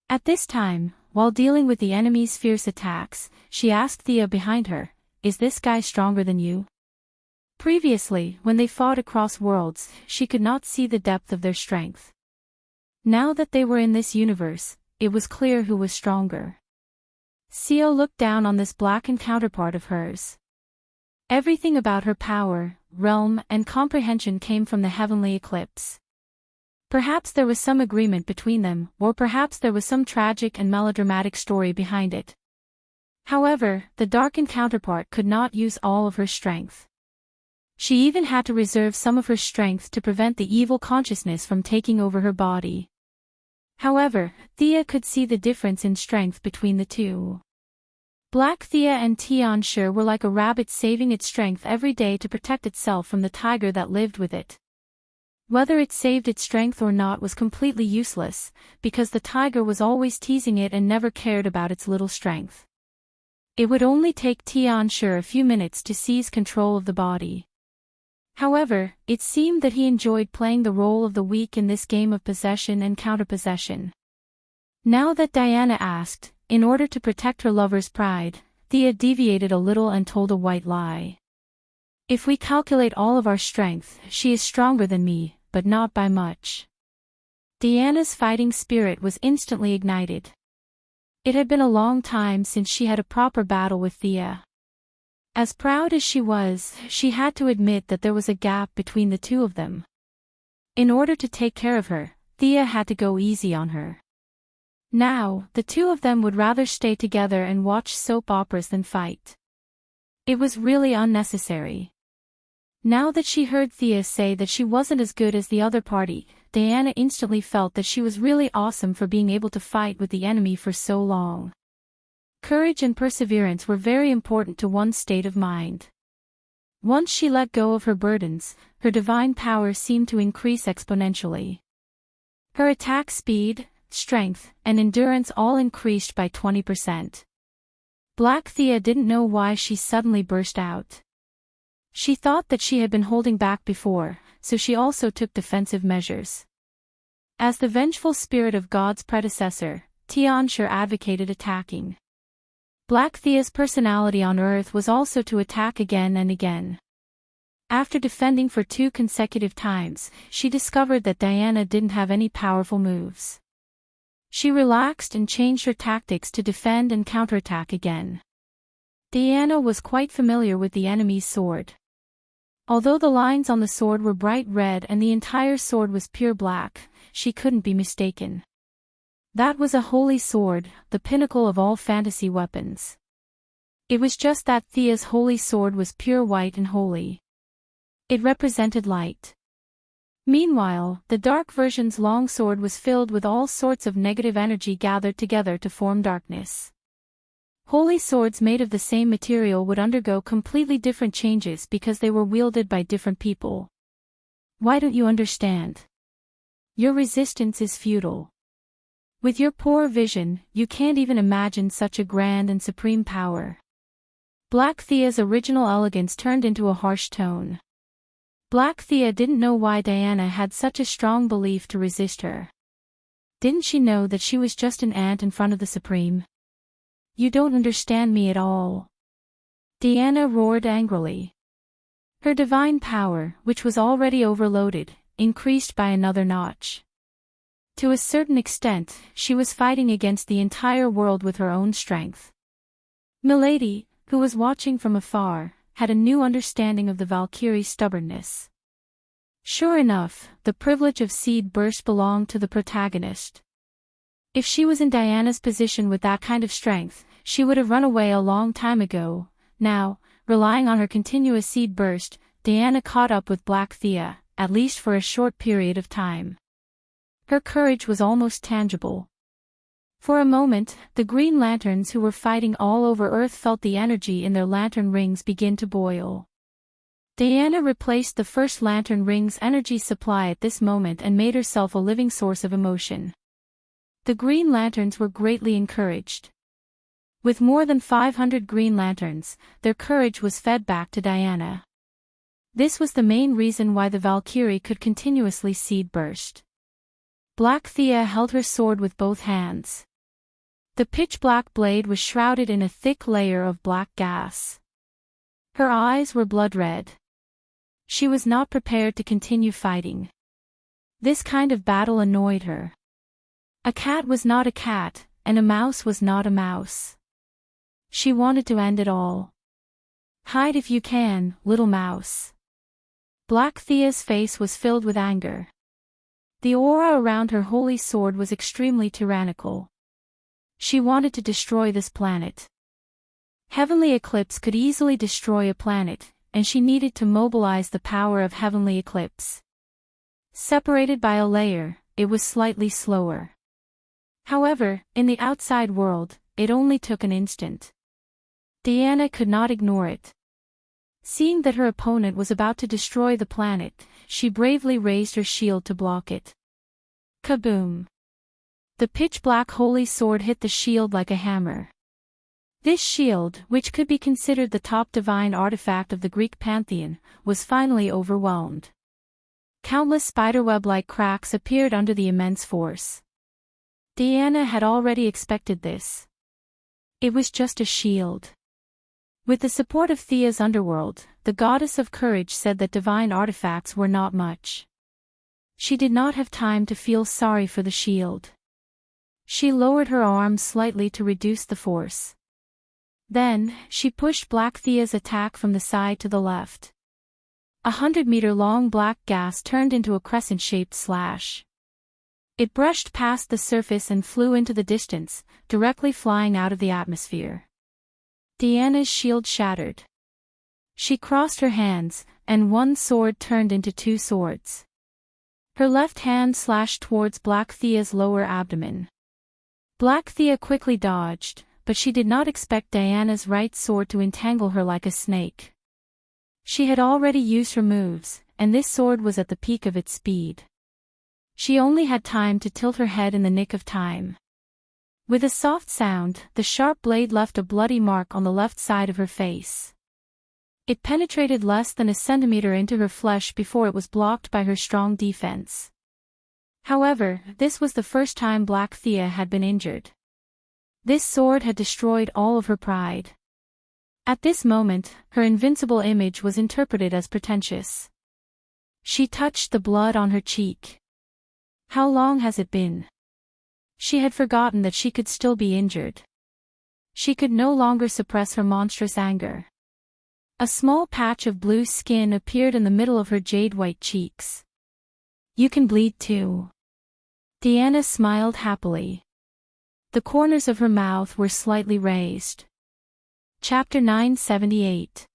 At this time, while dealing with the enemy's fierce attacks, she asked Thea behind her, "Is this guy stronger than you?" Previously, when they fought across worlds, she could not see the depth of their strength. Now that they were in this universe, it was clear who was stronger. Xiao looked down on this blackened counterpart of hers. Everything about her power, realm, and comprehension came from the heavenly eclipse. Perhaps there was some agreement between them, or perhaps there was some tragic and melodramatic story behind it. However, the darkened counterpart could not use all of her strength. She even had to reserve some of her strength to prevent the evil consciousness from taking over her body. However, Thea could see the difference in strength between the two. Black Thea and Xianxia were like a rabbit saving its strength every day to protect itself from the tiger that lived with it. Whether it saved its strength or not was completely useless, because the tiger was always teasing it and never cared about its little strength. It would only take Xianxia a few minutes to seize control of the body. However, it seemed that he enjoyed playing the role of the weak in this game of possession and counterpossession. Now that Diana asked, in order to protect her lover's pride, Thea deviated a little and told a white lie. "If we calculate all of our strength, she is stronger than me, but not by much." Diana's fighting spirit was instantly ignited. It had been a long time since she had a proper battle with Thea. As proud as she was, she had to admit that there was a gap between the two of them. In order to take care of her, Thea had to go easy on her. Now, the two of them would rather stay together and watch soap operas than fight. It was really unnecessary. Now that she heard Thea say that she wasn't as good as the other party, Diana instantly felt that she was really awesome for being able to fight with the enemy for so long. Courage and perseverance were very important to one's state of mind. Once she let go of her burdens, her divine power seemed to increase exponentially. Her attack speed, strength, and endurance all increased by 20%. Black Thea didn't know why she suddenly burst out. She thought that she had been holding back before, so she also took defensive measures. As the vengeful spirit of God's predecessor, Xianxia advocated attacking. Black Thea's personality on Earth was also to attack again and again. After defending for 2 consecutive times, she discovered that Diana didn't have any powerful moves. She relaxed and changed her tactics to defend and counterattack again. Diana was quite familiar with the enemy's sword. Although the lines on the sword were bright red and the entire sword was pure black, she couldn't be mistaken. That was a holy sword, the pinnacle of all fantasy weapons. It was just that Thea's holy sword was pure white and holy. It represented light. Meanwhile, the dark version's long sword was filled with all sorts of negative energy gathered together to form darkness. Holy swords made of the same material would undergo completely different changes because they were wielded by different people. Why don't you understand? Your resistance is futile. With your poor vision, you can't even imagine such a grand and supreme power. Black Thea's original elegance turned into a harsh tone. Black Thea didn't know why Diana had such a strong belief to resist her. Didn't she know that she was just an ant in front of the Supreme? You don't understand me at all. Diana roared angrily. Her divine power, which was already overloaded, increased by another notch. To a certain extent, she was fighting against the entire world with her own strength. Milady, who was watching from afar, had a new understanding of the Valkyrie's stubbornness. Sure enough, the privilege of seed burst belonged to the protagonist. If she was in Diana's position with that kind of strength, she would have run away a long time ago. Now, relying on her continuous seed burst, Diana caught up with Black Thea, at least for a short period of time. Her courage was almost tangible. For a moment, the Green Lanterns who were fighting all over Earth felt the energy in their lantern rings begin to boil. Diana replaced the first lantern ring's energy supply at this moment and made herself a living source of emotion. The Green Lanterns were greatly encouraged. With more than 500 Green Lanterns, their courage was fed back to Diana. This was the main reason why the Valkyrie could continuously seed burst. Black Thea held her sword with both hands. The pitch-black blade was shrouded in a thick layer of black gas. Her eyes were blood red. She was not prepared to continue fighting. This kind of battle annoyed her. A cat was not a cat, and a mouse was not a mouse. She wanted to end it all. Hide if you can, little mouse. Black Thea's face was filled with anger. The aura around her holy sword was extremely tyrannical. She wanted to destroy this planet. Heavenly eclipse could easily destroy a planet, and she needed to mobilize the power of heavenly eclipse. Separated by a layer, it was slightly slower. However, in the outside world, it only took an instant. Diana could not ignore it. Seeing that her opponent was about to destroy the planet, she bravely raised her shield to block it. Kaboom! The pitch-black holy sword hit the shield like a hammer. This shield, which could be considered the top divine artifact of the Greek pantheon, was finally overwhelmed. Countless spiderweb-like cracks appeared under the immense force. Diana had already expected this. It was just a shield. With the support of Thea's underworld, the goddess of courage said that divine artifacts were not much. She did not have time to feel sorry for the shield. She lowered her arms slightly to reduce the force. Then, she pushed Black Thea's attack from the side to the left. 100-meter-long black gas turned into a crescent-shaped slash. It brushed past the surface and flew into the distance, directly flying out of the atmosphere. Diana's shield shattered. She crossed her hands, and one sword turned into two swords. Her left hand slashed towards Black Thea's lower abdomen. Black Thea quickly dodged, but she did not expect Diana's right sword to entangle her like a snake. She had already used her moves, and this sword was at the peak of its speed. She only had time to tilt her head in the nick of time. With a soft sound, the sharp blade left a bloody mark on the left side of her face. It penetrated less than a centimeter into her flesh before it was blocked by her strong defense. However, this was the first time Black Thea had been injured. This sword had destroyed all of her pride. At this moment, her invincible image was interpreted as pretentious. She touched the blood on her cheek. How long has it been? She had forgotten that she could still be injured. She could no longer suppress her monstrous anger. A small patch of blue skin appeared in the middle of her jade-white cheeks. You can bleed too. Diana smiled happily. The corners of her mouth were slightly raised. Chapter 978.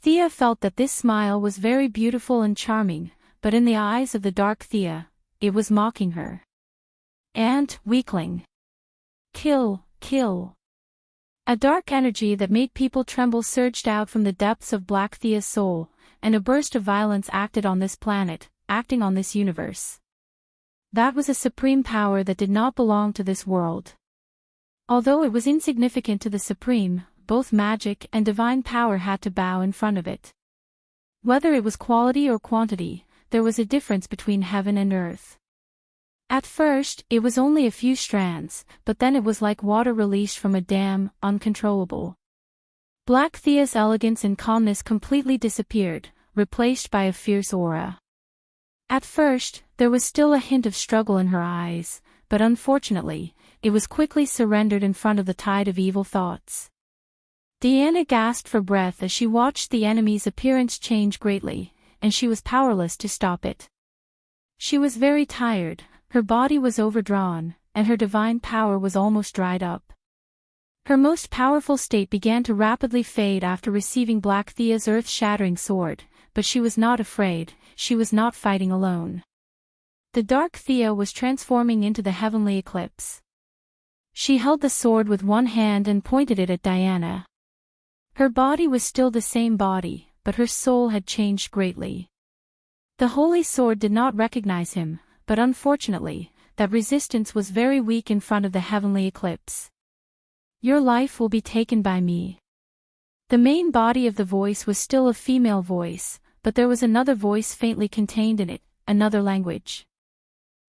Thea felt that this smile was very beautiful and charming, but in the eyes of the dark Thea, it was mocking her. And, weakling. Kill, kill. A dark energy that made people tremble surged out from the depths of Black Thea's soul, and a burst of violence acted on this planet, acting on this universe. That was a supreme power that did not belong to this world. Although it was insignificant to the supreme, both magic and divine power had to bow in front of it. Whether it was quality or quantity, there was a difference between heaven and earth. At first, it was only a few strands, but then it was like water released from a dam, uncontrollable. Black Thea's elegance and calmness completely disappeared, replaced by a fierce aura. At first, there was still a hint of struggle in her eyes, but unfortunately, it was quickly surrendered in front of the tide of evil thoughts. Diana gasped for breath as she watched the enemy's appearance change greatly, and she was powerless to stop it. She was very tired, her body was overdrawn, and her divine power was almost dried up. Her most powerful state began to rapidly fade after receiving Black Thea's earth-shattering sword, but she was not afraid, she was not fighting alone. The dark Thea was transforming into the heavenly eclipse. She held the sword with one hand and pointed it at Diana. Her body was still the same body, but her soul had changed greatly. The holy sword did not recognize him, but unfortunately, that resistance was very weak in front of the heavenly eclipse. Your life will be taken by me. The main body of the voice was still a female voice, but there was another voice faintly contained in it, another language.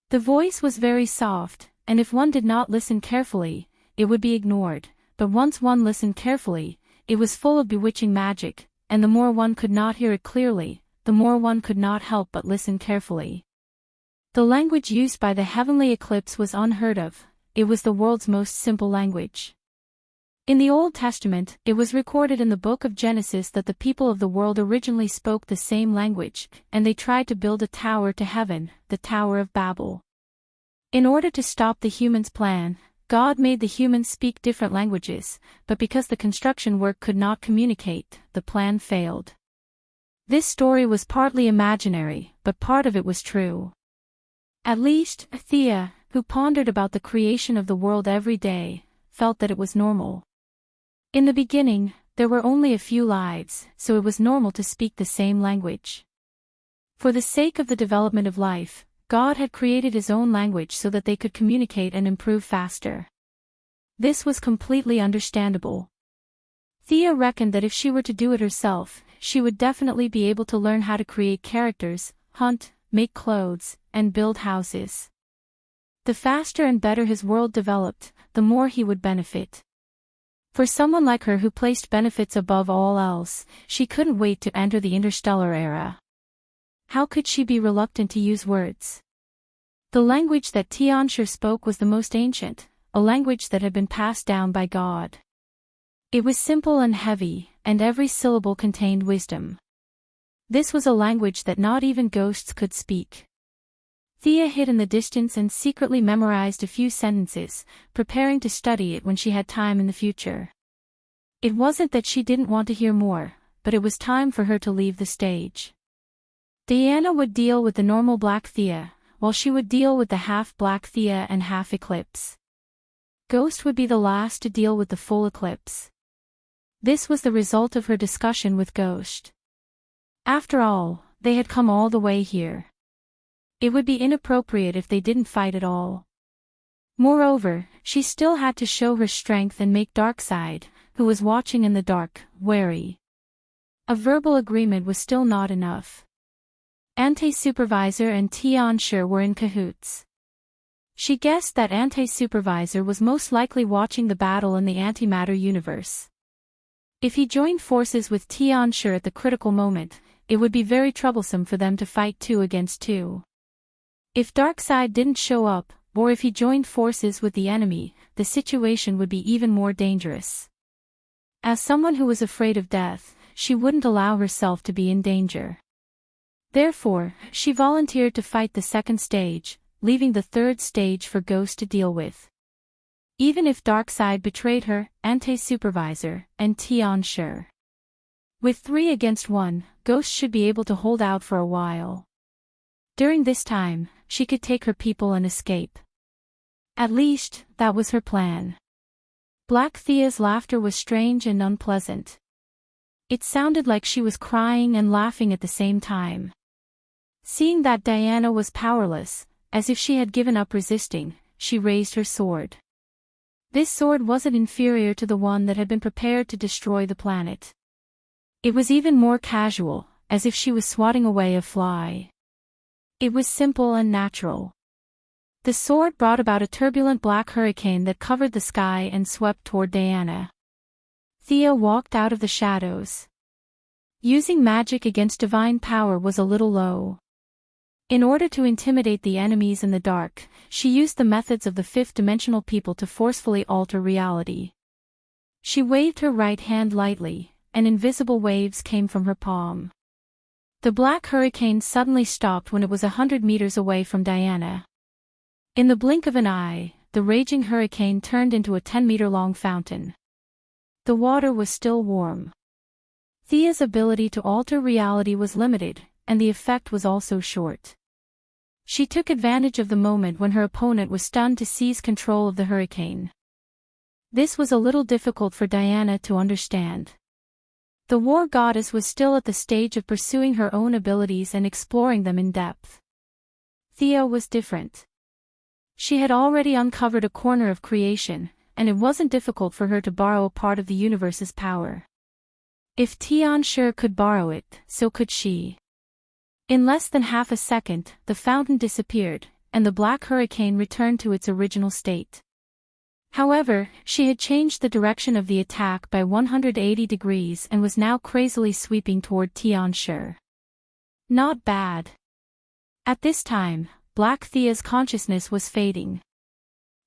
The voice was very soft, and if one did not listen carefully, it would be ignored, but once one listened carefully, it was full of bewitching magic, and the more one could not hear it clearly, the more one could not help but listen carefully. The language used by the heavenly eclipse was unheard of. It was the world's most simple language. In the Old Testament, it was recorded in the book of Genesis that the people of the world originally spoke the same language, and they tried to build a tower to heaven, the Tower of Babel. In order to stop the humans' plan, God made the humans speak different languages, but because the construction work could not communicate, the plan failed. This story was partly imaginary, but part of it was true. At least, Thea, who pondered about the creation of the world every day, felt that it was normal. In the beginning, there were only a few lives, so it was normal to speak the same language. For the sake of the development of life, God had created his own language so that they could communicate and improve faster. This was completely understandable. Thea reckoned that if she were to do it herself, she would definitely be able to learn how to create characters, hunt, make clothes, and build houses. The faster and better his world developed, the more he would benefit. For someone like her who placed benefits above all else, she couldn't wait to enter the interstellar era. How could she be reluctant to use words? The language that Xianxia spoke was the most ancient, a language that had been passed down by God. It was simple and heavy, and every syllable contained wisdom. This was a language that not even ghosts could speak. Thea hid in the distance and secretly memorized a few sentences, preparing to study it when she had time in the future. It wasn't that she didn't want to hear more, but it was time for her to leave the stage. Diana would deal with the normal black Thea, while she would deal with the half-black Thea and half-eclipse. Ghost would be the last to deal with the full eclipse. This was the result of her discussion with Ghost. After all, they had come all the way here. It would be inappropriate if they didn't fight at all. Moreover, she still had to show her strength and make Darkseid, who was watching in the dark, wary. A verbal agreement was still not ante Supervisor and Xianxia were in cahoots. She guessed that ante Supervisor was most likely watching the battle in the antimatter universe. If he joined forces with Xianxia at the critical moment, it would be very troublesome for them to fight 2 against 2. If Darkseid didn't show up, or if he joined forces with the enemy, the situation would be even more dangerous. As someone who was afraid of death, she wouldn't allow herself to be in danger. Therefore, she volunteered to fight the second stage, leaving the third stage for Ghost to deal with. Even if Darkseid betrayed her, ante Supervisor, and Xianxia. With 3 against 1, Ghost should be able to hold out for a while. During this time, she could take her people and escape. At least, that was her plan. Black Thea's laughter was strange and unpleasant. It sounded like she was crying and laughing at the same time. Seeing that Diana was powerless, as if she had given up resisting, she raised her sword. This sword wasn't inferior to the one that had been prepared to destroy the planet. It was even more casual, as if she was swatting away a fly. It was simple and natural. The sword brought about a turbulent black hurricane that covered the sky and swept toward Diana. Thea walked out of the shadows. Using magic against divine power was a little low. In order to intimidate the enemies in the dark, she used the methods of the fifth-dimensional people to forcefully alter reality. She waved her right hand lightly, and invisible waves came from her palm. The black hurricane suddenly stopped when it was 100 meters away from Diana. In the blink of an eye, the raging hurricane turned into a 10-meter-long fountain. The water was still warm. Thea's ability to alter reality was limited, and the effect was also short. She took advantage of the moment when her opponent was stunned to seize control of the hurricane. This was a little difficult for Diana to understand. The war goddess was still at the stage of pursuing her own abilities and exploring them in depth. Thea was different. She had already uncovered a corner of creation, and it wasn't difficult for her to borrow a part of the universe's power. If Xianxia could borrow it, so could she. In less than half a second, the fountain disappeared, and the black hurricane returned to its original state. However, she had changed the direction of the attack by 180 degrees and was now crazily sweeping toward Xianxia. Not bad. At this time, Black Thea's consciousness was fading.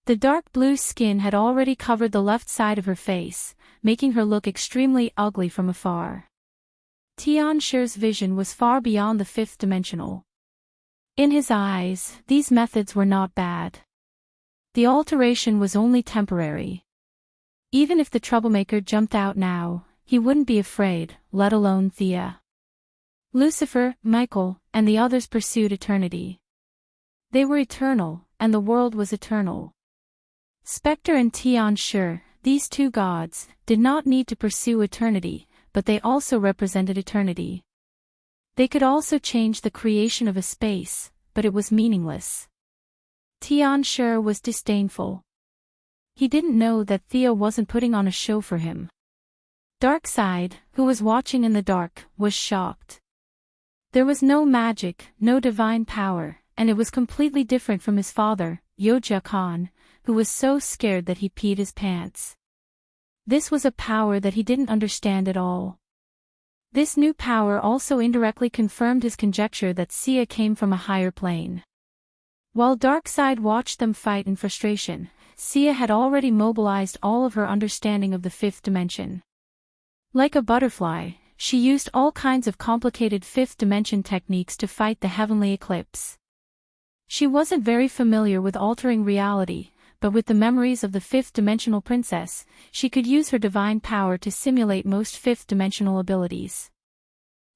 The dark blue skin had already covered the left side of her face, making her look extremely ugly from afar. Xianxia's vision was far beyond the fifth dimensional. In his eyes, these methods were not bad. The alteration was only temporary. Even if the troublemaker jumped out now, he wouldn't be afraid, let alone Thea. Lucifer, Michael, and the others pursued eternity. They were eternal, and the world was eternal. Spectre and Xianxia, these two gods, did not need to pursue eternity, but they also represented eternity. They could also change the creation of a space, but it was meaningless. Xianxia was disdainful. He didn't know that Thea wasn't putting on a show for him. Darkside, who was watching in the dark, was shocked. There was no magic, no divine power, and it was completely different from his father, Yoja Khan, who was so scared that he peed his pants. This was a power that he didn't understand at all. This new power also indirectly confirmed his conjecture that Sia came from a higher plane. While Darkside watched them fight in frustration, Sia had already mobilized all of her understanding of the fifth dimension. Like a butterfly, she used all kinds of complicated fifth dimension techniques to fight the heavenly eclipse. She wasn't very familiar with altering reality, but with the memories of the fifth-dimensional princess, she could use her divine power to simulate most fifth-dimensional abilities.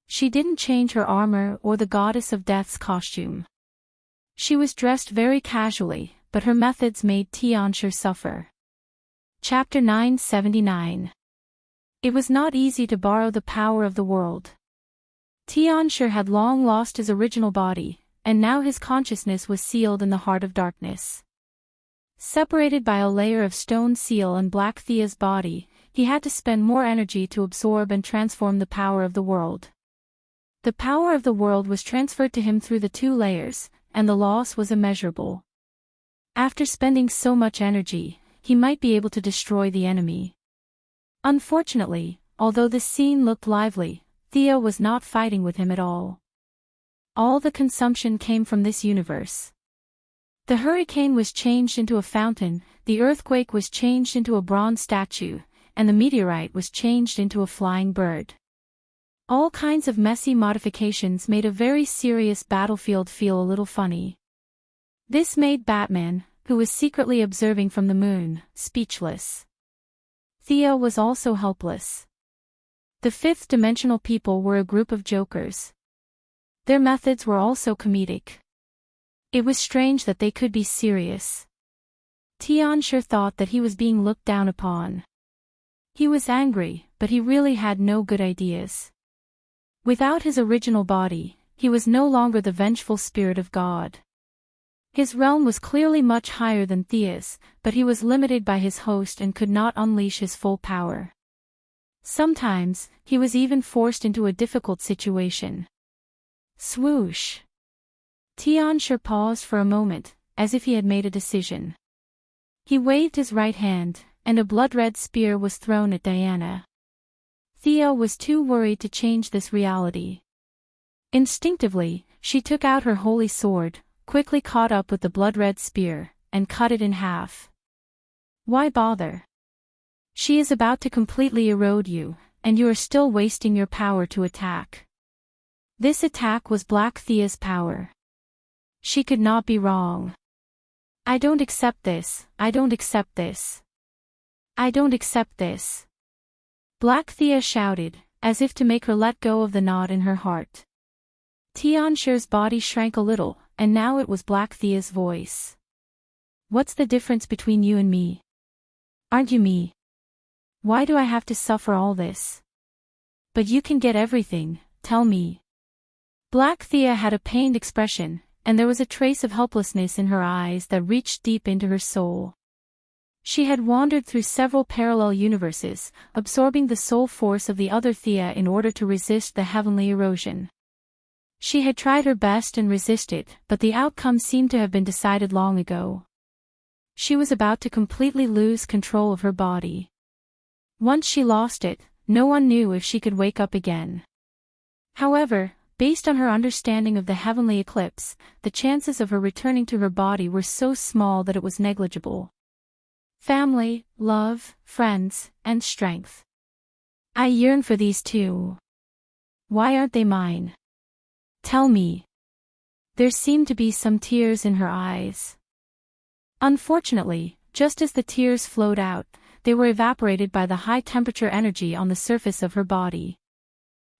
She didn't change her armor or the goddess of death's costume. She was dressed very casually, but her methods made Xianxia suffer. Chapter 979. It was not easy to borrow the power of the world. Xianxia had long lost his original body, and now his consciousness was sealed in the heart of darkness. Separated by a layer of stone seal and Black Thea's body, he had to spend more energy to absorb and transform the power of the world. The power of the world was transferred to him through the two layers, and the loss was immeasurable. After spending so much energy, he might be able to destroy the enemy. Unfortunately, although this scene looked lively, Thea was not fighting with him at all. All the consumption came from this universe. The hurricane was changed into a fountain, the earthquake was changed into a bronze statue, and the meteorite was changed into a flying bird. All kinds of messy modifications made a very serious battlefield feel a little funny. This made Batman, who was secretly observing from the moon, speechless. Thea was also helpless. The fifth-dimensional people were a group of jokers. Their methods were also comedic. It was strange that they could be serious. Xianxia thought that he was being looked down upon. He was angry, but he really had no good ideas. Without his original body, he was no longer the vengeful spirit of God. His realm was clearly much higher than Thea's, but he was limited by his host and could not unleash his full power. Sometimes, he was even forced into a difficult situation. Swoosh! Xianxia paused for a moment, as if he had made a decision. He waved his right hand, and a blood-red spear was thrown at Diana. Thea was too worried to change this reality. Instinctively, she took out her holy sword, quickly caught up with the blood-red spear, and cut it in half. Why bother? She is about to completely erode you, and you are still wasting your power to attack. This attack was Black Thea's power. She could not be wrong. I don't accept this, I don't accept this. I don't accept this. Black Thea shouted, as if to make her let go of the knot in her heart. Xianxia's body shrank a little, and now it was Black Thea's voice. What's the difference between you and me? Aren't you me? Why do I have to suffer all this? But you can get everything, tell me. Black Thea had a pained expression, and there was a trace of helplessness in her eyes that reached deep into her soul. She had wandered through several parallel universes, absorbing the soul force of the other Thea in order to resist the heavenly erosion. She had tried her best and resisted, but the outcome seemed to have been decided long ago. She was about to completely lose control of her body. Once she lost it, no one knew if she could wake up again. However, based on her understanding of the heavenly eclipse, the chances of her returning to her body were so small that it was negligible. Family, love, friends, and strength. I yearn for these too. Why aren't they mine? Tell me. There seemed to be some tears in her eyes. Unfortunately, just as the tears flowed out, they were evaporated by the high-temperature energy on the surface of her body.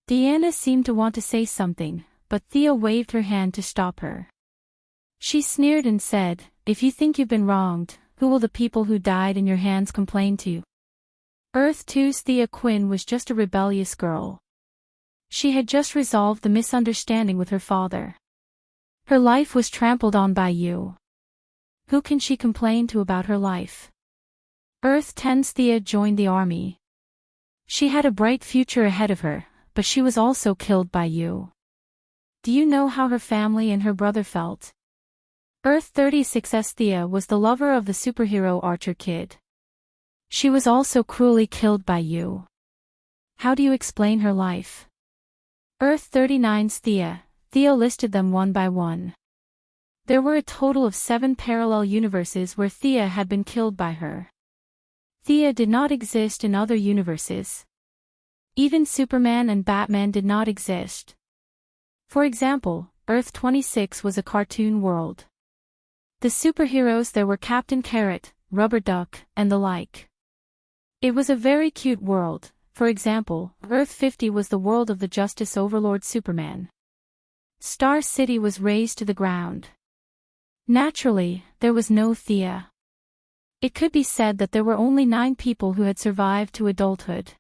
Diana seemed to want to say something, but Thea waved her hand to stop her. She sneered and said, "If you think you've been wronged, who will the people who died in your hands complain to?" Earth 2's Thea Quinn was just a rebellious girl. She had just resolved the misunderstanding with her father. Her life was trampled on by you. Who can she complain to about her life? Earth 10's Thea joined the army. She had a bright future ahead of her, but she was also killed by you. Do you know how her family and her brother felt? Earth 36's Thea was the lover of the superhero Archer Kid. She was also cruelly killed by you. How do you explain her life? Earth 39's Thea listed them one by one. There were a total of 7 parallel universes where Thea had been killed by her. Thea did not exist in other universes. Even Superman and Batman did not exist. For example, Earth 26 was a cartoon world. The superheroes there were Captain Carrot, Rubber Duck, and the like. It was a very cute world. For example, Earth 50 was the world of the Justice Overlord Superman. Star City was razed to the ground. Naturally, there was no Thea. It could be said that there were only 9 people who had survived to adulthood.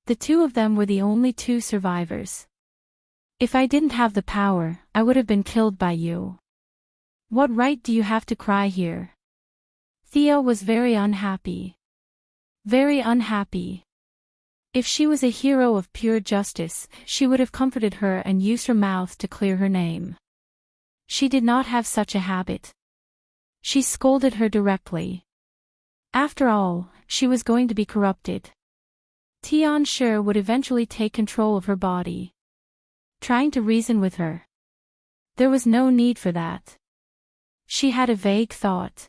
The 2 of them were the only 2 survivors. If I didn't have the power, I would have been killed by you. What right do you have to cry here? Thea was very unhappy. Very unhappy. If she was a hero of pure justice, she would have comforted her and used her mouth to clear her name. She did not have such a habit. She scolded her directly. After all, she was going to be corrupted. Xianxia would eventually take control of her body. Trying to reason with her. There was no need for that. She had a vague thought.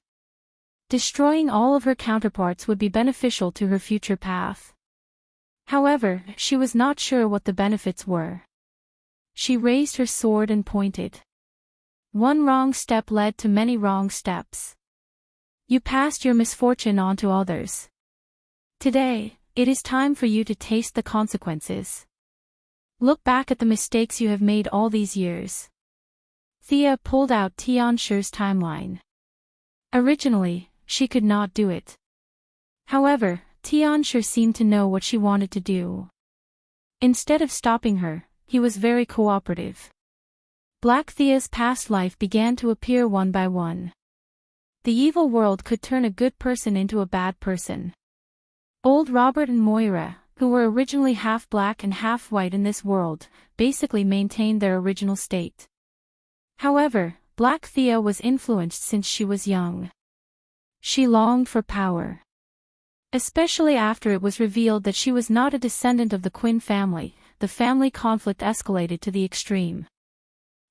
Destroying all of her counterparts would be beneficial to her future path. However, she was not sure what the benefits were. She raised her sword and pointed. One wrong step led to many wrong steps. You passed your misfortune on to others. Today, it is time for you to taste the consequences. Look back at the mistakes you have made all these years. Thea pulled out Xianxia's timeline. Originally, she could not do it. However, Xianxia seemed to know what she wanted to do. Instead of stopping her, he was very cooperative. Black Thea's past life began to appear one by one. The evil world could turn a good person into a bad person. Old Robert and Moira, who were originally half black and half white in this world, basically maintained their original state. However, Black Thea was influenced since she was young. She longed for power. Especially after it was revealed that she was not a descendant of the Quinn family, the family conflict escalated to the extreme.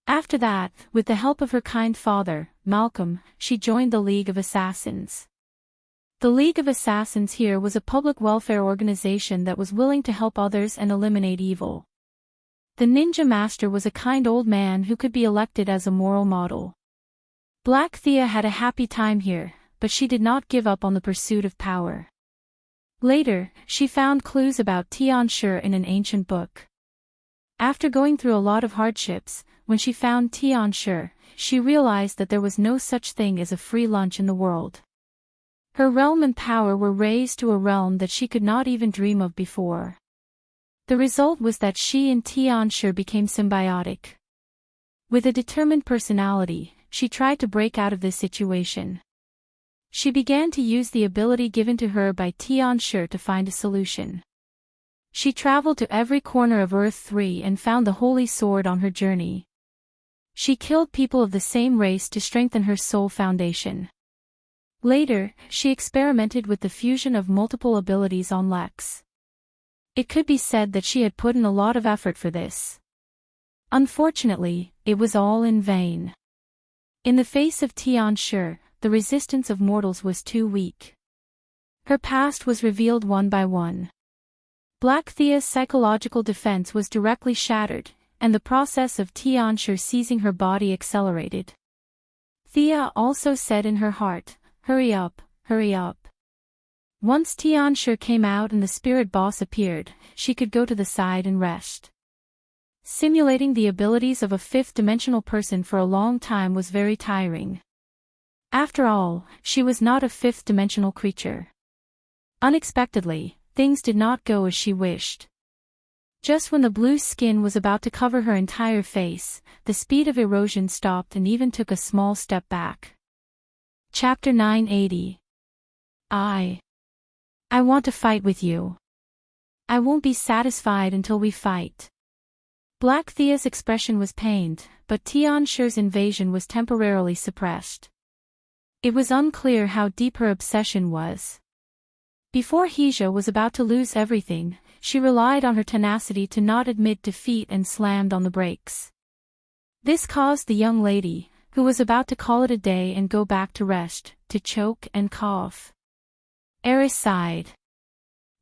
After that, with the help of her kind father, Malcolm, she joined the League of Assassins. The League of Assassins here was a public welfare organization that was willing to help others and eliminate evil. The Ninja Master was a kind old man who could be elected as a moral model. Black Thea had a happy time here, but she did not give up on the pursuit of power. Later, she found clues about Xianxia in an ancient book. After going through a lot of hardships, when she found Xianxia, she realized that there was no such thing as a free lunch in the world. Her realm and power were raised to a realm that she could not even dream of before. The result was that she and Xianxia became symbiotic. With a determined personality, she tried to break out of this situation. She began to use the ability given to her by Xianxia to find a solution. She traveled to every corner of Earth 3 and found the holy sword on her journey. She killed people of the same race to strengthen her soul foundation. Later, she experimented with the fusion of multiple abilities on Lex. It could be said that she had put in a lot of effort for this. Unfortunately, it was all in vain. In the face of Xianxia, the resistance of mortals was too weak. Her past was revealed one by one. Black Thea's psychological defense was directly shattered, and the process of Xianxia seizing her body accelerated. Thea also said in her heart, "Hurry up, hurry up." Once Xianxia came out and the spirit boss appeared, she could go to the side and rest. Simulating the abilities of a fifth-dimensional person for a long time was very tiring. After all, she was not a fifth-dimensional creature. Unexpectedly, things did not go as she wished. Just when the blue skin was about to cover her entire face, the speed of erosion stopped and even took a small step back. Chapter 980. I want to fight with you. I won't be satisfied until we fight. Black Thea's expression was pained, but Xianxia's invasion was temporarily suppressed. It was unclear how deep her obsession was. Before Hija was about to lose everything, she relied on her tenacity to not admit defeat and slammed on the brakes. This caused the young lady, who was about to call it a day and go back to rest, to choke and cough. Eris sighed.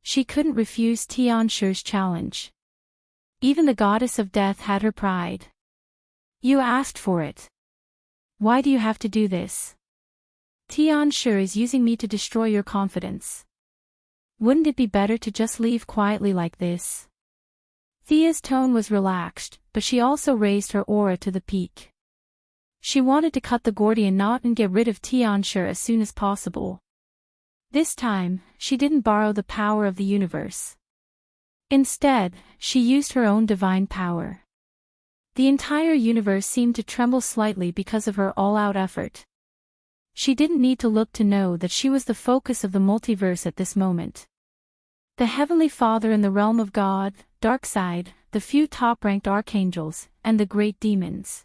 She couldn't refuse Xianxia's challenge. Even the goddess of death had her pride. You asked for it. Why do you have to do this? Xianxia is using me to destroy your confidence. Wouldn't it be better to just leave quietly like this? Thea's tone was relaxed, but she also raised her aura to the peak. She wanted to cut the Gordian knot and get rid of Xianxia as soon as possible. This time, she didn't borrow the power of the universe. Instead, she used her own divine power. The entire universe seemed to tremble slightly because of her all-out effort. She didn't need to look to know that she was the focus of the multiverse at this moment. The Heavenly Father in the realm of God, Darkseid, the few top-ranked archangels, and the great demons.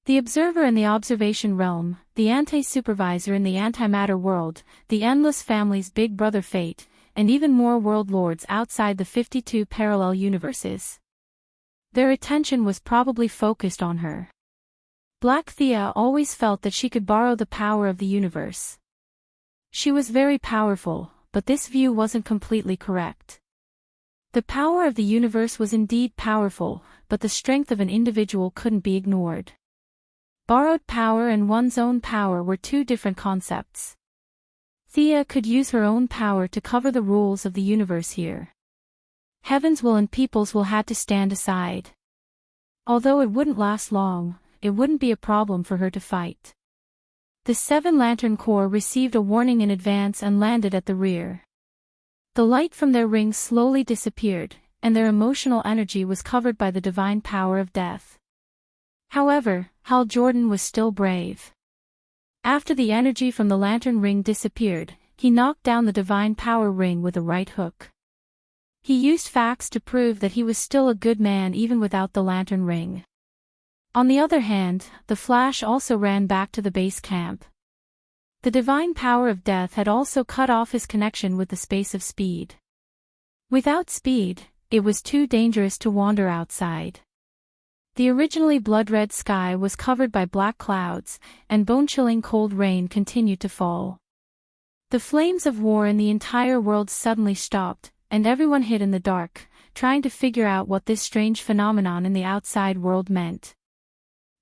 The observer in the observation realm, the anti-supervisor in the antimatter world, the endless family's big brother fate, and even more world lords outside the 52 parallel universes. Their attention was probably focused on her. Black Thea always felt that she could borrow the power of the universe. She was very powerful, but this view wasn't completely correct. The power of the universe was indeed powerful, but the strength of an individual couldn't be ignored. Borrowed power and one's own power were two different concepts. Thea could use her own power to cover the rules of the universe here. Heaven's will and people's will had to stand aside. Although it wouldn't last long, it wouldn't be a problem for her to fight. The 7 Lantern Corps received a warning in advance and landed at the rear. The light from their rings slowly disappeared, and their emotional energy was covered by the divine power of death. However, Hal Jordan was still brave. After the energy from the lantern ring disappeared, he knocked down the divine power ring with a right hook. He used facts to prove that he was still a good man even without the lantern ring. On the other hand, the Flash also ran back to the base camp. The divine power of death had also cut off his connection with the space of speed. Without speed, it was too dangerous to wander outside. The originally blood-red sky was covered by black clouds, and bone-chilling cold rain continued to fall. The flames of war in the entire world suddenly stopped, and everyone hid in the dark, trying to figure out what this strange phenomenon in the outside world meant.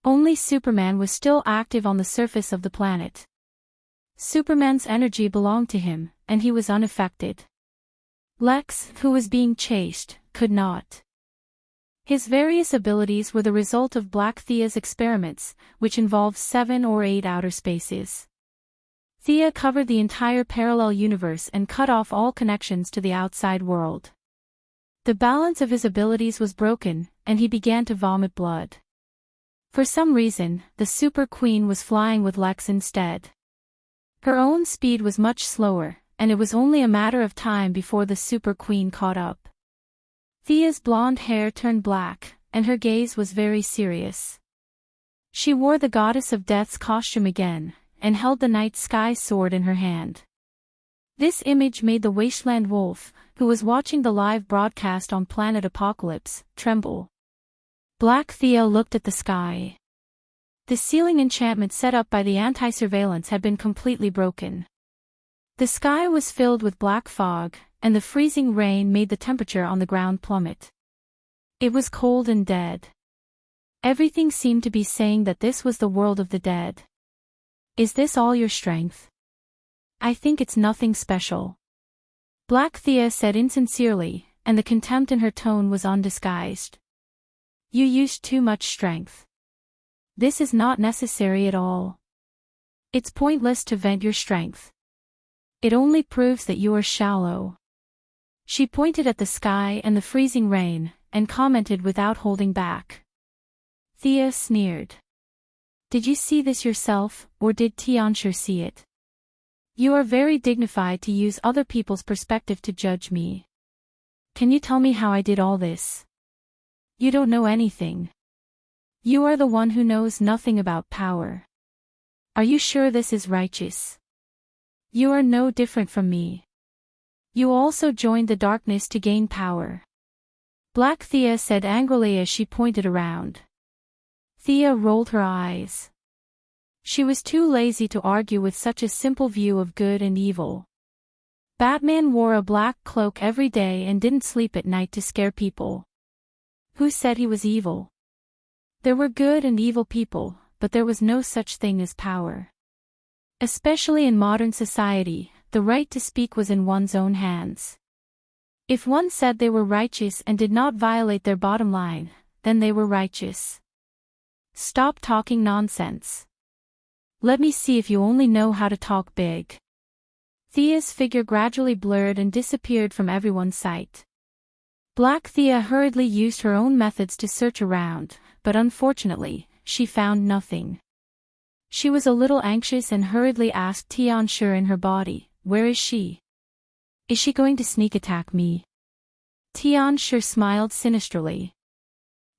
Only Superman was still active on the surface of the planet. Superman's energy belonged to him, and he was unaffected. Lex, who was being chased, could not. His various abilities were the result of Black Thea's experiments, which involved 7 or 8 outer spaces. Thea covered the entire parallel universe and cut off all connections to the outside world. The balance of his abilities was broken, and he began to vomit blood. For some reason, the Super Queen was flying with Lex instead. Her own speed was much slower, and it was only a matter of time before the Super Queen caught up. Thea's blonde hair turned black, and her gaze was very serious. She wore the goddess of death's costume again, and held the night sky sword in her hand. This image made the wasteland wolf, who was watching the live broadcast on Planet Apocalypse, tremble. Black Thea looked at the sky. The ceiling enchantment set up by the anti-surveillance had been completely broken. The sky was filled with black fog, and the freezing rain made the temperature on the ground plummet. It was cold and dead. Everything seemed to be saying that this was the world of the dead. Is this all your strength? I think it's nothing special. Black Thea said insincerely, and the contempt in her tone was undisguised. You used too much strength. This is not necessary at all. It's pointless to vent your strength. It only proves that you are shallow. She pointed at the sky and the freezing rain, and commented without holding back. Thea sneered. Did you see this yourself, or did Xianxia see it? You are very dignified to use other people's perspective to judge me. Can you tell me how I did all this? You don't know anything. You are the one who knows nothing about power. Are you sure this is righteous? You are no different from me. You also joined the darkness to gain power. Black Thea said angrily as she pointed around. Thea rolled her eyes. She was too lazy to argue with such a simple view of good and evil. Batman wore a black cloak every day and didn't sleep at night to scare people. Who said he was evil? There were good and evil people, but there was no such thing as power. Especially in modern society, the right to speak was in one's own hands. If one said they were righteous and did not violate their bottom line, then they were righteous. Stop talking nonsense. Let me see if you only know how to talk big. Thea's figure gradually blurred and disappeared from everyone's sight. Black Thea hurriedly used her own methods to search around, but unfortunately, she found nothing. She was a little anxious and hurriedly asked Xianxia in her body, where is she? Is she going to sneak attack me? Xianxia smiled sinisterly.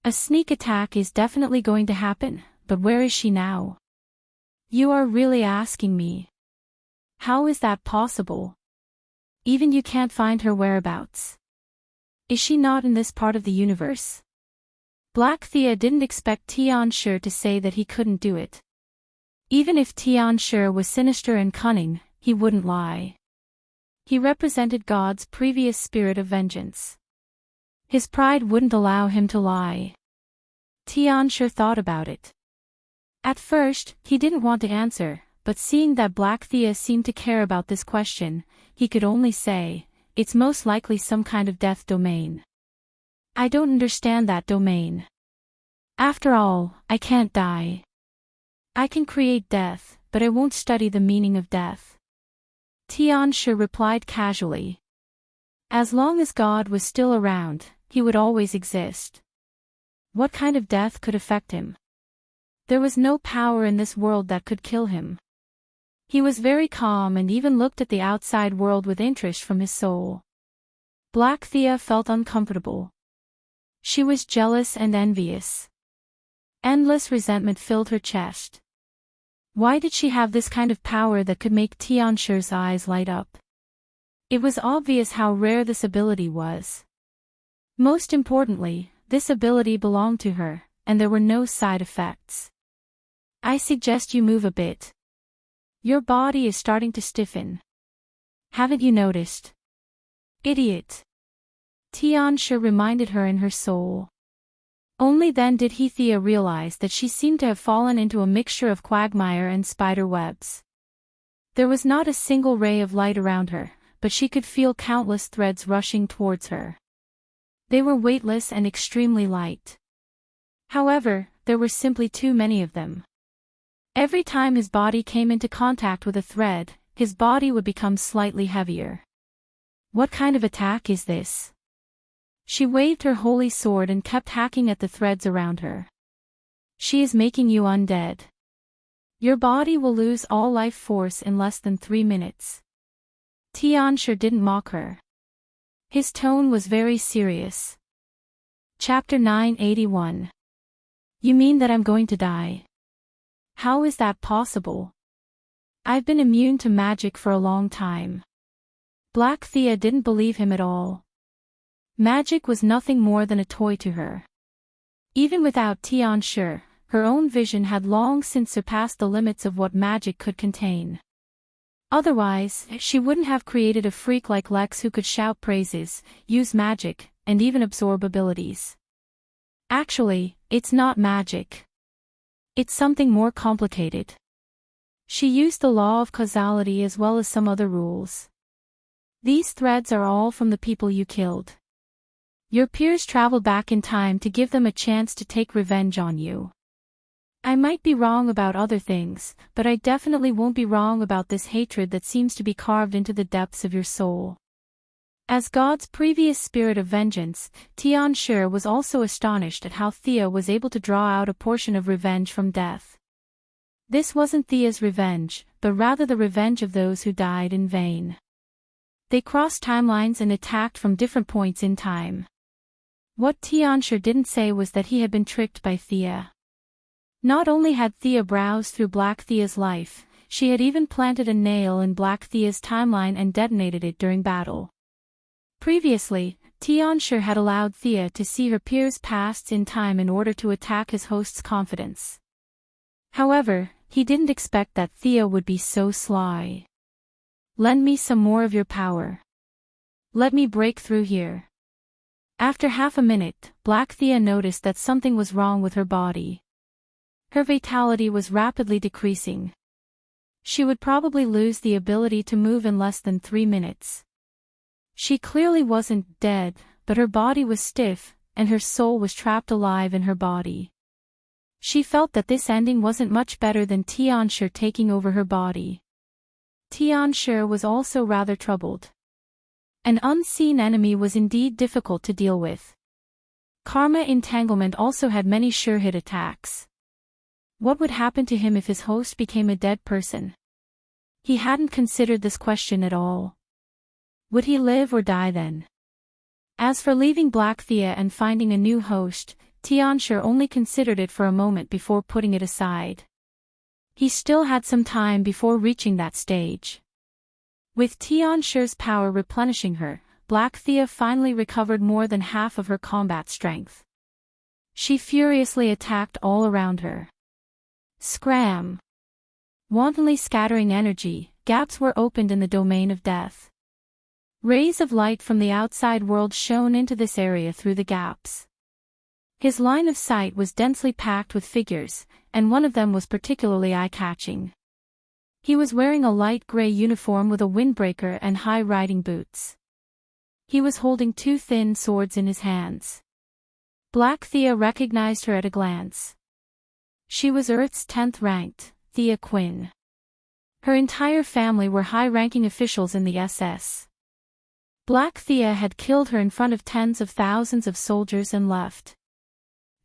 A sneak attack is definitely going to happen, but where is she now? You are really asking me. How is that possible? Even you can't find her whereabouts. Is she not in this part of the universe? Black Thea didn't expect Xianxia to say that he couldn't do it. Even if Xianxia was sinister and cunning, he wouldn't lie. He represented God's previous spirit of vengeance. His pride wouldn't allow him to lie. Xianxia thought about it. At first, he didn't want to answer, but seeing that Black Thea seemed to care about this question, he could only say, it's most likely some kind of death domain. I don't understand that domain. After all, I can't die. I can create death, but I won't study the meaning of death. Xianxia replied casually. As long as God was still around, he would always exist. What kind of death could affect him? There was no power in this world that could kill him. He was very calm and even looked at the outside world with interest from his soul. Black Thea felt uncomfortable. She was jealous and envious. Endless resentment filled her chest. Why did she have this kind of power that could make Xianxia's eyes light up? It was obvious how rare this ability was. Most importantly, this ability belonged to her, and there were no side effects. I suggest you move a bit. Your body is starting to stiffen. Haven't you noticed? Idiot. Xianxia reminded her in her soul. Only then did Thea realize that she seemed to have fallen into a mixture of quagmire and spider webs. There was not a single ray of light around her, but she could feel countless threads rushing towards her. They were weightless and extremely light. However, there were simply too many of them. Every time his body came into contact with a thread, his body would become slightly heavier. What kind of attack is this? She waved her holy sword and kept hacking at the threads around her. She is making you undead. Your body will lose all life force in less than 3 minutes. Xianxia didn't mock her. His tone was very serious. Chapter 981. You mean that I'm going to die? How is that possible? I've been immune to magic for a long time. Black Thea didn't believe him at all. Magic was nothing more than a toy to her. Even without Xianxia, her own vision had long since surpassed the limits of what magic could contain. Otherwise, she wouldn't have created a freak like Lex who could shout praises, use magic, and even absorb abilities. Actually, it's not magic. It's something more complicated. She used the law of causality as well as some other rules. These threads are all from the people you killed. Your peers traveled back in time to give them a chance to take revenge on you. I might be wrong about other things, but I definitely won't be wrong about this hatred that seems to be carved into the depths of your soul. As God's previous spirit of vengeance, Xianxia was also astonished at how Thea was able to draw out a portion of revenge from death. This wasn't Thea's revenge, but rather the revenge of those who died in vain. They crossed timelines and attacked from different points in time. What Xianxia didn't say was that he had been tricked by Thea. Not only had Thea browsed through Black Thea's life, she had even planted a nail in Black Thea's timeline and detonated it during battle. Previously, Xianxia had allowed Thea to see her peers' pasts in time in order to attack his host's confidence. However, he didn't expect that Thea would be so sly. Lend me some more of your power. Let me break through here. After half a minute, Black Thea noticed that something was wrong with her body. Her vitality was rapidly decreasing. She would probably lose the ability to move in less than 3 minutes. She clearly wasn't dead, but her body was stiff, and her soul was trapped alive in her body. She felt that this ending wasn't much better than Xianxia taking over her body. Xianxia was also rather troubled. An unseen enemy was indeed difficult to deal with. Karma entanglement also had many sure-hit attacks. What would happen to him if his host became a dead person? He hadn't considered this question at all. Would he live or die then? As for leaving Black Thea and finding a new host, Xianxia only considered it for a moment before putting it aside. He still had some time before reaching that stage. With Xianxia's power replenishing her, Black Thea finally recovered more than half of her combat strength. She furiously attacked all around her. Scram! Wantonly scattering energy, gaps were opened in the domain of death. Rays of light from the outside world shone into this area through the gaps. His line of sight was densely packed with figures, and one of them was particularly eye-catching. He was wearing a light gray uniform with a windbreaker and high riding boots. He was holding 2 thin swords in his hands. Black Thea recognized her at a glance. She was Earth's 10th ranked, Thea Quinn. Her entire family were high-ranking officials in the SS. Black Thea had killed her in front of tens of thousands of soldiers and left.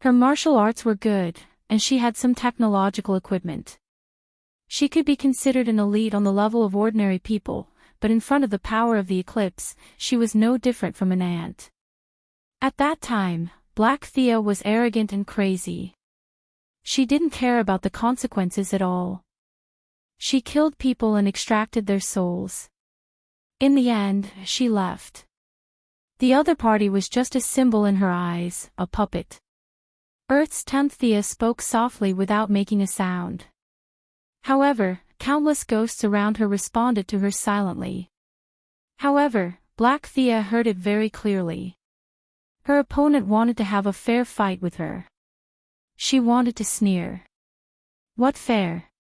Her martial arts were good, and she had some technological equipment. She could be considered an elite on the level of ordinary people, but in front of the power of the eclipse, she was no different from an ant. At that time, Black Thea was arrogant and crazy. She didn't care about the consequences at all. She killed people and extracted their souls. In the end, she left. The other party was just a symbol in her eyes, a puppet. Earth's 10th Thea spoke softly without making a sound. However, countless ghosts around her responded to her silently. However, Black Thea heard it very clearly. Her opponent wanted to have a fair fight with her. She wanted to sneer. What fair?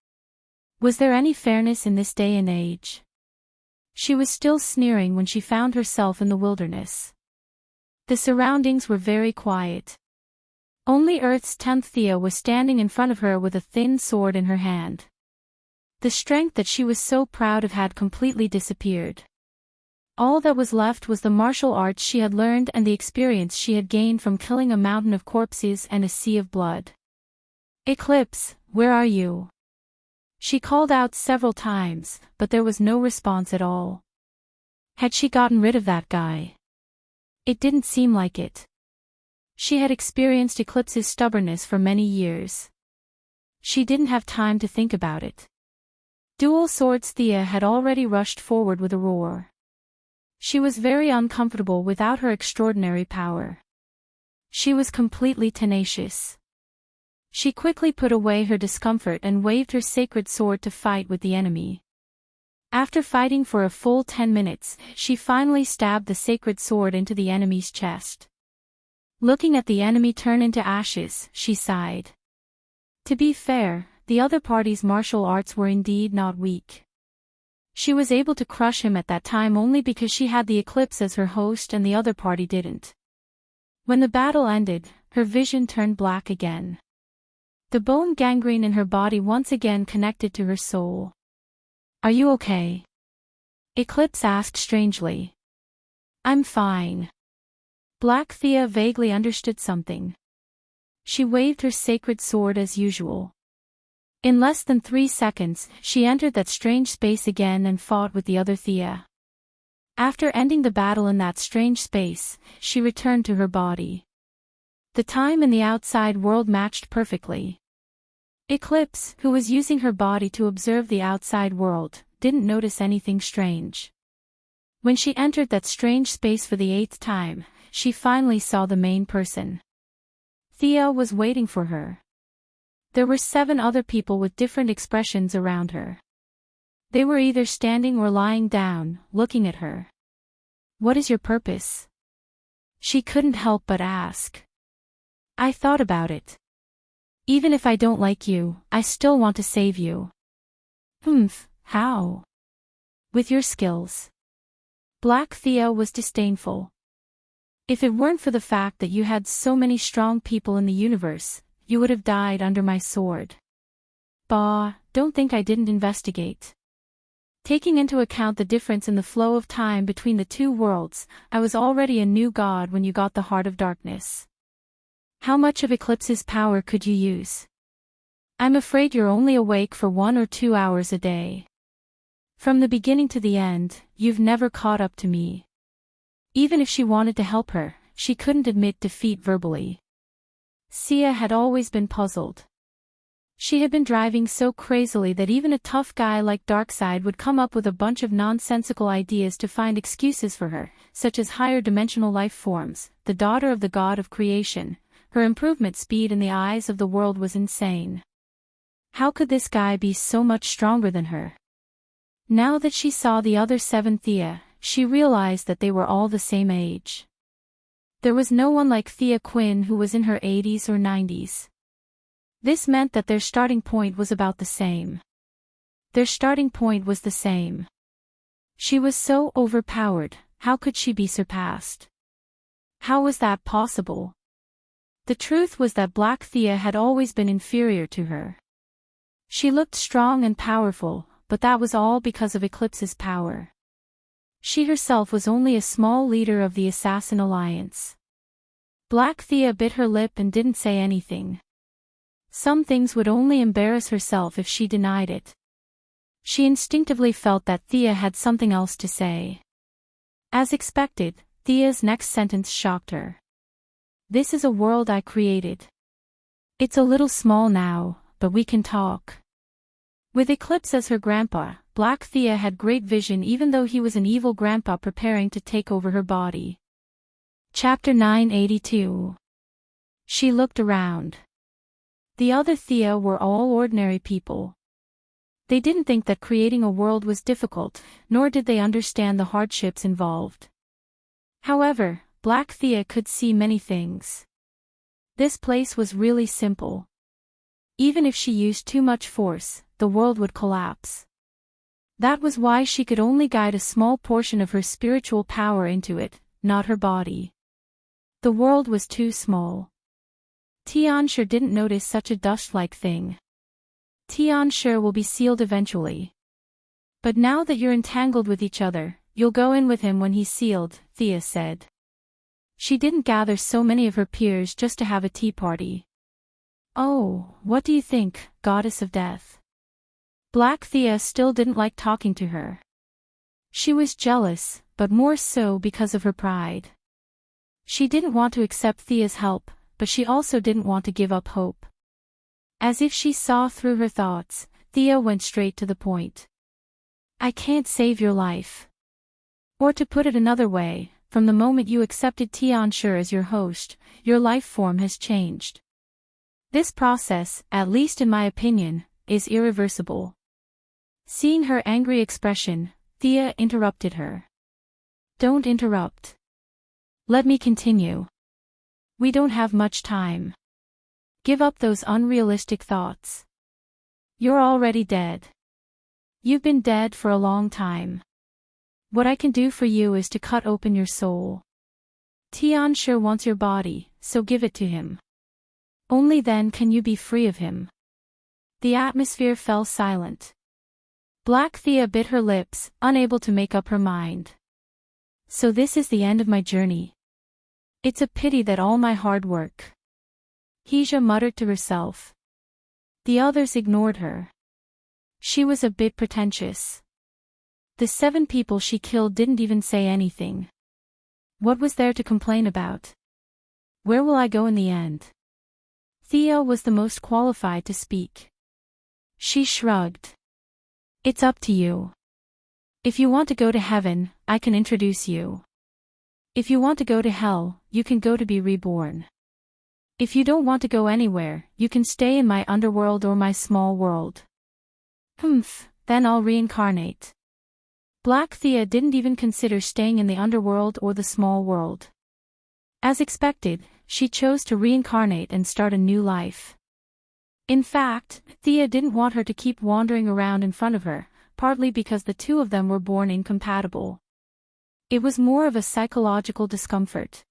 Was there any fairness in this day and age? She was still sneering when she found herself in the wilderness. The surroundings were very quiet. Only Earth's 10th Thea was standing in front of her with a thin sword in her hand. The strength that she was so proud of had completely disappeared. All that was left was the martial arts she had learned and the experience she had gained from killing a mountain of corpses and a sea of blood. Eclipse, where are you? She called out several times, but there was no response at all. Had she gotten rid of that guy? It didn't seem like it. She had experienced Eclipse's stubbornness for many years. She didn't have time to think about it. Dual Swords Thea had already rushed forward with a roar. She was very uncomfortable without her extraordinary power. She was completely tenacious. She quickly put away her discomfort and waved her sacred sword to fight with the enemy. After fighting for a full 10 minutes, she finally stabbed the sacred sword into the enemy's chest. Looking at the enemy turn into ashes, she sighed. To be fair, the other party's martial arts were indeed not weak. She was able to crush him at that time only because she had the Eclipse as her host and the other party didn't. When the battle ended, her vision turned black again. The bone gangrene in her body once again connected to her soul. "Are you okay?" Eclipse asked strangely. "I'm fine." Black Thea vaguely understood something. She waved her sacred sword as usual. In less than 3 seconds, she entered that strange space again and fought with the other Thea. After ending the battle in that strange space, she returned to her body. The time in the outside world matched perfectly. Eclipse, who was using her body to observe the outside world, didn't notice anything strange. When she entered that strange space for the 8th time, she finally saw the main person. Thea was waiting for her. There were 7 other people with different expressions around her. They were either standing or lying down, looking at her. "What is your purpose?" She couldn't help but ask. "I thought about it. Even if I don't like you, I still want to save you." How?" "With your skills." Black Thea was disdainful. "If it weren't for the fact that you had so many strong people in the universe, you would have died under my sword." "Bah, don't think I didn't investigate. Taking into account the difference in the flow of time between the 2 worlds, I was already a new god when you got the Heart of Darkness. How much of Eclipse's power could you use? I'm afraid you're only awake for 1 or 2 hours a day. From the beginning to the end, you've never caught up to me." Even if she wanted to help her, she couldn't admit defeat verbally. Sia had always been puzzled. She had been driving so crazily that even a tough guy like Darkseid would come up with a bunch of nonsensical ideas to find excuses for her, such as higher dimensional life forms, the daughter of the god of creation. Her improvement speed in the eyes of the world was insane. How could this guy be so much stronger than her? Now that she saw the other 7 Thea, she realized that they were all the same age. There was no one like Thea Quinn who was in her 80s or 90s. This meant that their starting point was about the same. Their starting point was the same. She was so overpowered, how could she be surpassed? How was that possible? The truth was that Black Thea had always been inferior to her. She looked strong and powerful, but that was all because of Eclipse's power. She herself was only a small leader of the Assassin Alliance. Black Thea bit her lip and didn't say anything. Some things would only embarrass herself if she denied it. She instinctively felt that Thea had something else to say. As expected, Thea's next sentence shocked her. "This is a world I created. It's a little small now, but we can talk." With Eclipse as her grandpa, Black Thea had great vision even though he was an evil grandpa preparing to take over her body. Chapter 982. She looked around. The other Thea were all ordinary people. They didn't think that creating a world was difficult, nor did they understand the hardships involved. However, Black Thea could see many things. This place was really simple. Even if she used too much force, the world would collapse. That was why she could only guide a small portion of her spiritual power into it, not her body. The world was too small. Xianxia didn't notice such a dust-like thing. Xianxia will be sealed eventually. But now that you're entangled with each other, you'll go in with him when he's sealed, Thea said. She didn't gather so many of her peers just to have a tea party. "Oh, what do you think, Goddess of Death?" Black Thea still didn't like talking to her. She was jealous, but more so because of her pride. She didn't want to accept Thea's help, but she also didn't want to give up hope. As if she saw through her thoughts, Thea went straight to the point. I can't save your life. Or to put it another way, from the moment you accepted Xianxia as your host, your life form has changed. This process, at least in my opinion, is irreversible. Seeing her angry expression, Thea interrupted her. Don't interrupt. Let me continue. We don't have much time. Give up those unrealistic thoughts. You're already dead. You've been dead for a long time. What I can do for you is to cut open your soul. Xianxia wants your body, so give it to him. Only then can you be free of him. The atmosphere fell silent. Black Thea bit her lips, unable to make up her mind. So this is the end of my journey. It's a pity that all my hard work. Xianxia muttered to herself. The others ignored her. She was a bit pretentious. The 7 people she killed didn't even say anything. What was there to complain about? Where will I go in the end? Thea was the most qualified to speak. She shrugged. It's up to you. If you want to go to heaven, I can introduce you. If you want to go to hell, you can go to be reborn. If you don't want to go anywhere, you can stay in my underworld or my small world. Then I'll reincarnate. Black Thea didn't even consider staying in the underworld or the small world. As expected, she chose to reincarnate and start a new life. In fact, Thea didn't want her to keep wandering around in front of her, partly because the two of them were born incompatible. It was more of a psychological discomfort.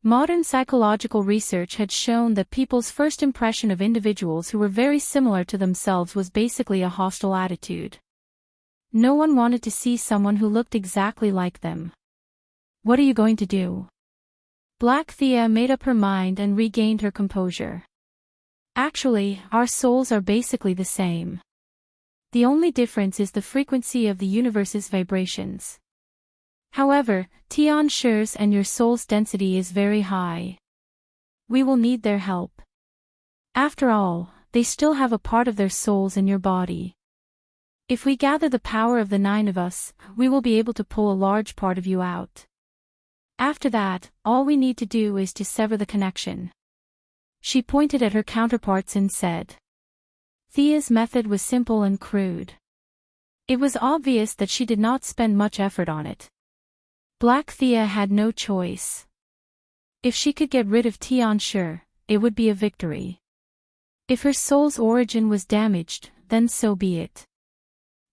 Modern psychological research had shown that people's first impression of individuals who were very similar to themselves was basically a hostile attitude. No one wanted to see someone who looked exactly like them. What are you going to do? Black Thea made up her mind and regained her composure. Actually, our souls are basically the same. The only difference is the frequency of the universe's vibrations. However, Xianxia's and your soul's density is very high. We will need their help. After all, they still have a part of their souls in your body. If we gather the power of the 9 of us, we will be able to pull a large part of you out. After that, all we need to do is to sever the connection. She pointed at her counterparts and said. Thea's method was simple and crude. It was obvious that she did not spend much effort on it. Black Thea had no choice. If she could get rid of Xianxia, it would be a victory. If her soul's origin was damaged, then so be it.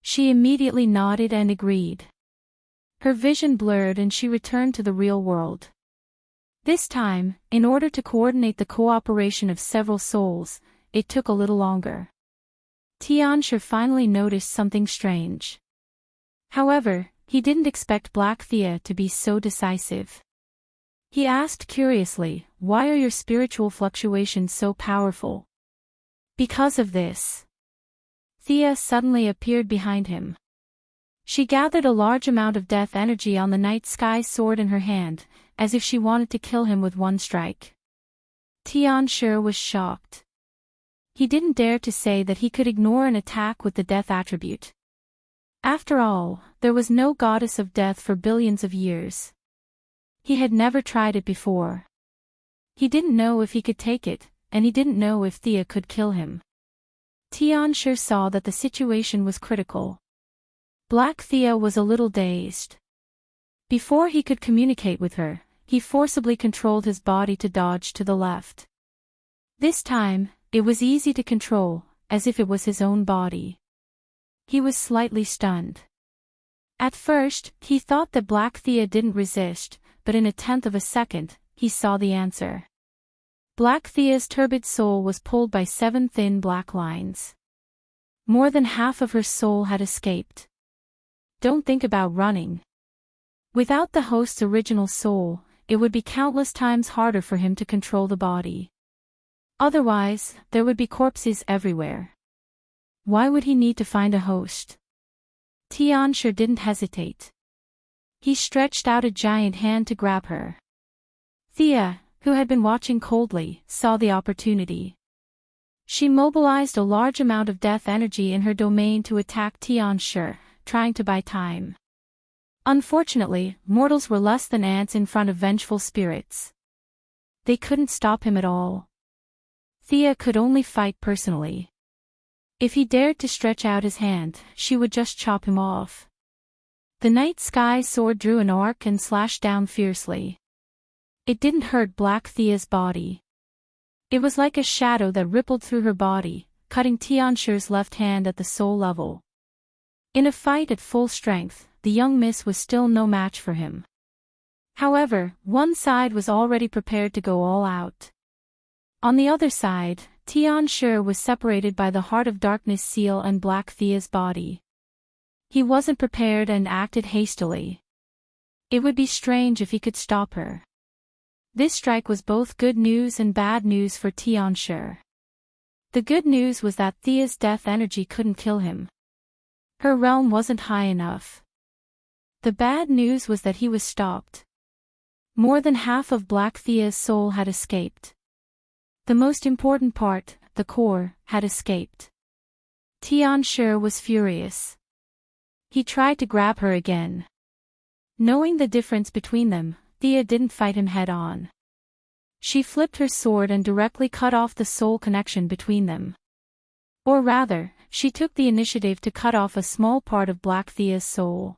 She immediately nodded and agreed. Her vision blurred and she returned to the real world. This time, in order to coordinate the cooperation of several souls, it took a little longer. Xianxia finally noticed something strange. However, he didn't expect Black Thea to be so decisive. He asked curiously, why are your spiritual fluctuations so powerful? Because of this. Thea suddenly appeared behind him. She gathered a large amount of death energy on the night sky sword in her hand, as if she wanted to kill him with one strike. Xianxia was shocked. He didn't dare to say that he could ignore an attack with the death attribute. After all, there was no goddess of death for billions of years. He had never tried it before. He didn't know if he could take it, and he didn't know if Thea could kill him. Xianxia saw that the situation was critical. Black Thea was a little dazed. Before he could communicate with her, he forcibly controlled his body to dodge to the left. This time, it was easy to control, as if it was his own body. He was slightly stunned. At first, he thought that Black Thea didn't resist, but in a tenth of a second, he saw the answer. Black Thea's turbid soul was pulled by 7 thin black lines. More than half of her soul had escaped. Don't think about running. Without the host's original soul, it would be countless times harder for him to control the body. Otherwise, there would be corpses everywhere. Why would he need to find a host? Xianxia didn't hesitate. He stretched out a giant hand to grab her. Thea, who had been watching coldly, saw the opportunity. She mobilized a large amount of death energy in her domain to attack Xianxia, trying to buy time. Unfortunately, mortals were less than ants in front of vengeful spirits. They couldn't stop him at all. Thea could only fight personally. If he dared to stretch out his hand, she would just chop him off. The night sky sword drew an arc and slashed down fiercely. It didn't hurt Black Thea's body. It was like a shadow that rippled through her body, cutting Xianxia's left hand at the soul level. In a fight at full strength, the young miss was still no match for him. However, one side was already prepared to go all out. On the other side, Xianxia was separated by the Heart of Darkness seal and Black Thea's body. He wasn't prepared and acted hastily. It would be strange if he could stop her. This strike was both good news and bad news for Xianxia. The good news was that Thea's death energy couldn't kill him. Her realm wasn't high enough. The bad news was that he was stopped. More than half of Black Thea's soul had escaped. The most important part, the core, had escaped. Xianxia was furious. He tried to grab her again. Knowing the difference between them, Thea didn't fight him head-on. She flipped her sword and directly cut off the soul connection between them. Or rather, she took the initiative to cut off a small part of Black Thea's soul.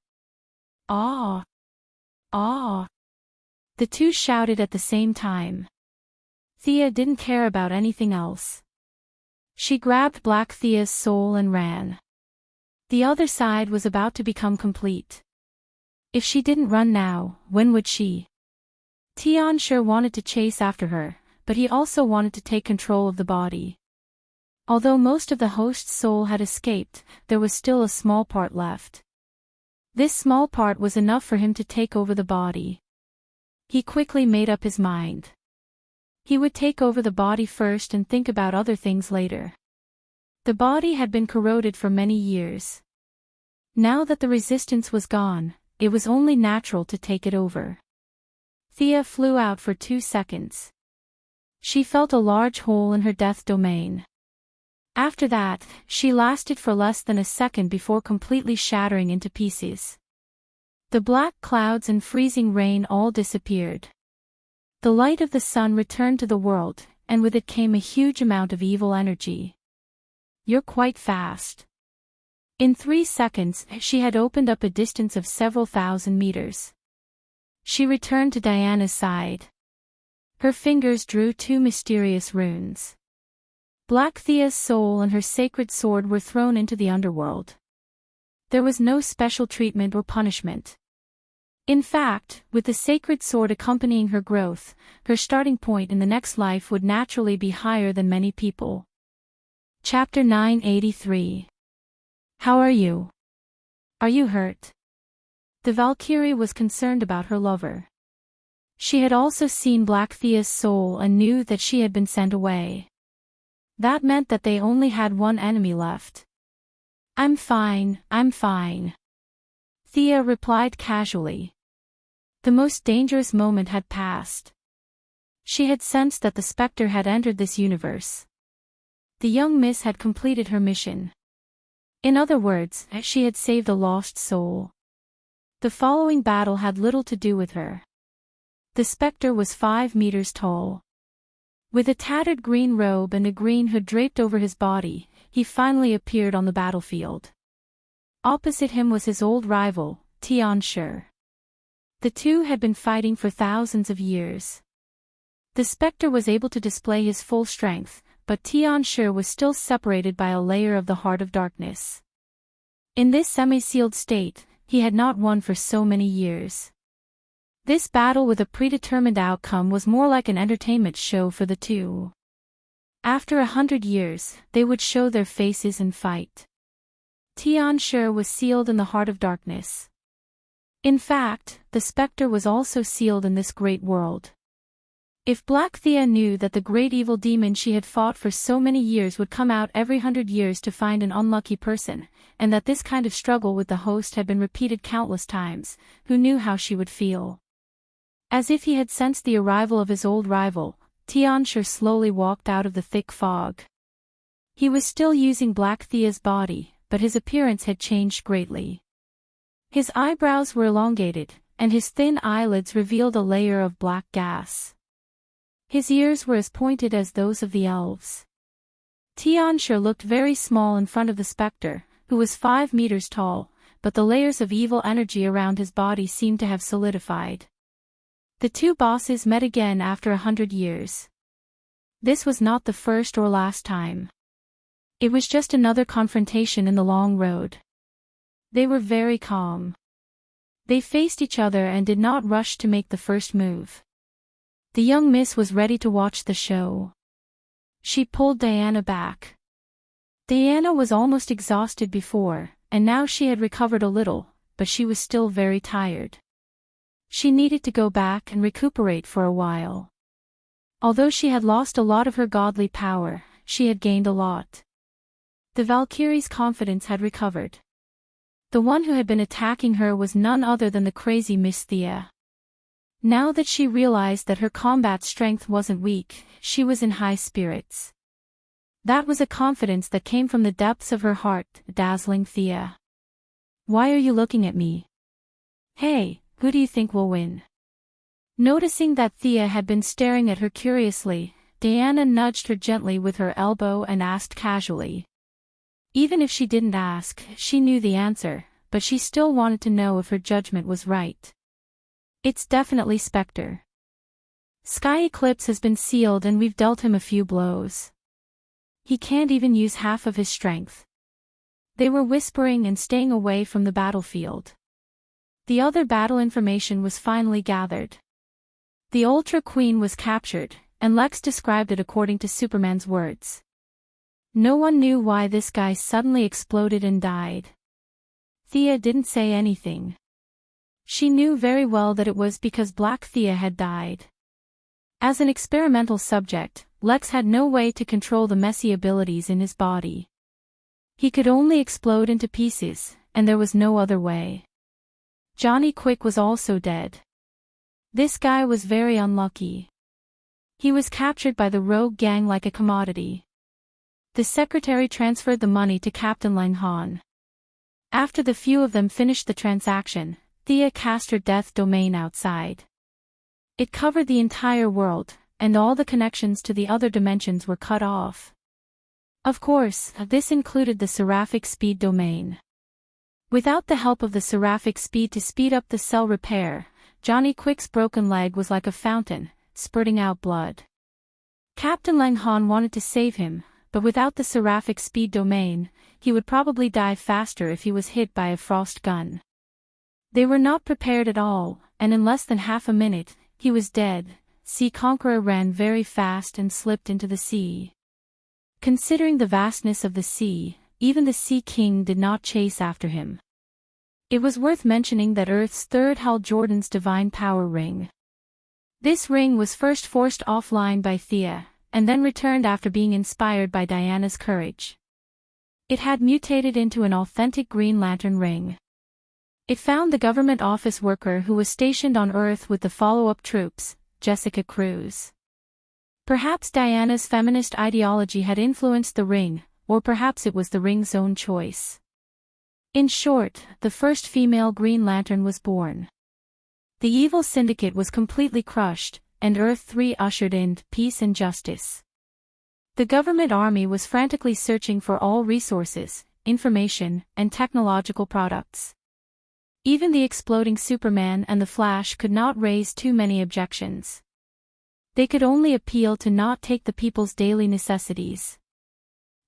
Ah! Ah! The two shouted at the same time. Thea didn't care about anything else. She grabbed Black Thea's soul and ran. The other side was about to become complete. If she didn't run now, when would she? Xianxia wanted to chase after her, but he also wanted to take control of the body. Although most of the host's soul had escaped, there was still a small part left. This small part was enough for him to take over the body. He quickly made up his mind. He would take over the body first and think about other things later. The body had been corroded for many years. Now that the resistance was gone, it was only natural to take it over. Thea flew out for 2 seconds. She felt a large hole in her death domain. After that, she lasted for less than a second before completely shattering into pieces. The black clouds and freezing rain all disappeared. The light of the sun returned to the world, and with it came a huge amount of evil energy. You're quite fast. In 3 seconds, she had opened up a distance of several thousand meters. She returned to Diana's side. Her fingers drew 2 mysterious runes. Black Thea's soul and her sacred sword were thrown into the underworld. There was no special treatment or punishment. In fact, with the sacred sword accompanying her growth, her starting point in the next life would naturally be higher than many people. Chapter 983. How are you? Are you hurt? The Valkyrie was concerned about her lover. She had also seen Black Thea's soul and knew that she had been sent away. That meant that they only had one enemy left. I'm fine, I'm fine. Thea replied casually. The most dangerous moment had passed. She had sensed that the specter had entered this universe. The young miss had completed her mission. In other words, she had saved a lost soul. The following battle had little to do with her. The specter was 5 meters tall. With a tattered green robe and a green hood draped over his body, he finally appeared on the battlefield. Opposite him was his old rival, Xianxia. The two had been fighting for thousands of years. The specter was able to display his full strength, but Xianxia was still separated by a layer of the Heart of Darkness. In this semi-sealed state, he had not won for so many years. This battle with a predetermined outcome was more like an entertainment show for the two. After 100 years, they would show their faces and fight. Xianxia was sealed in the Heart of Darkness. In fact, the specter was also sealed in this great world. If Black Thea knew that the great evil demon she had fought for so many years would come out every 100 years to find an unlucky person, and that this kind of struggle with the host had been repeated countless times, who knew how she would feel? As if he had sensed the arrival of his old rival, Xianxia slowly walked out of the thick fog. He was still using Black Thea's body, but his appearance had changed greatly. His eyebrows were elongated, and his thin eyelids revealed a layer of black gas. His ears were as pointed as those of the elves. Xianxia looked very small in front of the spectre, who was 5 meters tall, but the layers of evil energy around his body seemed to have solidified. The two bosses met again after 100 years. This was not the first or last time. It was just another confrontation in the long road. They were very calm. They faced each other and did not rush to make the first move. The young miss was ready to watch the show. She pulled Diana back. Diana was almost exhausted before, and now she had recovered a little, but she was still very tired. She needed to go back and recuperate for a while. Although she had lost a lot of her godly power, she had gained a lot. The Valkyrie's confidence had recovered. The one who had been attacking her was none other than the crazy Miss Thea. Now that she realized that her combat strength wasn't weak, she was in high spirits. That was a confidence that came from the depths of her heart, dazzling Thea. Why are you looking at me? Hey, who do you think will win? Noticing that Thea had been staring at her curiously, Diana nudged her gently with her elbow and asked casually. Even if she didn't ask, she knew the answer, but she still wanted to know if her judgment was right. It's definitely Spectre. Sky Eclipse has been sealed and we've dealt him a few blows. He can't even use half of his strength. They were whispering and staying away from the battlefield. The other battle information was finally gathered. The Ultra Queen was captured, and Lex described it according to Superman's words. No one knew why this guy suddenly exploded and died. Thea didn't say anything. She knew very well that it was because Black Thea had died. As an experimental subject, Lex had no way to control the messy abilities in his body. He could only explode into pieces, and there was no other way. Johnny Quick was also dead. This guy was very unlucky. He was captured by the rogue gang like a commodity. The secretary transferred the money to Captain Lang Han. After the few of them finished the transaction, Thea cast her death domain outside. It covered the entire world, and all the connections to the other dimensions were cut off. Of course, this included the seraphic speed domain. Without the help of the seraphic speed to speed up the cell repair, Johnny Quick's broken leg was like a fountain, spurting out blood. Captain Lang Han wanted to save him, but without the seraphic speed domain, he would probably die faster if he was hit by a frost gun. They were not prepared at all, and in less than half a minute, he was dead. Sea Conqueror ran very fast and slipped into the sea. Considering the vastness of the sea, even the Sea King did not chase after him. It was worth mentioning that Earth's third held Jordan's divine power ring. This ring was first forced offline by Thea, and then returned after being inspired by Diana's courage. It had mutated into an authentic Green Lantern ring. It found the government office worker who was stationed on Earth with the follow-up troops, Jessica Cruz. Perhaps Diana's feminist ideology had influenced the ring, or perhaps it was the ring's own choice. In short, the first female Green Lantern was born. The evil syndicate was completely crushed, and Earth-3 ushered in peace and justice. The government army was frantically searching for all resources, information, and technological products. Even the exploding Superman and the Flash could not raise too many objections. They could only appeal to not take the people's daily necessities.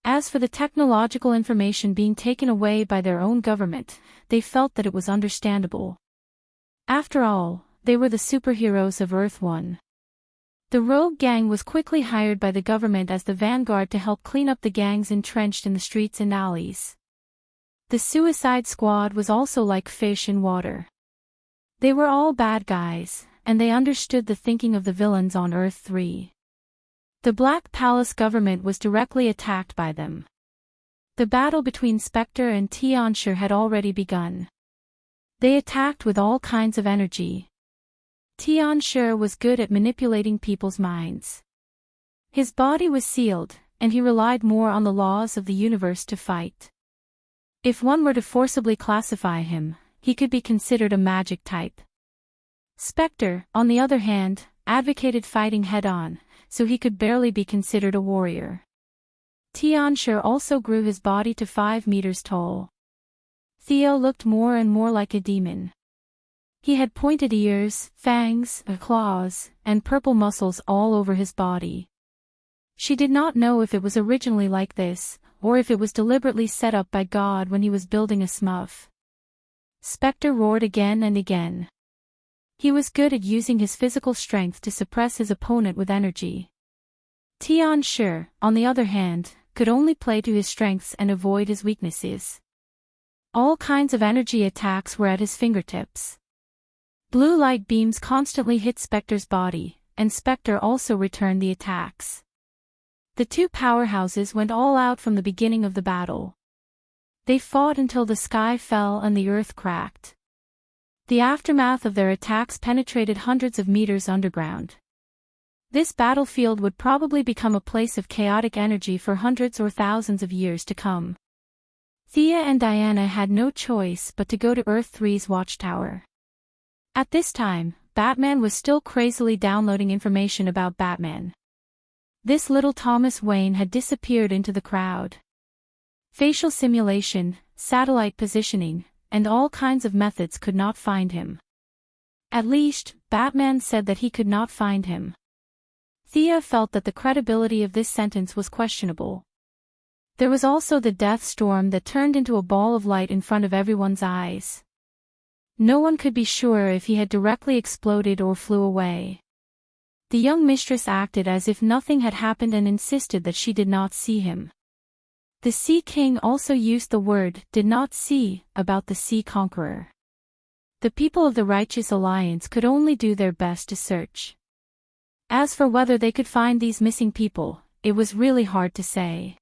As for the technological information being taken away by their own government, they felt that it was understandable. After all, they were the superheroes of Earth-1. The rogue gang was quickly hired by the government as the vanguard to help clean up the gangs entrenched in the streets and alleys. The Suicide Squad was also like fish in water. They were all bad guys, and they understood the thinking of the villains on Earth-3. The Black Palace government was directly attacked by them. The battle between Spectre and Xianxia had already begun. They attacked with all kinds of energy. Xianxia was good at manipulating people's minds. His body was sealed, and he relied more on the laws of the universe to fight. If one were to forcibly classify him, he could be considered a magic type. Spectre, on the other hand, advocated fighting head-on, so he could barely be considered a warrior. Xianxia also grew his body to 5 meters tall. Theo looked more and more like a demon. He had pointed ears, fangs, claws, and purple muscles all over his body. She did not know if it was originally like this, or if it was deliberately set up by God when he was building a smurf. Spectre roared again and again. He was good at using his physical strength to suppress his opponent with energy. Xianxia, on the other hand, could only play to his strengths and avoid his weaknesses. All kinds of energy attacks were at his fingertips. Blue light beams constantly hit Spectre's body, and Spectre also returned the attacks. The two powerhouses went all out from the beginning of the battle. They fought until the sky fell and the earth cracked. The aftermath of their attacks penetrated hundreds of meters underground. This battlefield would probably become a place of chaotic energy for hundreds or thousands of years to come. Thea and Diana had no choice but to go to Earth 3's watchtower. At this time, Batman was still crazily downloading information about Batman. This little Thomas Wayne had disappeared into the crowd. Facial simulation, satellite positioning, and all kinds of methods could not find him. At least, Batman said that he could not find him. Thea felt that the credibility of this sentence was questionable. There was also the death storm that turned into a ball of light in front of everyone's eyes. No one could be sure if he had directly exploded or flew away. The young mistress acted as if nothing had happened and insisted that she did not see him. The Sea King also used the word "did not see" about the Sea Conqueror. The people of the Righteous Alliance could only do their best to search. As for whether they could find these missing people, it was really hard to say.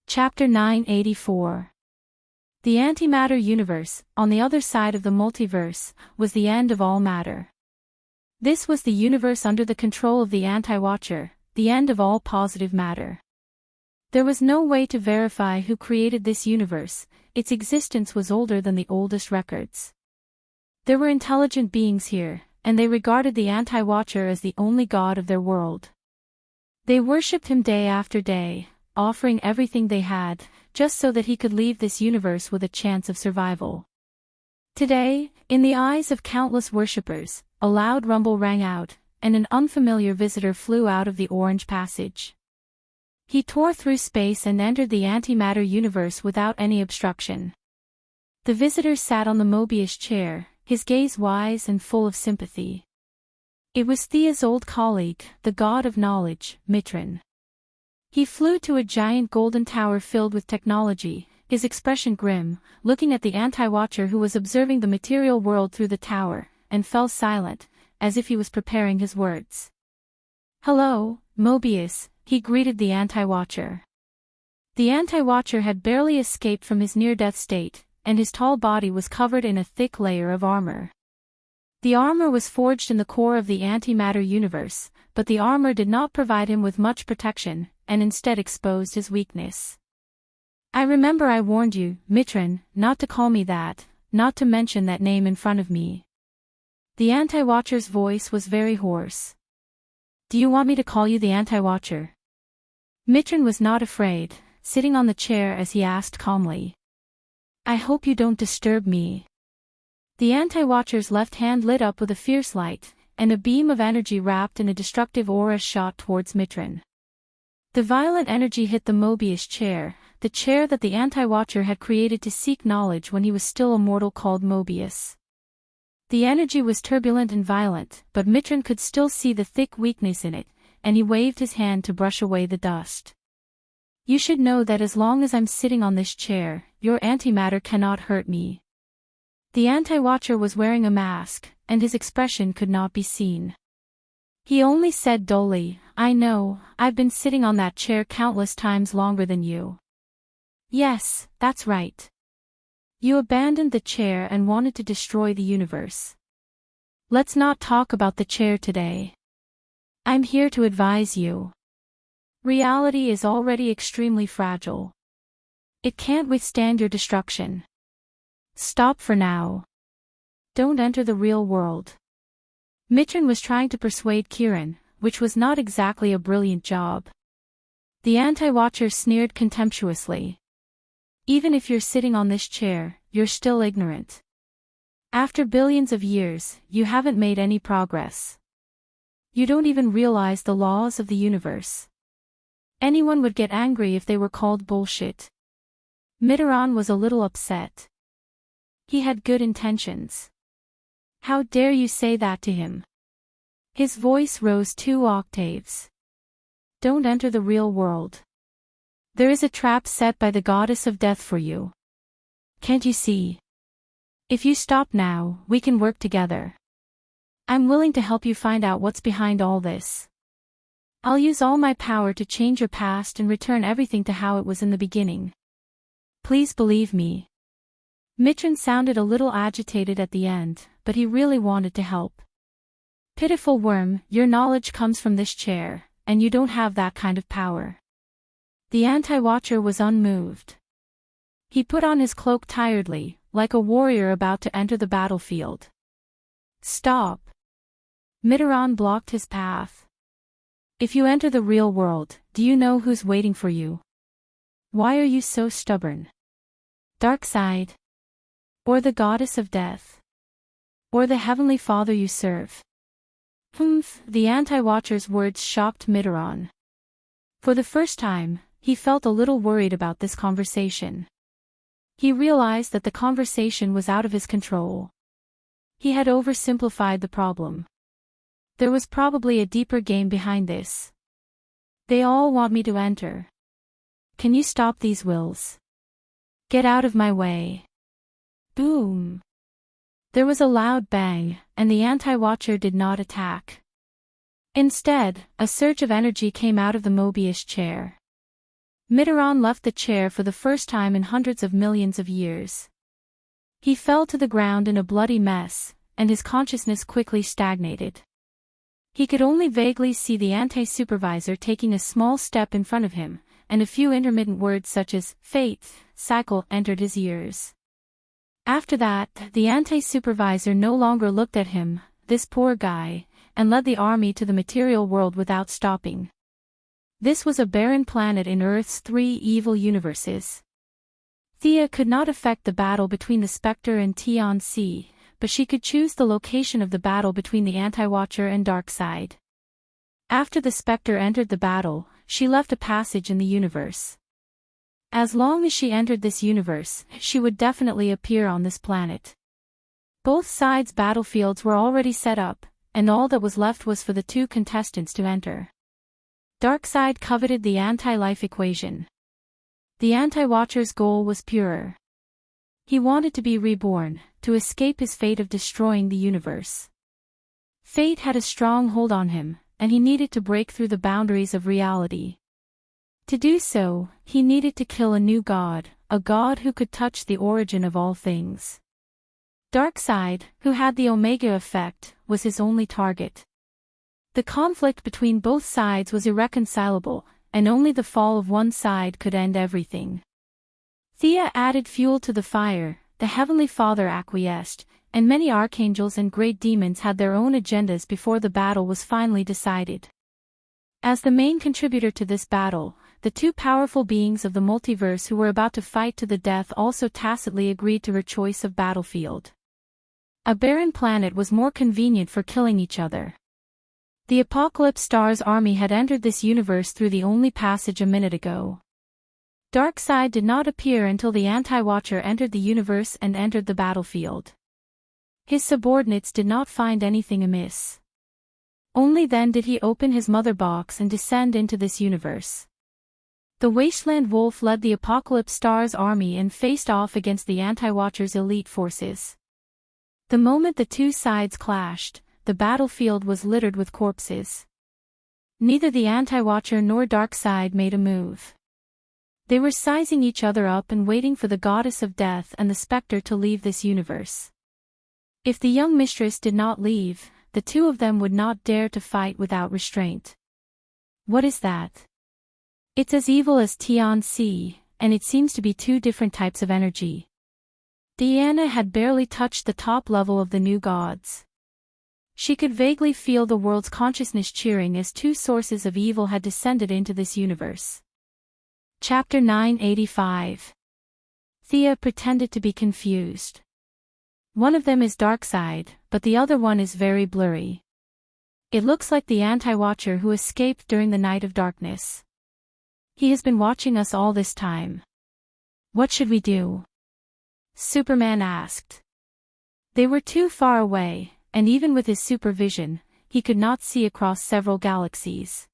Chapter 984. The antimatter universe, on the other side of the multiverse, was the end of all matter. This was the universe under the control of the Anti-Watcher, the end of all positive matter. There was no way to verify who created this universe, its existence was older than the oldest records. There were intelligent beings here, and they regarded the Anti-Watcher as the only god of their world. They worshipped him day after day, offering everything they had, just so that he could leave this universe with a chance of survival. Today, in the eyes of countless worshippers, a loud rumble rang out, and an unfamiliar visitor flew out of the Orange Passage. He tore through space and entered the antimatter universe without any obstruction. The visitor sat on the Mobius chair, his gaze wise and full of sympathy. It was Thea's old colleague, the god of knowledge, Mitran. He flew to a giant golden tower filled with technology, his expression grim, looking at the Anti-Watcher who was observing the material world through the tower, and fell silent, as if he was preparing his words. "Hello, Mobius," he greeted the Anti-Watcher. The Anti-Watcher had barely escaped from his near-death state, and his tall body was covered in a thick layer of armor. The armor was forged in the core of the antimatter universe, but the armor did not provide him with much protection, and instead exposed his weakness. "I remember I warned you, Mitran, not to call me that, not to mention that name in front of me." The Anti-Watcher's voice was very hoarse. "Do you want me to call you the Anti-Watcher?" Mitran was not afraid, sitting on the chair as he asked calmly. "I hope you don't disturb me." The Anti-Watcher's left hand lit up with a fierce light, and a beam of energy wrapped in a destructive aura shot towards Mitran. The violet energy hit the Mobius chair, the chair that the Anti-Watcher had created to seek knowledge when he was still a mortal called Mobius. The energy was turbulent and violent, but Mitran could still see the thick weakness in it, and he waved his hand to brush away the dust. "You should know that as long as I'm sitting on this chair, your antimatter cannot hurt me." The Anti-Watcher was wearing a mask, and his expression could not be seen. He only said dully, "I know, I've been sitting on that chair countless times longer than you." "Yes, that's right. You abandoned the chair and wanted to destroy the universe." Let's not talk about the chair today. I'm here to advise you. Reality is already extremely fragile. It can't withstand your destruction. Stop for now. Don't enter the real world. Mitran was trying to persuade Kiran, which was not exactly a brilliant job. The anti-watcher sneered contemptuously. Even if you're sitting on this chair, you're still ignorant. After billions of years, you haven't made any progress. You don't even realize the laws of the universe. Anyone would get angry if they were called bullshit. Mitran was a little upset. He had good intentions. How dare you say that to him? His voice rose 2 octaves. Don't enter the real world. There is a trap set by the goddess of death for you. Can't you see? If you stop now, we can work together. I'm willing to help you find out what's behind all this. I'll use all my power to change your past and return everything to how it was in the beginning. Please believe me. Mitran sounded a little agitated at the end, but he really wanted to help. Pitiful worm, your knowledge comes from this chair, and you don't have that kind of power. The anti-watcher was unmoved. He put on his cloak tiredly, like a warrior about to enter the battlefield. Stop. Mitran blocked his path. If you enter the real world, do you know who's waiting for you? Why are you so stubborn? Dark side? Or the goddess of death? Or the heavenly father you serve? Humph, the anti-watcher's words shocked Mitran. For the first time, he felt a little worried about this conversation. He realized that the conversation was out of his control. He had oversimplified the problem. There was probably a deeper game behind this. They all want me to enter. Can you stop these wills? Get out of my way. Boom. There was a loud bang, and the anti-watcher did not attack. Instead, a surge of energy came out of the Mobius chair. Mitran left the chair for the first time in hundreds of millions of years. He fell to the ground in a bloody mess, and his consciousness quickly stagnated. He could only vaguely see the anti-supervisor taking a small step in front of him, and a few intermittent words such as fate, cycle entered his ears. After that, the anti-supervisor no longer looked at him, this poor guy, and led the army to the material world without stopping. This was a barren planet in Earth's 3 evil universes. Thea could not affect the battle between the Spectre and Xianxia, but she could choose the location of the battle between the Anti-Watcher and Darkseid. After the Spectre entered the battle, she left a passage in the universe. As long as she entered this universe, she would definitely appear on this planet. Both sides' battlefields were already set up, and all that was left was for the 2 contestants to enter. Darkseid coveted the anti-life equation. The Anti-Watcher's goal was purer. He wanted to be reborn, to escape his fate of destroying the universe. Fate had a strong hold on him, and he needed to break through the boundaries of reality. To do so, he needed to kill a new god, a god who could touch the origin of all things. Darkseid, who had the Omega effect, was his only target. The conflict between both sides was irreconcilable, and only the fall of one side could end everything. Thea added fuel to the fire, the Heavenly Father acquiesced, and many archangels and great demons had their own agendas before the battle was finally decided. As the main contributor to this battle, the 2 powerful beings of the multiverse who were about to fight to the death also tacitly agreed to her choice of battlefield. A barren planet was more convenient for killing each other. The Apocalypse Star's army had entered this universe through the only passage a minute ago. Darkseid did not appear until the Anti-Watcher entered the universe and entered the battlefield. His subordinates did not find anything amiss. Only then did he open his mother box and descend into this universe. The Wasteland Wolf led the Apocalypse Star's army and faced off against the Anti-Watcher's elite forces. The moment the 2 sides clashed, the battlefield was littered with corpses. Neither the Anti-Watcher nor Darkseid made a move. They were sizing each other up and waiting for the Goddess of Death and the Spectre to leave this universe. If the young mistress did not leave, the two of them would not dare to fight without restraint. What is that? It's as evil as Tianxi, and it seems to be two different types of energy. Diana had barely touched the top level of the new gods. She could vaguely feel the world's consciousness cheering as two sources of evil had descended into this universe. Chapter 985. Thea pretended to be confused. One of them is Darkside, but the other one is very blurry. It looks like the anti-watcher who escaped during the night of darkness. He has been watching us all this time. What should we do? Superman asked. They were too far away, and even with his supervision, he could not see across several galaxies.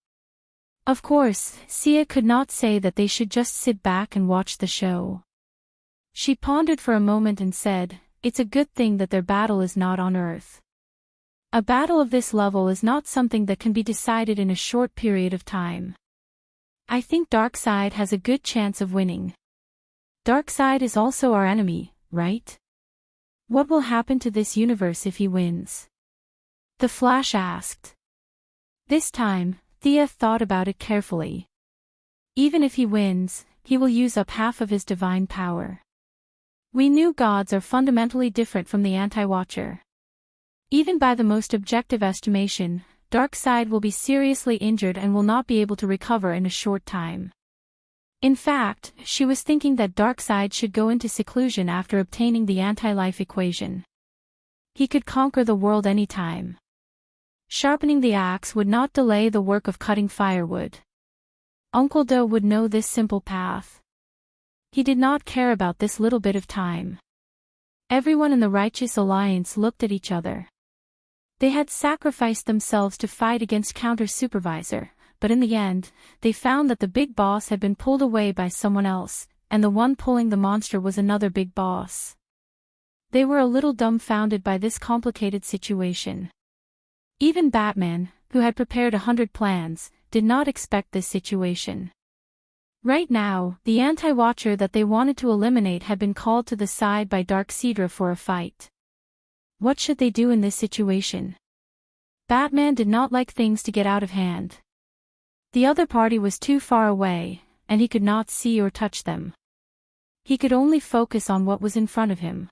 Of course, Sia could not say that they should just sit back and watch the show. She pondered for a moment and said, "It's a good thing that their battle is not on Earth. A battle of this level is not something that can be decided in a short period of time. I think Darkseid has a good chance of winning. Darkseid is also our enemy, right? What will happen to this universe if he wins?" The Flash asked. This time, Thea thought about it carefully. Even if he wins, he will use up half of his divine power. We new gods are fundamentally different from the anti-watcher. Even by the most objective estimation, Darkseid will be seriously injured and will not be able to recover in a short time. In fact, she was thinking that Darkseid should go into seclusion after obtaining the anti-life equation. He could conquer the world anytime. Sharpening the axe would not delay the work of cutting firewood. Uncle Do would know this simple path. He did not care about this little bit of time. Everyone in the Righteous Alliance looked at each other. They had sacrificed themselves to fight against Counter-Supervisor, but in the end, they found that the big boss had been pulled away by someone else, and the one pulling the monster was another big boss. They were a little dumbfounded by this complicated situation. Even Batman, who had prepared 100 plans, did not expect this situation. Right now, the anti-watcher that they wanted to eliminate had been called to the side by Darkseidra for a fight. What should they do in this situation? Batman did not like things to get out of hand. The other party was too far away, and he could not see or touch them. He could only focus on what was in front of him.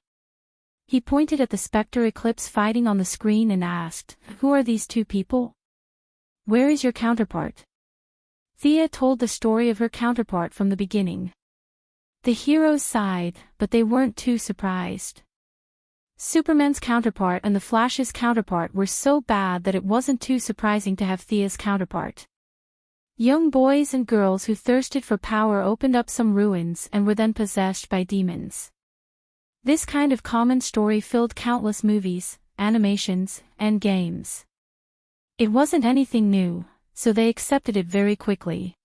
He pointed at the Spectre Eclipse fighting on the screen and asked, "Who are these two people? Where is your counterpart?" Thea told the story of her counterpart from the beginning. The heroes sighed, but they weren't too surprised. Superman's counterpart and the Flash's counterpart were so bad that it wasn't too surprising to have Thea's counterpart. Young boys and girls who thirsted for power opened up some ruins and were then possessed by demons. This kind of common story filled countless movies, animations, and games. It wasn't anything new, so they accepted it very quickly.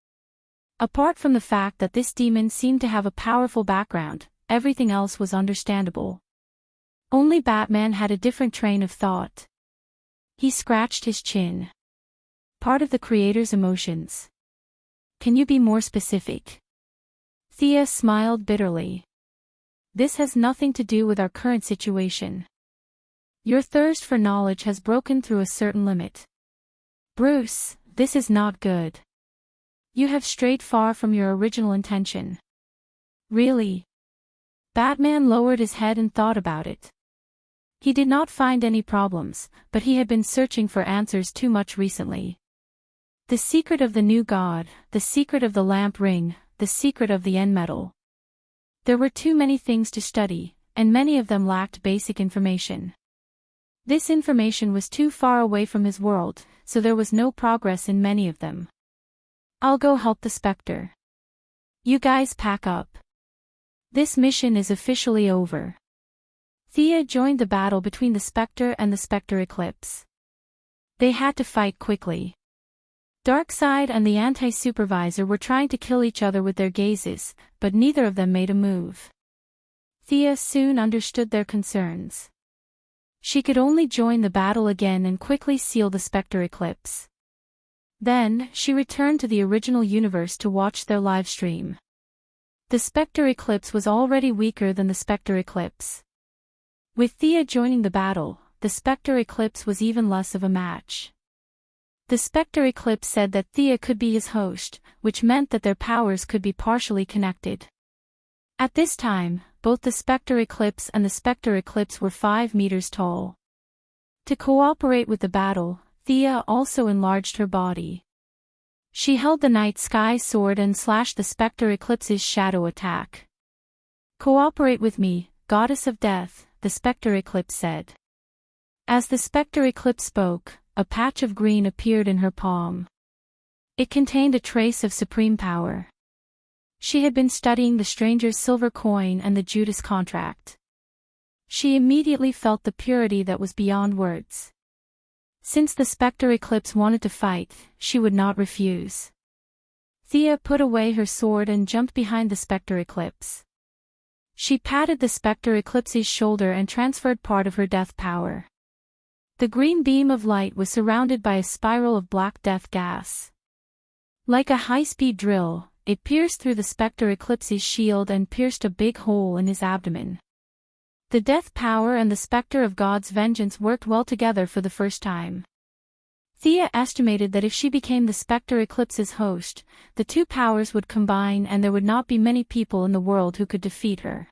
Apart from the fact that this demon seemed to have a powerful background, everything else was understandable. Only Batman had a different train of thought. He scratched his chin. Part of the creator's emotions. Can you be more specific? Thea smiled bitterly. This has nothing to do with our current situation. Your thirst for knowledge has broken through a certain limit. Bruce, this is not good. You have strayed far from your original intention. Really? Batman lowered his head and thought about it. He did not find any problems, but he had been searching for answers too much recently. The secret of the new god, the secret of the lamp ring, the secret of the end metal. There were too many things to study, and many of them lacked basic information. This information was too far away from his world, so there was no progress in many of them. I'll go help the Spectre. You guys pack up. This mission is officially over. Thea joined the battle between the Spectre and the Spectre Eclipse. They had to fight quickly. Darkseid and the anti-supervisor were trying to kill each other with their gazes, but neither of them made a move. Thea soon understood their concerns. She could only join the battle again and quickly seal the Spectre Eclipse. Then, she returned to the original universe to watch their live stream. The Spectre Eclipse was already weaker than the Spectre Eclipse. With Thea joining the battle, the Spectre Eclipse was even less of a match. The Spectre Eclipse said that Thea could be his host, which meant that their powers could be partially connected. At this time, both the Spectre Eclipse and the Spectre Eclipse were 5 meters tall. To cooperate with the battle, Thea also enlarged her body. She held the night sky sword and slashed the Spectre Eclipse's shadow attack. "Cooperate with me, goddess of death," the Spectre Eclipse said. As the Spectre Eclipse spoke, a patch of green appeared in her palm. It contained a trace of supreme power. She had been studying the stranger's silver coin and the Judas contract. She immediately felt the purity that was beyond words. Since the Spectre Eclipse wanted to fight, she would not refuse. Thea put away her sword and jumped behind the Spectre Eclipse. She patted the Spectre Eclipse's shoulder and transferred part of her death power. The green beam of light was surrounded by a spiral of black death gas. Like a high-speed drill, it pierced through the Spectre Eclipse's shield and pierced a big hole in his abdomen. The death power and the Spectre of God's vengeance worked well together for the first time. Thea estimated that if she became the Spectre Eclipse's host, the two powers would combine and there would not be many people in the world who could defeat her.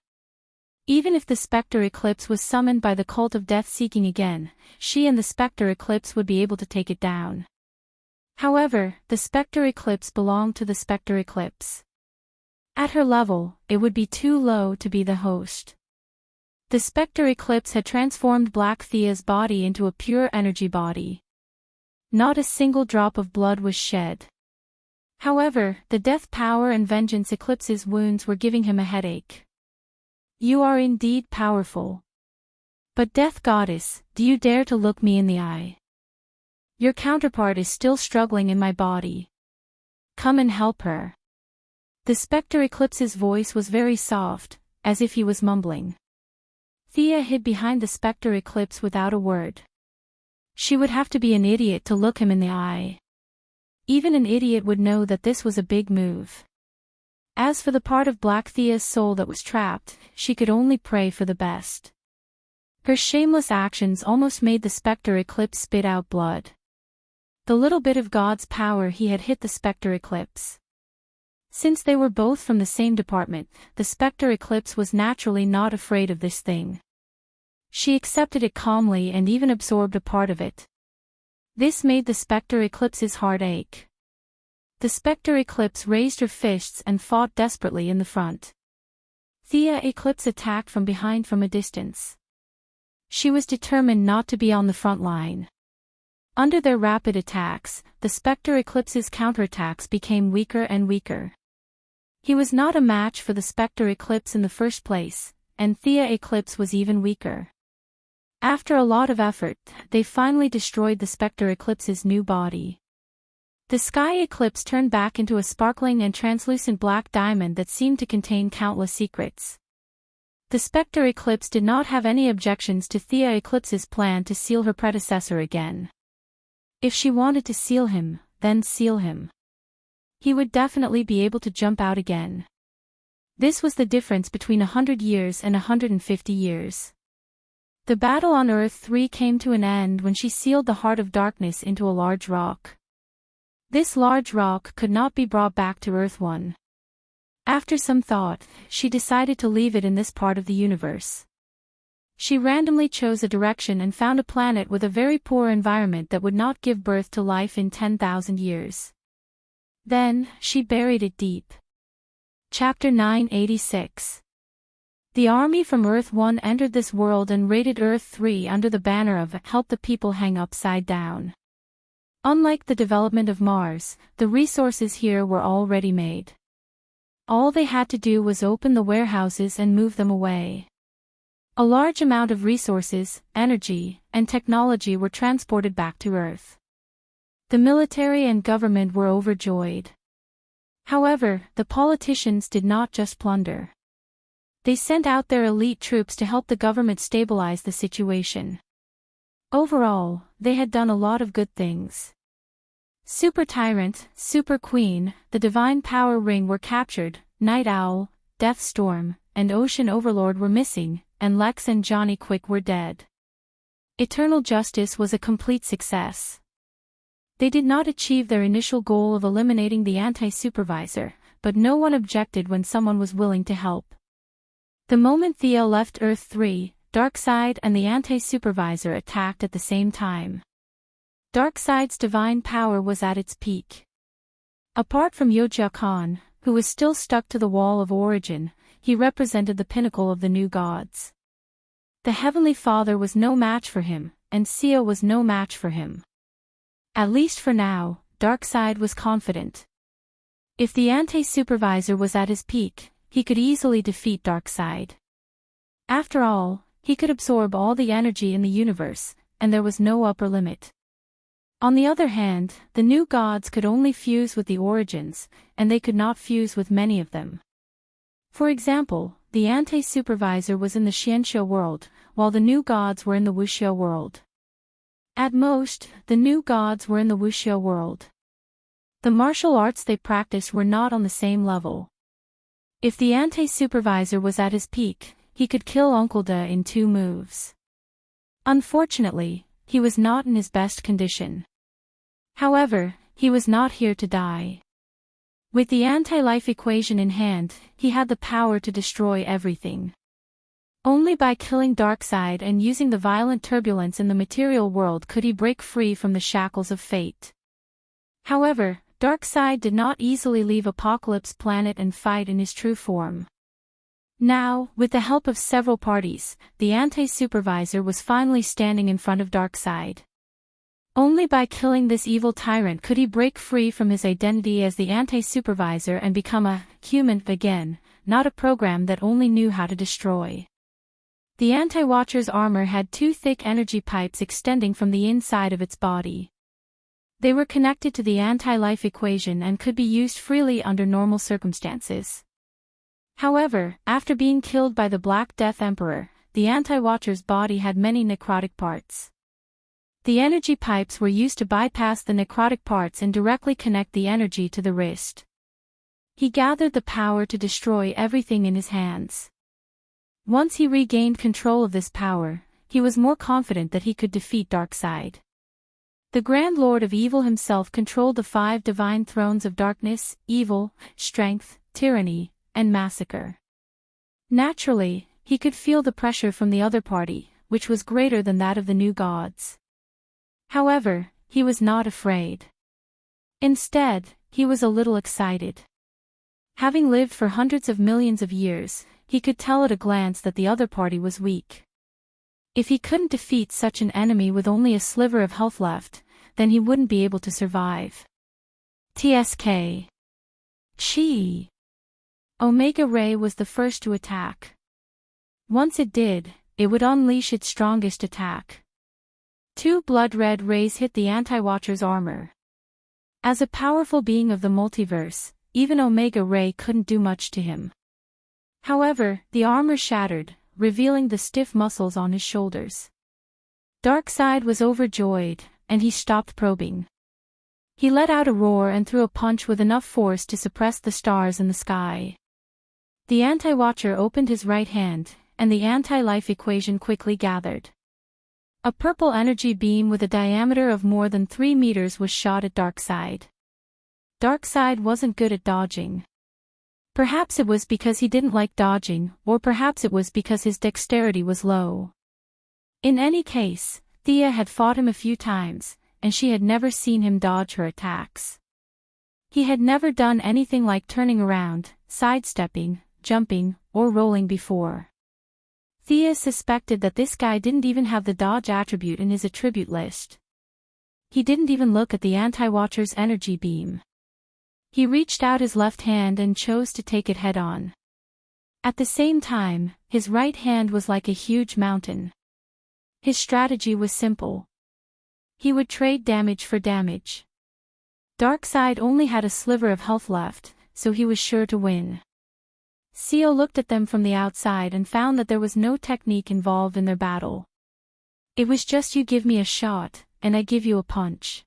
Even if the Spectre Eclipse was summoned by the cult of death seeking again, she and the Spectre Eclipse would be able to take it down. However, the Spectre Eclipse belonged to the Spectre Eclipse. At her level, it would be too low to be the host. The Spectre Eclipse had transformed Black Thea's body into a pure energy body. Not a single drop of blood was shed. However, the death power and vengeance Eclipse's wounds were giving him a headache. "You are indeed powerful. But Death Goddess, do you dare to look me in the eye? Your counterpart is still struggling in my body. Come and help her." The Spectre Eclipse's voice was very soft, as if he was mumbling. Thea hid behind the Spectre Eclipse without a word. She would have to be an idiot to look him in the eye. Even an idiot would know that this was a big move. As for the part of Black Thea's soul that was trapped, she could only pray for the best. Her shameless actions almost made the Spectre Eclipse spit out blood. The little bit of God's power he had hit the Spectre Eclipse. Since they were both from the same department, the Spectre Eclipse was naturally not afraid of this thing. She accepted it calmly and even absorbed a part of it. This made the Spectre Eclipse's heart ache. The Spectre Eclipse raised her fists and fought desperately in the front. Thea Eclipse attacked from behind from a distance. She was determined not to be on the front line. Under their rapid attacks, the Spectre Eclipse's counterattacks became weaker and weaker. He was not a match for the Spectre Eclipse in the first place, and Thea Eclipse was even weaker. After a lot of effort, they finally destroyed the Spectre Eclipse's new body. The Sky Eclipse turned back into a sparkling and translucent black diamond that seemed to contain countless secrets. The Spectre Eclipse did not have any objections to Thea Eclipse's plan to seal her predecessor again. If she wanted to seal him, then seal him. He would definitely be able to jump out again. This was the difference between 100 years and 150 years. The battle on Earth 3 came to an end when she sealed the Heart of Darkness into a large rock. This large rock could not be brought back to Earth 1. After some thought, she decided to leave it in this part of the universe. She randomly chose a direction and found a planet with a very poor environment that would not give birth to life in 10,000 years. Then, she buried it deep. Chapter 986. The army from Earth 1 entered this world and raided Earth 3 under the banner of "Help the people hang upside down." Unlike the development of Mars, the resources here were already made. All they had to do was open the warehouses and move them away. A large amount of resources, energy, and technology were transported back to Earth. The military and government were overjoyed. However, the politicians did not just plunder. They sent out their elite troops to help the government stabilize the situation. Overall, they had done a lot of good things. Super Tyrant, Super Queen, the Divine Power Ring were captured, Night Owl, Death Storm, and Ocean Overlord were missing, and Lex and Johnny Quick were dead. Eternal Justice was a complete success. They did not achieve their initial goal of eliminating the anti-supervisor, but no one objected when someone was willing to help. The moment Thea left Earth-3, Darkseid and the anti-supervisor attacked at the same time. Darkseid's divine power was at its peak. Apart from Yojia Khan, who was still stuck to the wall of origin, he represented the pinnacle of the new gods. The Heavenly Father was no match for him, and Sia was no match for him. At least for now, Darkseid was confident. If the anti-supervisor was at his peak, he could easily defeat Darkseid. After all, he could absorb all the energy in the universe, and there was no upper limit. On the other hand, the new gods could only fuse with the origins, and they could not fuse with many of them. For example, the anti-supervisor was in the Xianxia world, while the new gods were in the Wuxia world. At most, the new gods were in the Wuxia world. The martial arts they practiced were not on the same level. If the anti-supervisor was at his peak, he could kill Uncle Da in 2 moves. Unfortunately, he was not in his best condition. However, he was not here to die. With the anti-life equation in hand, he had the power to destroy everything. Only by killing Darkseid and using the violent turbulence in the material world could he break free from the shackles of fate. However, Darkseid did not easily leave Apocalypse Planet and fight in his true form. Now, with the help of several parties, the anti-supervisor was finally standing in front of Darkseid. Only by killing this evil tyrant could he break free from his identity as the anti-supervisor and become a human again, not a program that only knew how to destroy. The anti-watcher's armor had 2 thick energy pipes extending from the inside of its body. They were connected to the anti-life equation and could be used freely under normal circumstances. However, after being killed by the Black Death Emperor, the anti-watcher's body had many necrotic parts. The energy pipes were used to bypass the necrotic parts and directly connect the energy to the wrist. He gathered the power to destroy everything in his hands. Once he regained control of this power, he was more confident that he could defeat Darkseid. The Grand Lord of Evil himself controlled the 5 divine thrones of darkness, evil, strength, tyranny, and massacre. Naturally, he could feel the pressure from the other party, which was greater than that of the new gods. However, he was not afraid. Instead, he was a little excited. Having lived for hundreds of millions of years, he could tell at a glance that the other party was weak. If he couldn't defeat such an enemy with only a sliver of health left, then he wouldn't be able to survive. TSK. Chi. Omega Ray was the first to attack. Once it did, it would unleash its strongest attack. 2 blood-red rays hit the anti-watcher's armor. As a powerful being of the multiverse, even Omega Ray couldn't do much to him. However, the armor shattered, revealing the stiff muscles on his shoulders. Darkseid was overjoyed, and he stopped probing. He let out a roar and threw a punch with enough force to suppress the stars in the sky. The anti-watcher opened his right hand, and the anti-life equation quickly gathered. A purple energy beam with a diameter of more than 3 meters was shot at Darkseid. Darkseid wasn't good at dodging. Perhaps it was because he didn't like dodging, or perhaps it was because his dexterity was low. In any case, Thea had fought him a few times, and she had never seen him dodge her attacks. He had never done anything like turning around, sidestepping, jumping, or rolling before. Thea suspected that this guy didn't even have the dodge attribute in his attribute list. He didn't even look at the anti-watcher's energy beam. He reached out his left hand and chose to take it head-on. At the same time, his right hand was like a huge mountain. His strategy was simple. He would trade damage for damage. Darkseid only had a sliver of health left, so he was sure to win. Seo looked at them from the outside and found that there was no technique involved in their battle. It was just you give me a shot, and I give you a punch.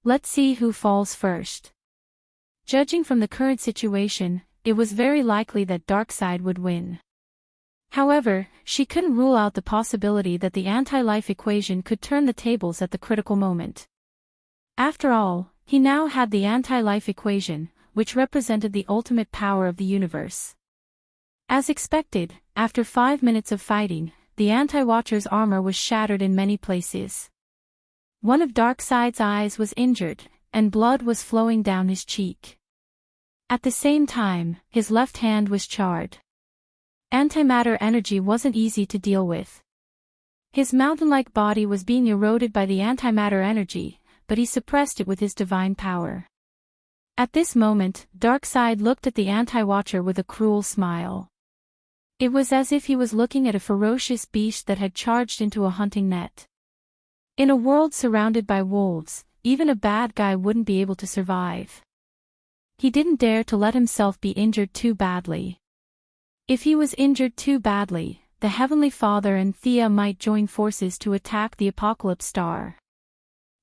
Let's see who falls first. Judging from the current situation, it was very likely that Darkseid would win. However, she couldn't rule out the possibility that the anti-life equation could turn the tables at the critical moment. After all, he now had the anti-life equation, which represented the ultimate power of the universe. As expected, after 5 minutes of fighting, the anti-watcher's armor was shattered in many places. One of Darkseid's eyes was injured, and blood was flowing down his cheek. At the same time, his left hand was charred. Antimatter energy wasn't easy to deal with. His mountain-like body was being eroded by the antimatter energy, but he suppressed it with his divine power. At this moment, Darkseid looked at the anti-watcher with a cruel smile. It was as if he was looking at a ferocious beast that had charged into a hunting net. In a world surrounded by wolves, even a bad guy wouldn't be able to survive. He didn't dare to let himself be injured too badly. If he was injured too badly, the Heavenly Father and Thea might join forces to attack the Apocalypse Star.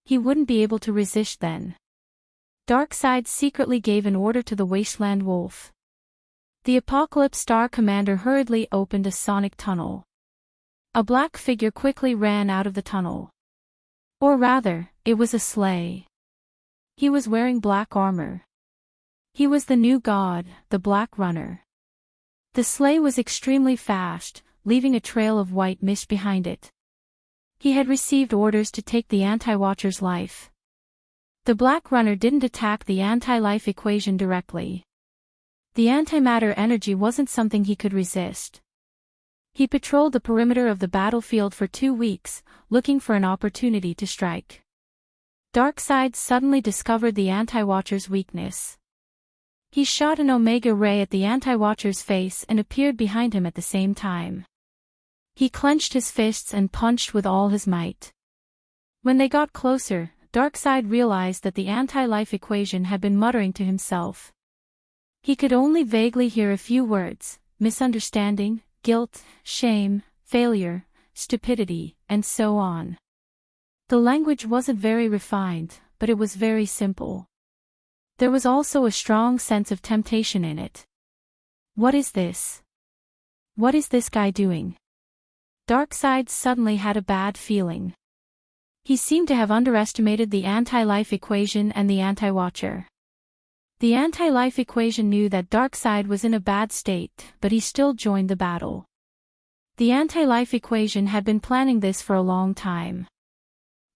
He wouldn't be able to resist then. Darkseid secretly gave an order to the Wasteland Wolf. The Apocalypse Star commander hurriedly opened a sonic tunnel. A black figure quickly ran out of the tunnel. Or rather, it was a sleigh. He was wearing black armor. He was the new god, the Black Runner. The sleigh was extremely fast, leaving a trail of white mist behind it. He had received orders to take the anti-watcher's life. The Black Runner didn't attack the anti-life equation directly. The antimatter energy wasn't something he could resist. He patrolled the perimeter of the battlefield for 2 weeks, looking for an opportunity to strike. Darkseid suddenly discovered the anti-watcher's weakness. He shot an Omega Ray at the anti-watcher's face and appeared behind him at the same time. He clenched his fists and punched with all his might. When they got closer, Darkseid realized that the anti-life equation had been muttering to himself. He could only vaguely hear a few words: misunderstanding, guilt, shame, failure, stupidity, and so on. The language wasn't very refined, but it was very simple. There was also a strong sense of temptation in it. What is this? What is this guy doing? Darkseid suddenly had a bad feeling. He seemed to have underestimated the anti-life equation and the anti-watcher. The anti-life equation knew that Darkseid was in a bad state, but he still joined the battle. The anti-life equation had been planning this for a long time.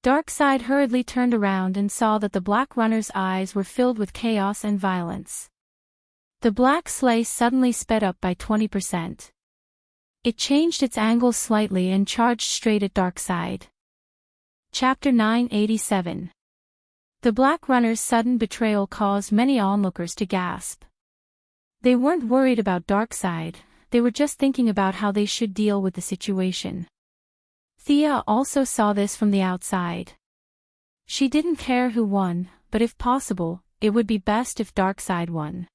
Darkseid hurriedly turned around and saw that the Black Runner's eyes were filled with chaos and violence. The black sleigh suddenly sped up by 20%. It changed its angle slightly and charged straight at Darkseid. Chapter 987. The Black Runner's sudden betrayal caused many onlookers to gasp. They weren't worried about Darkseid, they were just thinking about how they should deal with the situation. Thea also saw this from the outside. She didn't care who won, but if possible, it would be best if Darkseid won.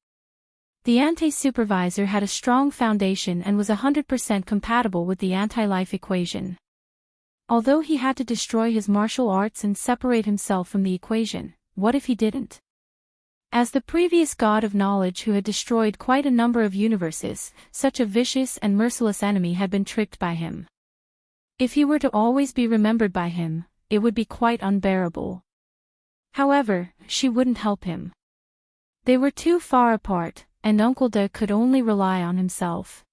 The anti-supervisor had a strong foundation and was 100% compatible with the anti-life equation. Although he had to destroy his martial arts and separate himself from the equation, what if he didn't? As the previous god of knowledge who had destroyed quite a number of universes, such a vicious and merciless enemy had been tricked by him. If he were to always be remembered by him, it would be quite unbearable. However, she wouldn't help him. They were too far apart, and Uncle De could only rely on himself.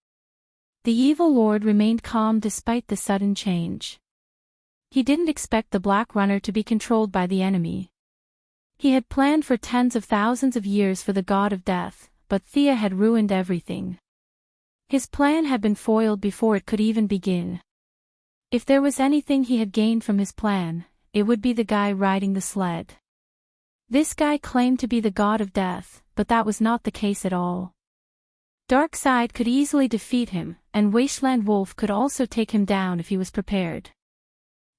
The evil lord remained calm despite the sudden change. He didn't expect the Black Runner to be controlled by the enemy. He had planned for tens of thousands of years for the god of death, but Thea had ruined everything. His plan had been foiled before it could even begin. If there was anything he had gained from his plan, it would be the guy riding the sled. This guy claimed to be the god of death, but that was not the case at all. Darkseid could easily defeat him, and Wasteland Wolf could also take him down if he was prepared.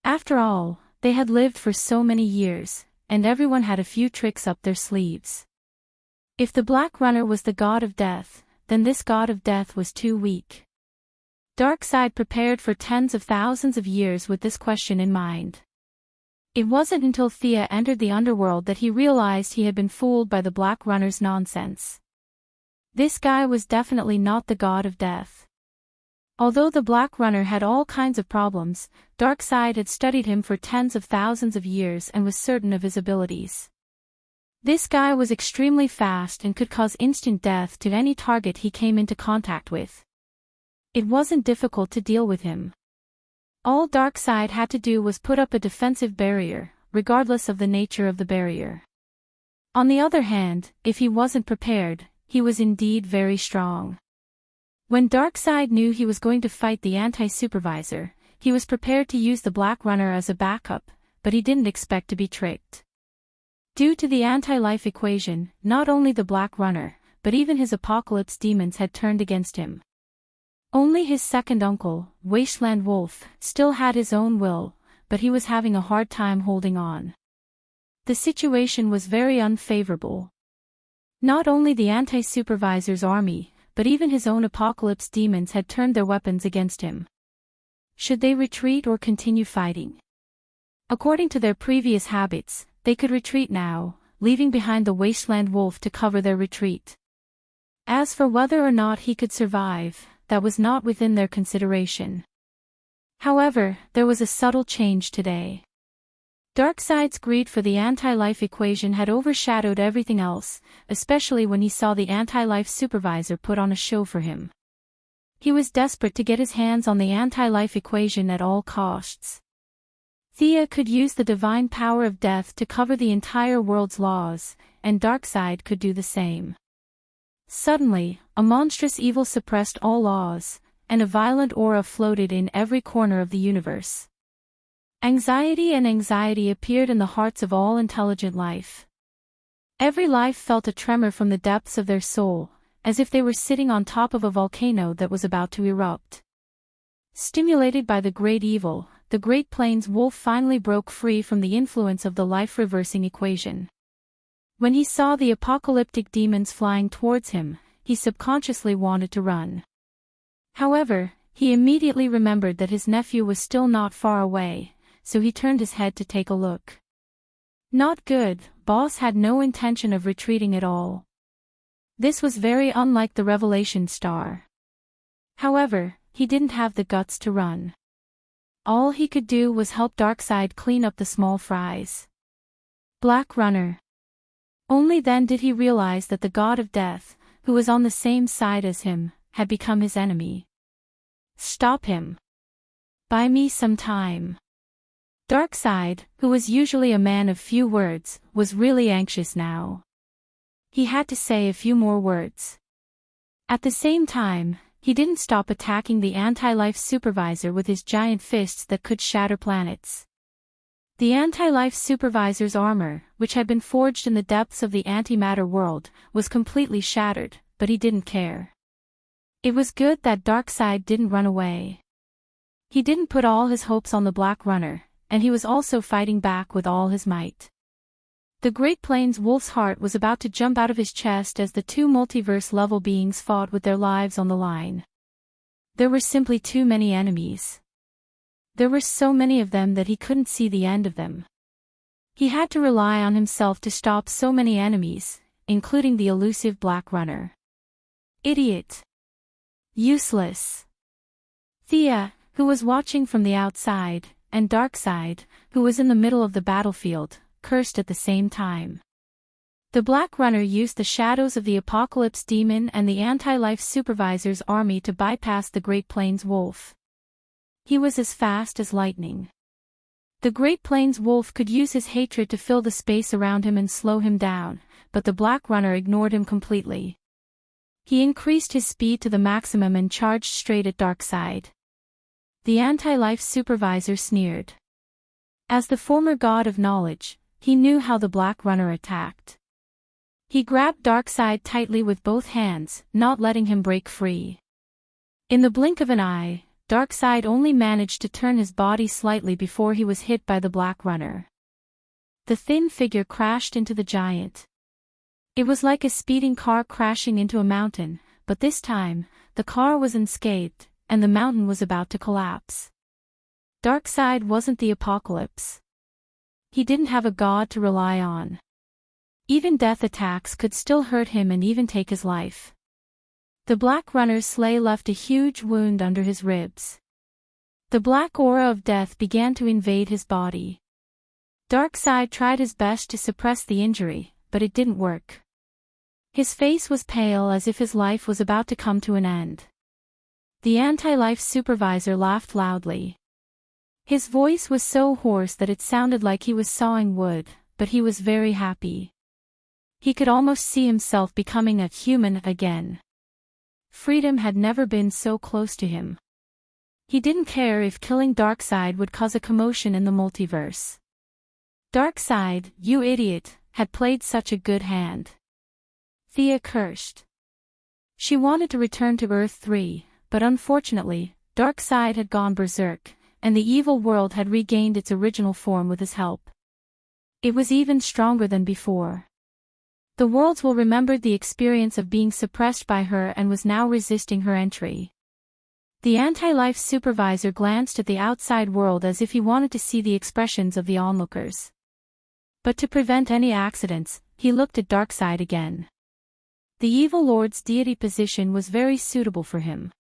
After all, they had lived for so many years, and everyone had a few tricks up their sleeves. If the Black Runner was the god of death, then this god of death was too weak. Darkseid prepared for tens of thousands of years with this question in mind. It wasn't until Thea entered the underworld that he realized he had been fooled by the Black Runner's nonsense. This guy was definitely not the god of death. Although the Black Runner had all kinds of problems, Darkseid had studied him for tens of thousands of years and was certain of his abilities. This guy was extremely fast and could cause instant death to any target he came into contact with. It wasn't difficult to deal with him. All Darkseid had to do was put up a defensive barrier, regardless of the nature of the barrier. On the other hand, if he wasn't prepared, he was indeed very strong. When Darkseid knew he was going to fight the anti-supervisor, he was prepared to use the Black Runner as a backup, but he didn't expect to be tricked. Due to the anti-life equation, not only the Black Runner, but even his apocalypse demons had turned against him. Only his second uncle, Wasteland Wolf, still had his own will, but he was having a hard time holding on. The situation was very unfavorable. Not only the anti-supervisor's army, but even his own apocalypse demons had turned their weapons against him. Should they retreat or continue fighting? According to their previous habits, they could retreat now, leaving behind the Wasteland Wolf to cover their retreat. As for whether or not he could survive, that was not within their consideration. However, there was a subtle change today. Darkseid's greed for the anti-life equation had overshadowed everything else, especially when he saw the anti-life supervisor put on a show for him. He was desperate to get his hands on the anti-life equation at all costs. Thea could use the divine power of death to cover the entire world's laws, and Darkseid could do the same. Suddenly, a monstrous evil suppressed all laws, and a violent aura floated in every corner of the universe. Anxiety appeared in the hearts of all intelligent life. Every life felt a tremor from the depths of their soul, as if they were sitting on top of a volcano that was about to erupt. Stimulated by the great evil, the Great Plains Wolf finally broke free from the influence of the life-reversing equation. When he saw the apocalyptic demons flying towards him, he subconsciously wanted to run. However, he immediately remembered that his nephew was still not far away, so he turned his head to take a look. Not good, Boss had no intention of retreating at all. This was very unlike the Revelation Star. However, he didn't have the guts to run. All he could do was help Darkseid clean up the small fries. Black Runner. Only then did he realize that the god of death, who was on the same side as him, had become his enemy. Stop him. Buy me some time. Darkseid, who was usually a man of few words, was really anxious now. He had to say a few more words. At the same time, he didn't stop attacking the anti-life supervisor with his giant fists that could shatter planets. The anti-life supervisor's armor, which had been forged in the depths of the antimatter world, was completely shattered, but he didn't care. It was good that Darkseid didn't run away. He didn't put all his hopes on the Black Runner, and he was also fighting back with all his might. The Great Plains Wolf's heart was about to jump out of his chest as the two multiverse-level beings fought with their lives on the line. There were simply too many enemies. There were so many of them that he couldn't see the end of them. He had to rely on himself to stop so many enemies, including the elusive Black Runner. Idiot. Useless. Thea, who was watching from the outside, and Darkseid, who was in the middle of the battlefield, cursed at the same time. The Black Runner used the shadows of the Apocalypse Demon and the Anti-Life Supervisor's army to bypass the Great Plains Wolf. He was as fast as lightning. The Great Plains Wolf could use his hatred to fill the space around him and slow him down, but the Black Runner ignored him completely. He increased his speed to the maximum and charged straight at Darkseid. The Anti-Life Supervisor sneered. As the former god of knowledge, he knew how the Black Runner attacked. He grabbed Darkseid tightly with both hands, not letting him break free. In the blink of an eye, Darkseid only managed to turn his body slightly before he was hit by the Black Runner. The thin figure crashed into the giant. It was like a speeding car crashing into a mountain, but this time, the car was unscathed, and the mountain was about to collapse. Darkseid wasn't the apocalypse. He didn't have a god to rely on. Even death attacks could still hurt him and even take his life. The black runner's sleigh left a huge wound under his ribs. The black aura of death began to invade his body. Darkseid tried his best to suppress the injury, but it didn't work. His face was pale as if his life was about to come to an end. The anti-life supervisor laughed loudly. His voice was so hoarse that it sounded like he was sawing wood, but he was very happy. He could almost see himself becoming a human again. Freedom had never been so close to him. He didn't care if killing Darkseid would cause a commotion in the multiverse. Darkseid, you idiot, had played such a good hand. Thea cursed. She wanted to return to Earth 3, but unfortunately, Darkseid had gone berserk, and the evil world had regained its original form with his help. It was even stronger than before. The worlds will remember the experience of being suppressed by her and was now resisting her entry. The anti-life supervisor glanced at the outside world as if he wanted to see the expressions of the onlookers. But to prevent any accidents, he looked at Darkseid again. The evil lord's deity position was very suitable for him.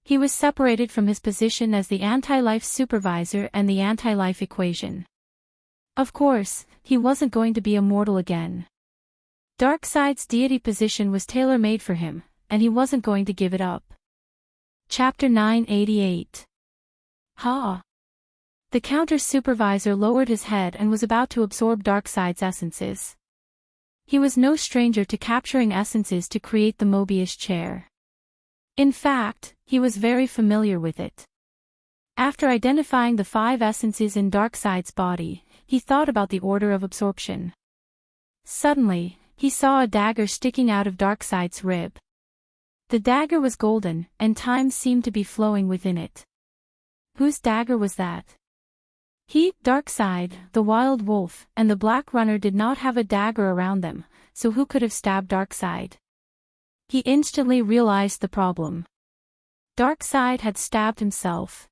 He was separated from his position as the anti-life supervisor and the anti-life equation. Of course, he wasn't going to be immortal again. Darkseid's deity position was tailor-made for him, and he wasn't going to give it up. Chapter 988. Ha! The counter-supervisor lowered his head and was about to absorb Darkseid's essences. He was no stranger to capturing essences to create the Mobius chair. In fact, he was very familiar with it. After identifying the 5 essences in Darkseid's body, he thought about the order of absorption. Suddenly, he saw a dagger sticking out of Darkseid's rib. The dagger was golden, and time seemed to be flowing within it. Whose dagger was that? He, Darkseid, the wild wolf, and the black runner did not have a dagger around them, so who could have stabbed Darkseid? He instantly realized the problem. Darkseid had stabbed himself.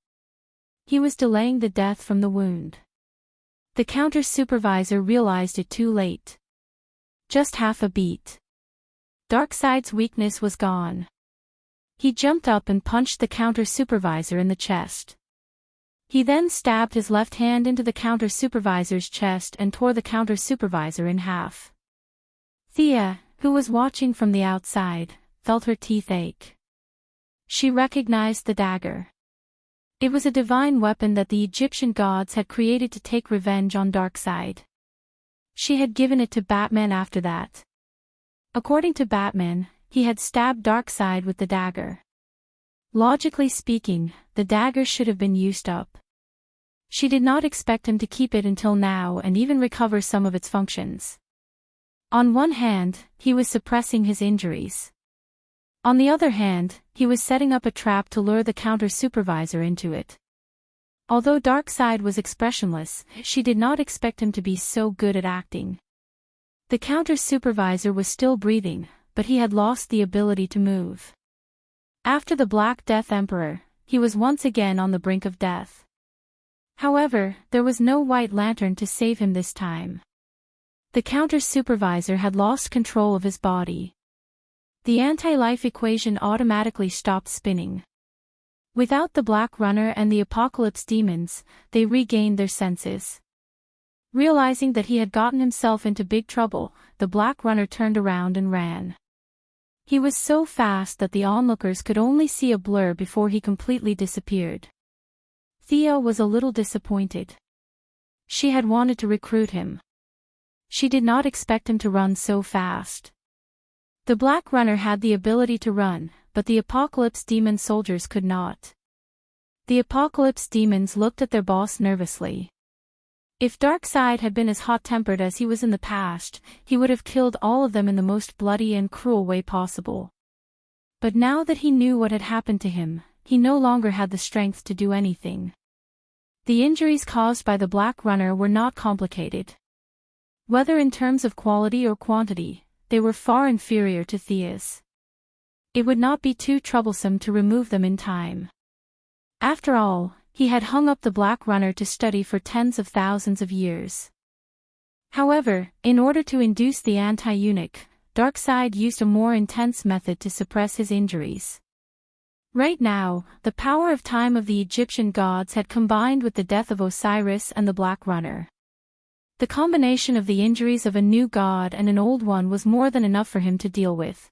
He was delaying the death from the wound. The counter-supervisor realized it too late. Just half a beat. Darkseid's weakness was gone. He jumped up and punched the counter-supervisor in the chest. He then stabbed his left hand into the counter-supervisor's chest and tore the counter-supervisor in half. Thea, who was watching from the outside, felt her teeth ache. She recognized the dagger. It was a divine weapon that the Egyptian gods had created to take revenge on Darkseid. She had given it to Batman after that. According to Batman, he had stabbed Darkseid with the dagger. Logically speaking, the dagger should have been used up. She did not expect him to keep it until now and even recover some of its functions. On one hand, he was suppressing his injuries. On the other hand, he was setting up a trap to lure the counter-supervisor into it. Although Darkseid was expressionless, she did not expect him to be so good at acting. The counter-supervisor was still breathing, but he had lost the ability to move. After the Black Death Emperor, he was once again on the brink of death. However, there was no White Lantern to save him this time. The counter-supervisor had lost control of his body. The anti-life equation automatically stopped spinning. Without the Black Runner and the Apocalypse demons, they regained their senses. Realizing that he had gotten himself into big trouble, the Black Runner turned around and ran. He was so fast that the onlookers could only see a blur before he completely disappeared. Thea was a little disappointed. She had wanted to recruit him. She did not expect him to run so fast. The Black Runner had the ability to run, but the Apocalypse demon soldiers could not. The Apocalypse demons looked at their boss nervously. If Darkseid had been as hot-tempered as he was in the past, he would have killed all of them in the most bloody and cruel way possible. But now that he knew what had happened to him, he no longer had the strength to do anything. The injuries caused by the Black Runner were not complicated. Whether in terms of quality or quantity, they were far inferior to Thea's. It would not be too troublesome to remove them in time. After all, he had hung up the Black Runner to study for tens of thousands of years. However, in order to induce the anti-eunuch, Darkseid used a more intense method to suppress his injuries. Right now, the power of time of the Egyptian gods had combined with the death of Osiris and the Black Runner. The combination of the injuries of a new god and an old one was more than enough for him to deal with.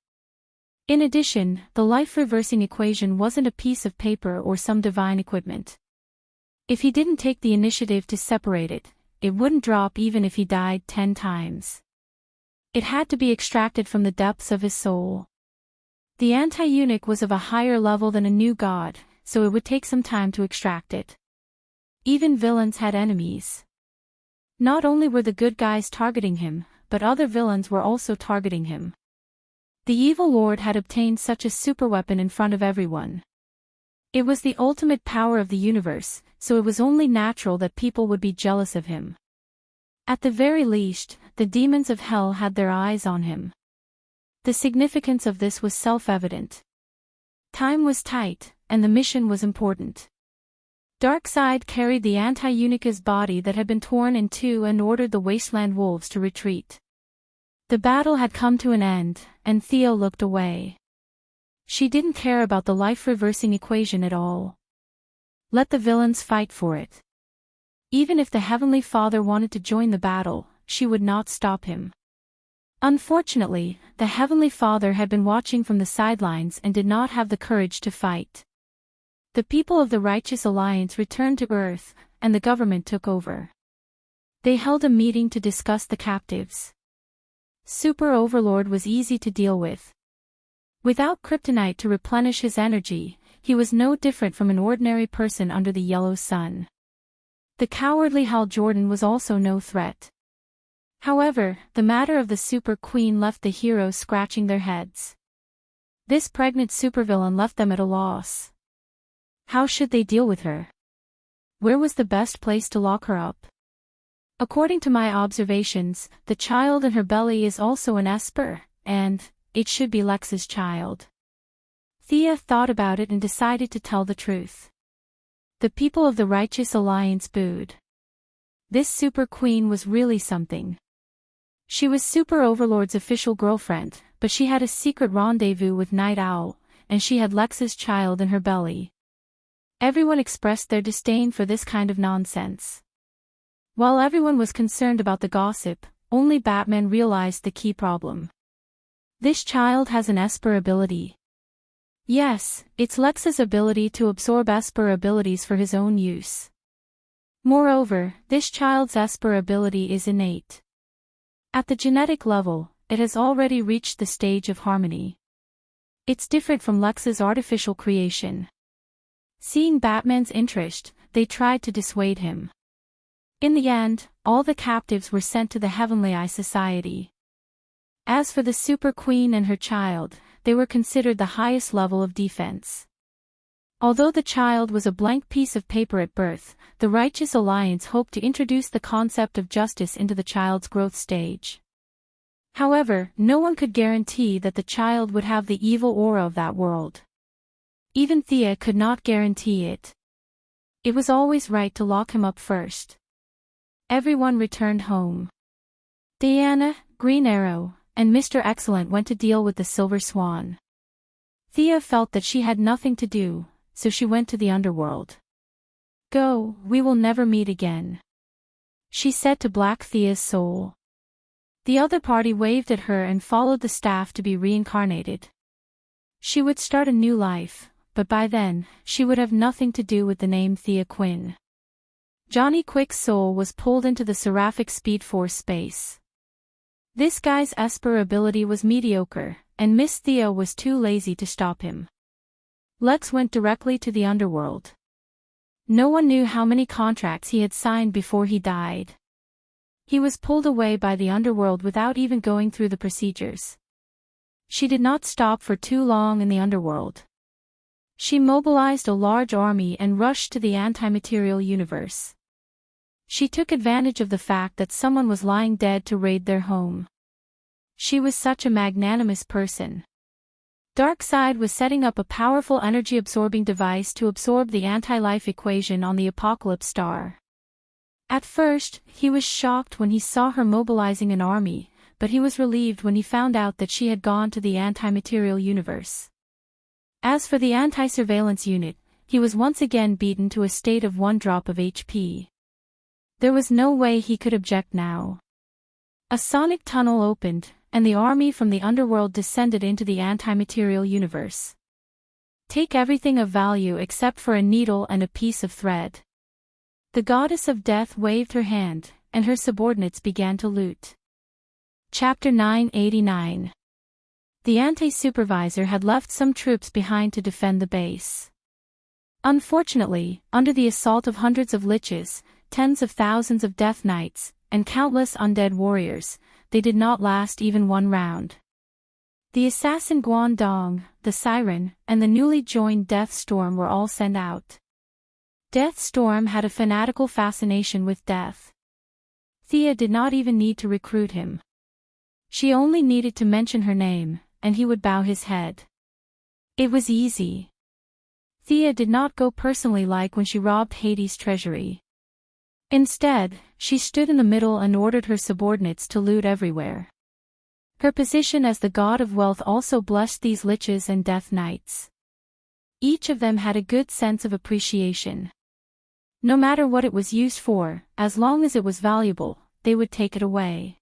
In addition, the life-reversing equation wasn't a piece of paper or some divine equipment. If he didn't take the initiative to separate it, it wouldn't drop even if he died 10 times. It had to be extracted from the depths of his soul. The anti-eunuch was of a higher level than a new god, so it would take some time to extract it. Even villains had enemies. Not only were the good guys targeting him, but other villains were also targeting him. The evil lord had obtained such a superweapon in front of everyone. It was the ultimate power of the universe, so it was only natural that people would be jealous of him. At the very least, the demons of hell had their eyes on him. The significance of this was self-evident. Time was tight, and the mission was important. Darkseid carried the anti-eunuch's body that had been torn in two and ordered the wasteland wolves to retreat. The battle had come to an end, and Thea looked away. She didn't care about the life-reversing equation at all. Let the villains fight for it. Even if the Heavenly Father wanted to join the battle, she would not stop him. Unfortunately, the Heavenly Father had been watching from the sidelines and did not have the courage to fight. The people of the Righteous Alliance returned to Earth, and the government took over. They held a meeting to discuss the captives. Super Overlord was easy to deal with. Without kryptonite to replenish his energy, he was no different from an ordinary person under the yellow sun. The cowardly Hal Jordan was also no threat. However, the matter of the Super Queen left the heroes scratching their heads. This pregnant supervillain left them at a loss. How should they deal with her? Where was the best place to lock her up? According to my observations, the child in her belly is also an Esper, and it should be Lex's child. Thea thought about it and decided to tell the truth. The people of the Righteous Alliance booed. This Super Queen was really something. She was Super Overlord's official girlfriend, but she had a secret rendezvous with Night Owl, and she had Lex's child in her belly. Everyone expressed their disdain for this kind of nonsense. While everyone was concerned about the gossip, only Batman realized the key problem. This child has an Esper ability. Yes, it's Lex's ability to absorb Esper abilities for his own use. Moreover, this child's Esper ability is innate. At the genetic level, it has already reached the stage of harmony. It's different from Lex's artificial creation. Seeing Batman's interest, they tried to dissuade him. In the end, all the captives were sent to the Heavenly Eye Society. As for the Super Queen and her child, they were considered the highest level of defense. Although the child was a blank piece of paper at birth, the Righteous Alliance hoped to introduce the concept of justice into the child's growth stage. However, no one could guarantee that the child would have the evil aura of that world. Even Thea could not guarantee it. It was always right to lock him up first. Everyone returned home. Diana, Green Arrow, and Mr. Excellent went to deal with the Silver Swan. Thea felt that she had nothing to do, so she went to the underworld. Go, we will never meet again, she said to Black Thea's soul. The other party waved at her and followed the staff to be reincarnated. She would start a new life, but by then, she would have nothing to do with the name Thea Quinn. Johnny Quick's soul was pulled into the Seraphic Speed Force space. This guy's Esper ability was mediocre, and Miss Thea was too lazy to stop him. Lex went directly to the underworld. No one knew how many contracts he had signed before he died. He was pulled away by the underworld without even going through the procedures. She did not stop for too long in the underworld. She mobilized a large army and rushed to the antimaterial universe. She took advantage of the fact that someone was lying dead to raid their home. She was such a magnanimous person. Darkseid was setting up a powerful energy-absorbing device to absorb the anti-life equation on the Apocalypse Star. At first, he was shocked when he saw her mobilizing an army, but he was relieved when he found out that she had gone to the anti-material universe. As for the anti-surveillance unit, he was once again beaten to a state of 1 drop of HP. There was no way he could object now. A sonic tunnel opened, and the army from the underworld descended into the anti-material universe. Take everything of value except for a needle and a piece of thread. The goddess of death waved her hand, and her subordinates began to loot. Chapter 989. The anti-supervisor had left some troops behind to defend the base. Unfortunately, under the assault of hundreds of liches, tens of thousands of death knights, and countless undead warriors, they did not last even 1 round. The assassin Guangdong, the Siren, and the newly joined Death Storm were all sent out. Death Storm had a fanatical fascination with death. Thea did not even need to recruit him. She only needed to mention her name, and he would bow his head. It was easy. Thea did not go personally like when she robbed Hades' treasury. Instead, she stood in the middle and ordered her subordinates to loot everywhere. Her position as the god of wealth also blessed these liches and death knights. Each of them had a good sense of appreciation. No matter what it was used for, as long as it was valuable, they would take it away.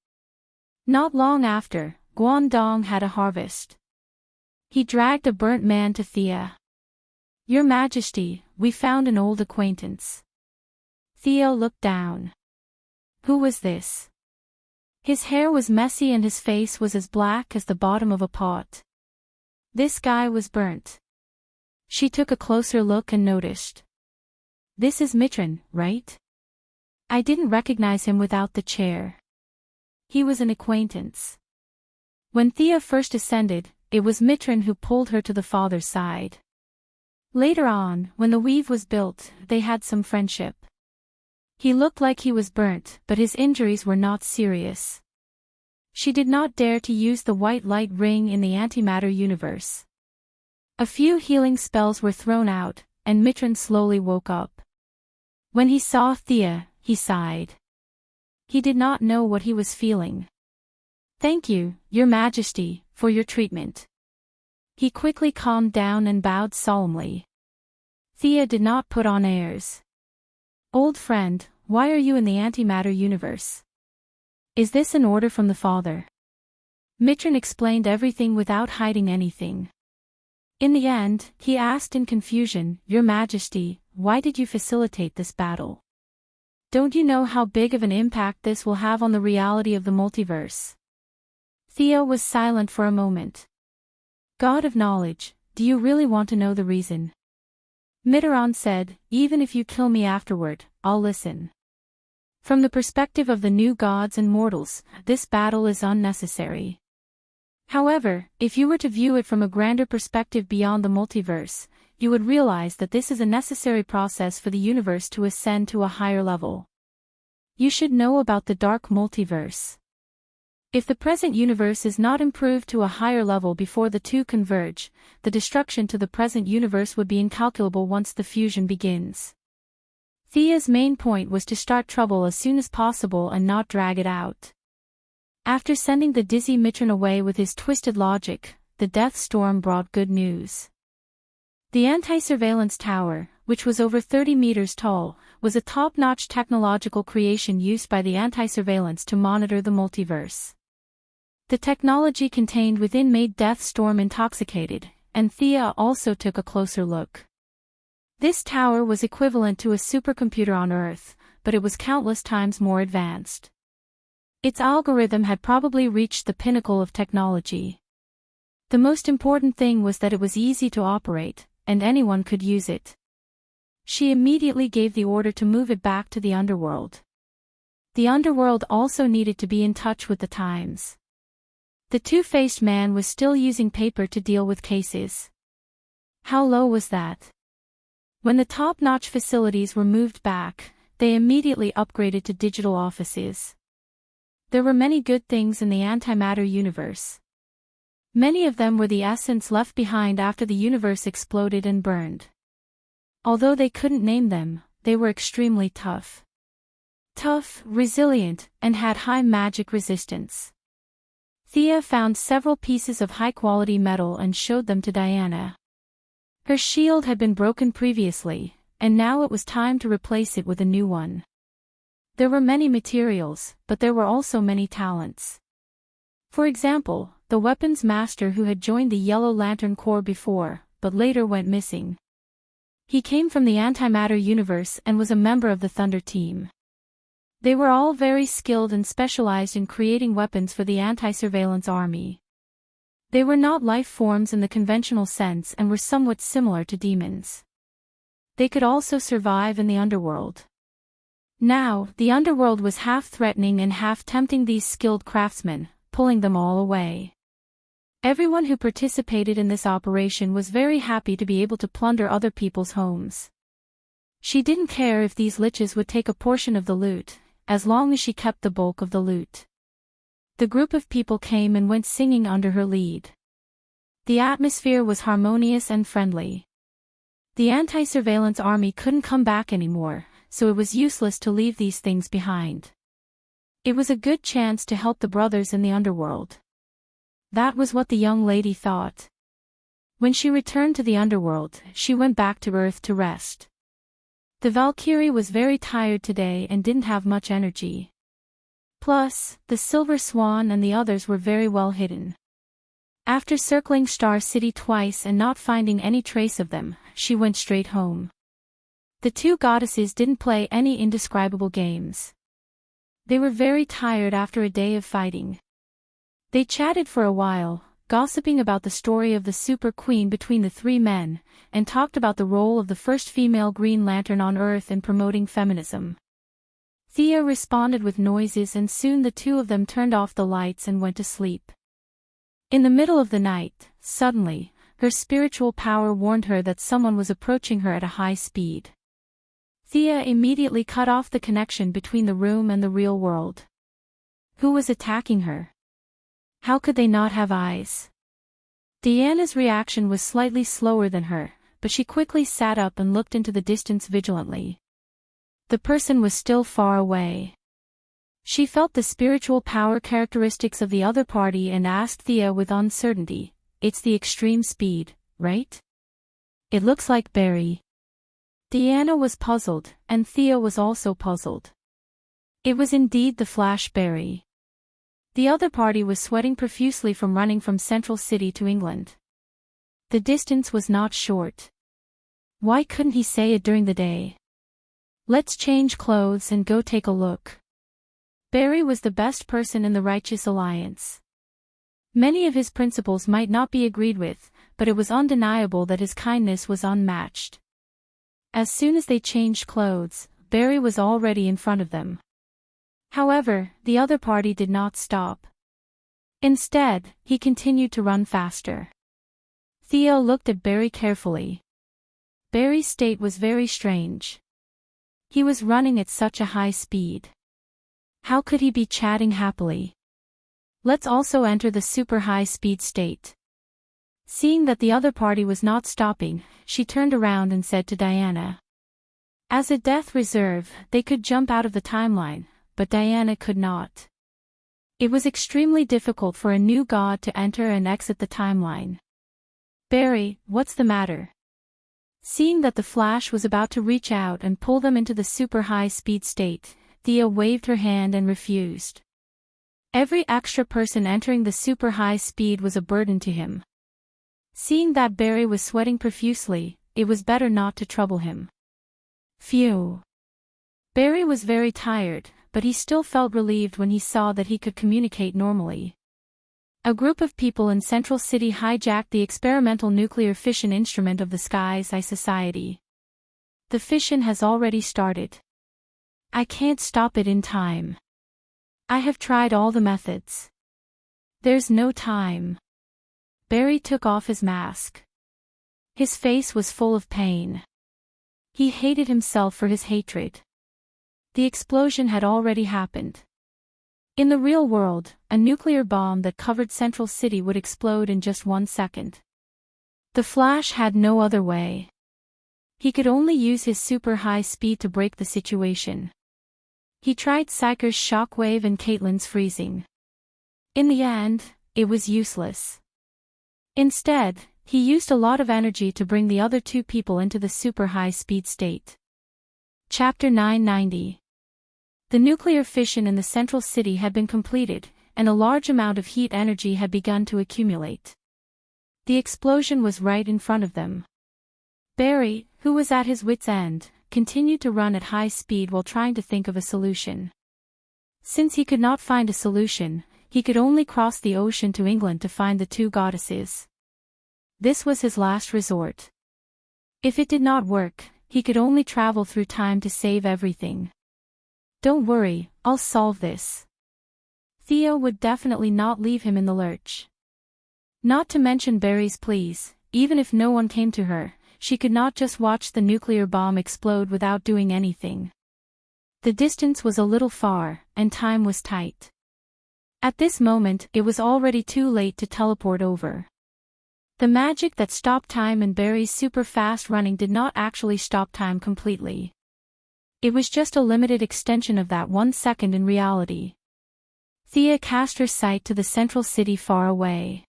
Not long after, Guangdong had a harvest. He dragged a burnt man to Thea. "Your Majesty, we found an old acquaintance." Thea looked down. Who was this? His hair was messy and his face was as black as the bottom of a pot. This guy was burnt. She took a closer look and noticed. This is Mitran, right? I didn't recognize him without the chair. He was an acquaintance. When Thea first ascended, it was Mitran who pulled her to the father's side. Later on, when the weave was built, they had some friendship. He looked like he was burnt, but his injuries were not serious. She did not dare to use the white light ring in the antimatter universe. A few healing spells were thrown out, and Mitran slowly woke up. When he saw Thea, he sighed. He did not know what he was feeling. "Thank you, Your Majesty, for your treatment." He quickly calmed down and bowed solemnly. Thea did not put on airs. "Old friend, why are you in the antimatter universe? Is this an order from the father?" Mitran explained everything without hiding anything. In the end, he asked in confusion, "Your Majesty, why did you facilitate this battle? Don't you know how big of an impact this will have on the reality of the multiverse?" Thea was silent for a moment. "God of knowledge, do you really want to know the reason?" Mitran said, "Even if you kill me afterward, I'll listen. From the perspective of the new gods and mortals, this battle is unnecessary. However, if you were to view it from a grander perspective beyond the multiverse, you would realize that this is a necessary process for the universe to ascend to a higher level. You should know about the dark multiverse. If the present universe is not improved to a higher level before the two converge, the destruction to the present universe would be incalculable once the fusion begins." Thea's main point was to start trouble as soon as possible and not drag it out. After sending the dizzy Mitran away with his twisted logic, the Death Storm brought good news. The anti-surveillance tower, which was over 30 meters tall, was a top-notch technological creation used by the anti-surveillance to monitor the multiverse. The technology contained within made Death Storm intoxicated, and Thea also took a closer look. This tower was equivalent to a supercomputer on Earth, but it was countless times more advanced. Its algorithm had probably reached the pinnacle of technology. The most important thing was that it was easy to operate, and anyone could use it. She immediately gave the order to move it back to the underworld. The underworld also needed to be in touch with the times. The two-faced man was still using paper to deal with cases. How low was that? When the top-notch facilities were moved back, they immediately upgraded to digital offices. There were many good things in the antimatter universe. Many of them were the essence left behind after the universe exploded and burned. Although they couldn't name them, they were extremely tough. Tough, resilient, and had high magic resistance. Thea found several pieces of high-quality metal and showed them to Diana. Her shield had been broken previously, and now it was time to replace it with a new one. There were many materials, but there were also many talents. For example, the weapons master who had joined the Yellow Lantern Corps before, but later went missing. He came from the antimatter universe and was a member of the Thunder team. They were all very skilled and specialized in creating weapons for the anti-surveillance army. They were not life forms in the conventional sense and were somewhat similar to demons. They could also survive in the underworld. Now, the underworld was half threatening and half tempting these skilled craftsmen, pulling them all away. Everyone who participated in this operation was very happy to be able to plunder other people's homes. She didn't care if these liches would take a portion of the loot, as long as she kept the bulk of the loot. The group of people came and went singing under her lead. The atmosphere was harmonious and friendly. The anti-surveillance army couldn't come back anymore, so it was useless to leave these things behind. It was a good chance to help the brothers in the underworld. That was what the young lady thought. When she returned to the underworld, she went back to Earth to rest. The Valkyrie was very tired today and didn't have much energy. Plus, the Silver Swan and the others were very well hidden. After circling Star City twice and not finding any trace of them, she went straight home. The two goddesses didn't play any indescribable games. They were very tired after a day of fighting. They chatted for a while, gossiping about the story of the Super Queen between the three men, and talked about the role of the first female Green Lantern on Earth in promoting feminism. Thea responded with noises and soon the two of them turned off the lights and went to sleep. In the middle of the night, suddenly, her spiritual power warned her that someone was approaching her at a high speed. Thea immediately cut off the connection between the room and the real world. Who was attacking her? How could they not have eyes? Diana's reaction was slightly slower than her, but she quickly sat up and looked into the distance vigilantly. The person was still far away. She felt the spiritual power characteristics of the other party and asked Thea with uncertainty, "It's the extreme speed, right? It looks like Barry." Diana was puzzled, and Thea was also puzzled. It was indeed the Flash Barry. The other party was sweating profusely from running from Central City to England. The distance was not short. Why couldn't he say it during the day? Let's change clothes and go take a look. Barry was the best person in the Righteous Alliance. Many of his principles might not be agreed with, but it was undeniable that his kindness was unmatched. As soon as they changed clothes, Barry was already in front of them. However, the other party did not stop. Instead, he continued to run faster. Theo looked at Barry carefully. Barry's state was very strange. He was running at such a high speed. How could he be chatting happily? Let's also enter the super high speed state. Seeing that the other party was not stopping, she turned around and said to Diana. As a death reserve, they could jump out of the timeline, but Diana could not. It was extremely difficult for a new god to enter and exit the timeline. Barry, what's the matter? Seeing that the Flash was about to reach out and pull them into the super high speed state, Thea waved her hand and refused. Every extra person entering the super high speed was a burden to him. Seeing that Barry was sweating profusely, it was better not to trouble him. Phew. Barry was very tired, but he still felt relieved when he saw that he could communicate normally. A group of people in Central City hijacked the experimental nuclear fission instrument of the Sky's Eye Society. The fission has already started. I can't stop it in time. I have tried all the methods. There's no time. Barry took off his mask. His face was full of pain. He hated himself for his hatred. The explosion had already happened. In the real world, a nuclear bomb that covered Central City would explode in just 1 second. The Flash had no other way. He could only use his super high speed to break the situation. He tried Psyker's shockwave and Caitlin's freezing. In the end, it was useless. Instead, he used a lot of energy to bring the other two people into the super high-speed state. Chapter 990. The nuclear fission in the central city had been completed, and a large amount of heat energy had begun to accumulate. The explosion was right in front of them. Barry, who was at his wit's end, continued to run at high speed while trying to think of a solution. Since he could not find a solution, he could only cross the ocean to England to find the two goddesses. This was his last resort. If it did not work, he could only travel through time to save everything. Don't worry, I'll solve this. Thea would definitely not leave him in the lurch. Not to mention Barry's pleas, even if no one came to her, she could not just watch the nuclear bomb explode without doing anything. The distance was a little far, and time was tight. At this moment, it was already too late to teleport over. The magic that stopped time in Barry's super fast running did not actually stop time completely. It was just a limited extension of that 1 second in reality. Thea cast her sight to the central city far away.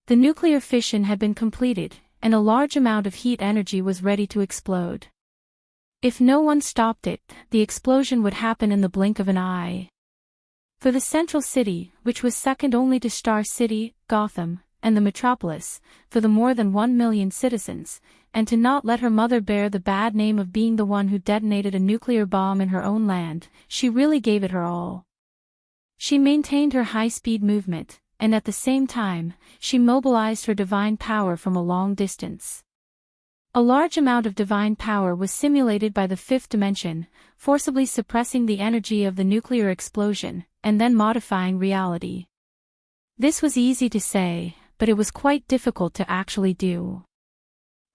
The nuclear fission had been completed, and a large amount of heat energy was ready to explode. If no one stopped it, the explosion would happen in the blink of an eye. For the central city, which was second only to Star City, Gotham, and the metropolis, for the more than 1 million citizens, and to not let her mother bear the bad name of being the one who detonated a nuclear bomb in her own land, she really gave it her all. She maintained her high-speed movement, and at the same time, she mobilized her divine power from a long distance. A large amount of divine power was simulated by the fifth dimension, forcibly suppressing the energy of the nuclear explosion, and then modifying reality. This was easy to say, but it was quite difficult to actually do.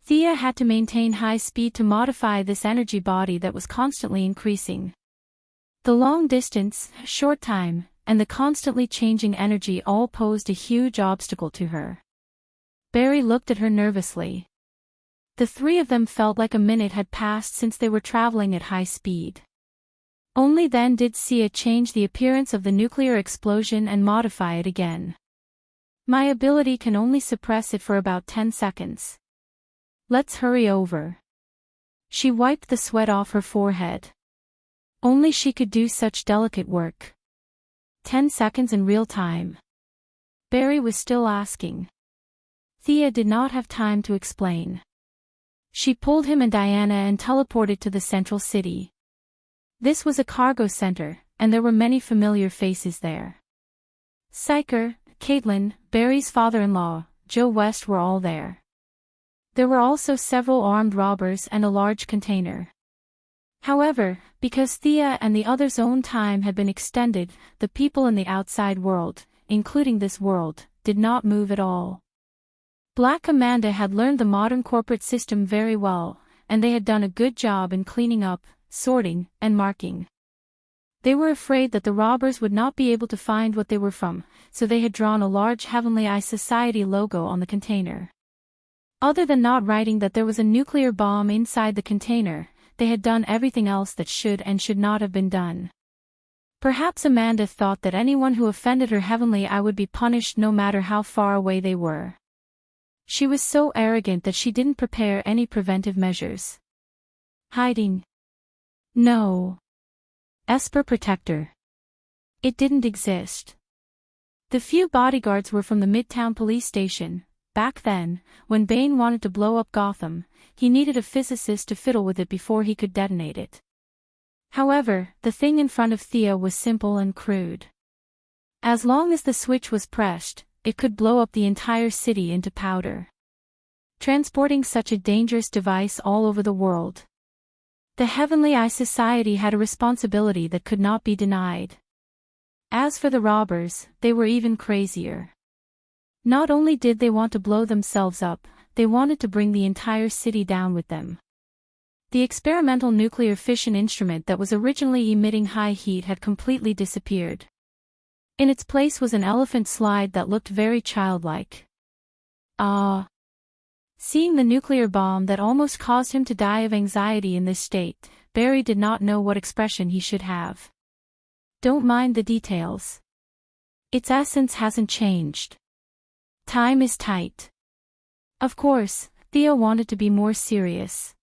Thea had to maintain high speed to modify this energy body that was constantly increasing. The long distance, short time, and the constantly changing energy all posed a huge obstacle to her. Barry looked at her nervously. The three of them felt like a minute had passed since they were traveling at high speed. Only then did Sia change the appearance of the nuclear explosion and modify it again. My ability can only suppress it for about 10 seconds. Let's hurry over. She wiped the sweat off her forehead. Only she could do such delicate work. 10 seconds in real time. Barry was still asking. Thea did not have time to explain. She pulled him and Diana and teleported to the central city. This was a cargo center, and there were many familiar faces there. Syker, Caitlin, Barry's father-in-law, Joe West were all there. There were also several armed robbers and a large container. However, because Thea and the others' own time had been extended, the people in the outside world, including this world, did not move at all. Black Amanda had learned the modern corporate system very well, and they had done a good job in cleaning up, sorting, and marking. They were afraid that the robbers would not be able to find what they were from, so they had drawn a large Heavenly Eye Society logo on the container. Other than not writing that there was a nuclear bomb inside the container, they had done everything else that should and should not have been done. Perhaps Amanda thought that anyone who offended her Heavenly Eye would be punished no matter how far away they were. She was so arrogant that she didn't prepare any preventive measures. Hiding? No. Esper Protector. It didn't exist. The few bodyguards were from the Midtown police station. Back then, when Bane wanted to blow up Gotham, he needed a physicist to fiddle with it before he could detonate it. However, the thing in front of Thea was simple and crude. As long as the switch was pressed, it could blow up the entire city into powder. Transporting such a dangerous device all over the world. The Heavenly Eye Society had a responsibility that could not be denied. As for the robbers, they were even crazier. Not only did they want to blow themselves up, they wanted to bring the entire city down with them. The experimental nuclear fission instrument that was originally emitting high heat had completely disappeared. In its place was an elephant slide that looked very childlike. Ah! Seeing the nuclear bomb that almost caused him to die of anxiety in this state, Barry did not know what expression he should have. Don't mind the details. Its essence hasn't changed. Time is tight. Of course, Thea wanted to be more serious.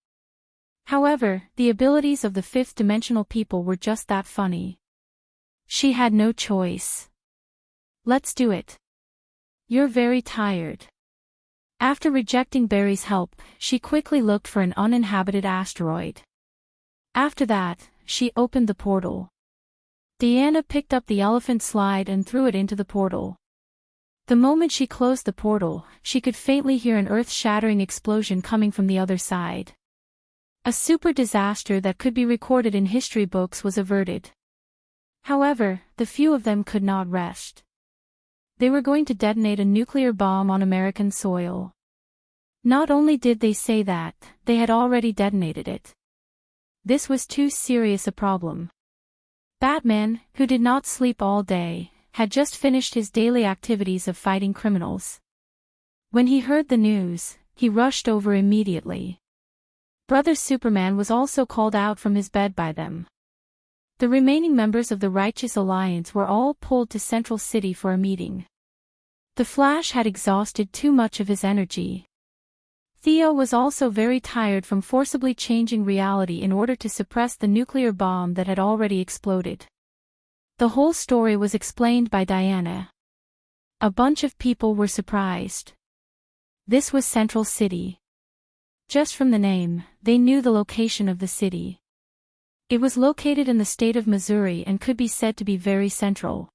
However, the abilities of the fifth-dimensional people were just that funny. She had no choice. Let's do it. You're very tired. After rejecting Barry's help, she quickly looked for an uninhabited asteroid. After that, she opened the portal. Diana picked up the elephant slide and threw it into the portal. The moment she closed the portal, she could faintly hear an earth-shattering explosion coming from the other side. A super disaster that could be recorded in history books was averted. However, the few of them could not rest. They were going to detonate a nuclear bomb on American soil. Not only did they say that, they had already detonated it. This was too serious a problem. Batman, who did not sleep all day, had just finished his daily activities of fighting criminals. When he heard the news, he rushed over immediately. Brother Superman was also called out from his bed by them. The remaining members of the Righteous Alliance were all pulled to Central City for a meeting. The Flash had exhausted too much of his energy. Theo was also very tired from forcibly changing reality in order to suppress the nuclear bomb that had already exploded. The whole story was explained by Diana. A bunch of people were surprised. This was Central City. Just from the name, they knew the location of the city. It was located in the state of Missouri and could be said to be very central.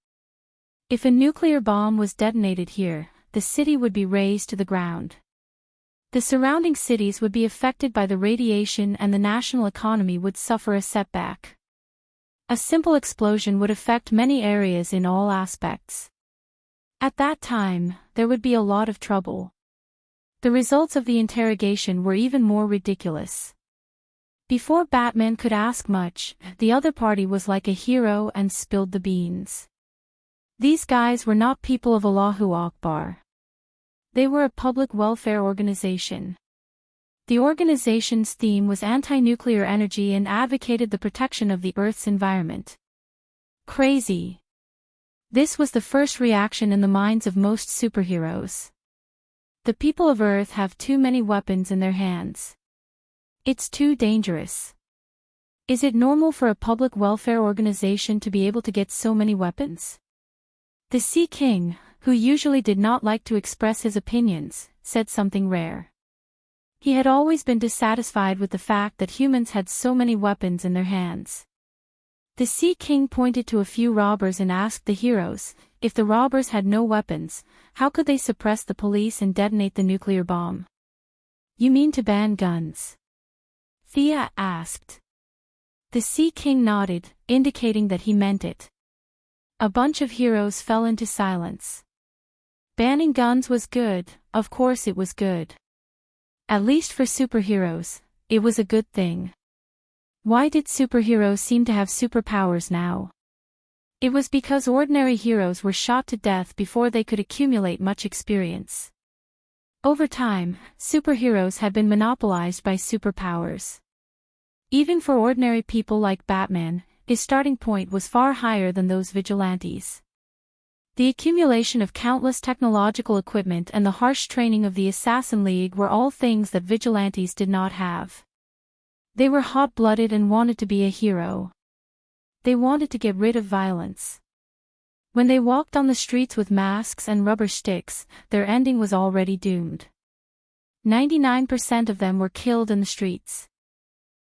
If a nuclear bomb was detonated here, the city would be razed to the ground. The surrounding cities would be affected by the radiation and the national economy would suffer a setback. A simple explosion would affect many areas in all aspects. At that time, there would be a lot of trouble. The results of the interrogation were even more ridiculous. Before Batman could ask much, the other party was like a hero and spilled the beans. These guys were not people of Allahu Akbar. They were a public welfare organization. The organization's theme was anti-nuclear energy and advocated the protection of the Earth's environment. Crazy. This was the first reaction in the minds of most superheroes. The people of Earth have too many weapons in their hands. It's too dangerous. Is it normal for a public welfare organization to be able to get so many weapons? The Sea King, who usually did not like to express his opinions, said something rare. He had always been dissatisfied with the fact that humans had so many weapons in their hands. The Sea King pointed to a few robbers and asked the heroes, if the robbers had no weapons, how could they suppress the police and detonate the nuclear bomb? You mean to ban guns? Thea asked. The Sea King nodded, indicating that he meant it. A bunch of heroes fell into silence. Banning guns was good, of course it was good. At least for superheroes, it was a good thing. Why did superheroes seem to have superpowers now? It was because ordinary heroes were shot to death before they could accumulate much experience. Over time, superheroes had been monopolized by superpowers. Even for ordinary people like Batman, his starting point was far higher than those vigilantes. The accumulation of countless technological equipment and the harsh training of the Assassin League were all things that vigilantes did not have. They were hot-blooded and wanted to be a hero. They wanted to get rid of violence. When they walked on the streets with masks and rubber sticks, their ending was already doomed. 99% of them were killed in the streets.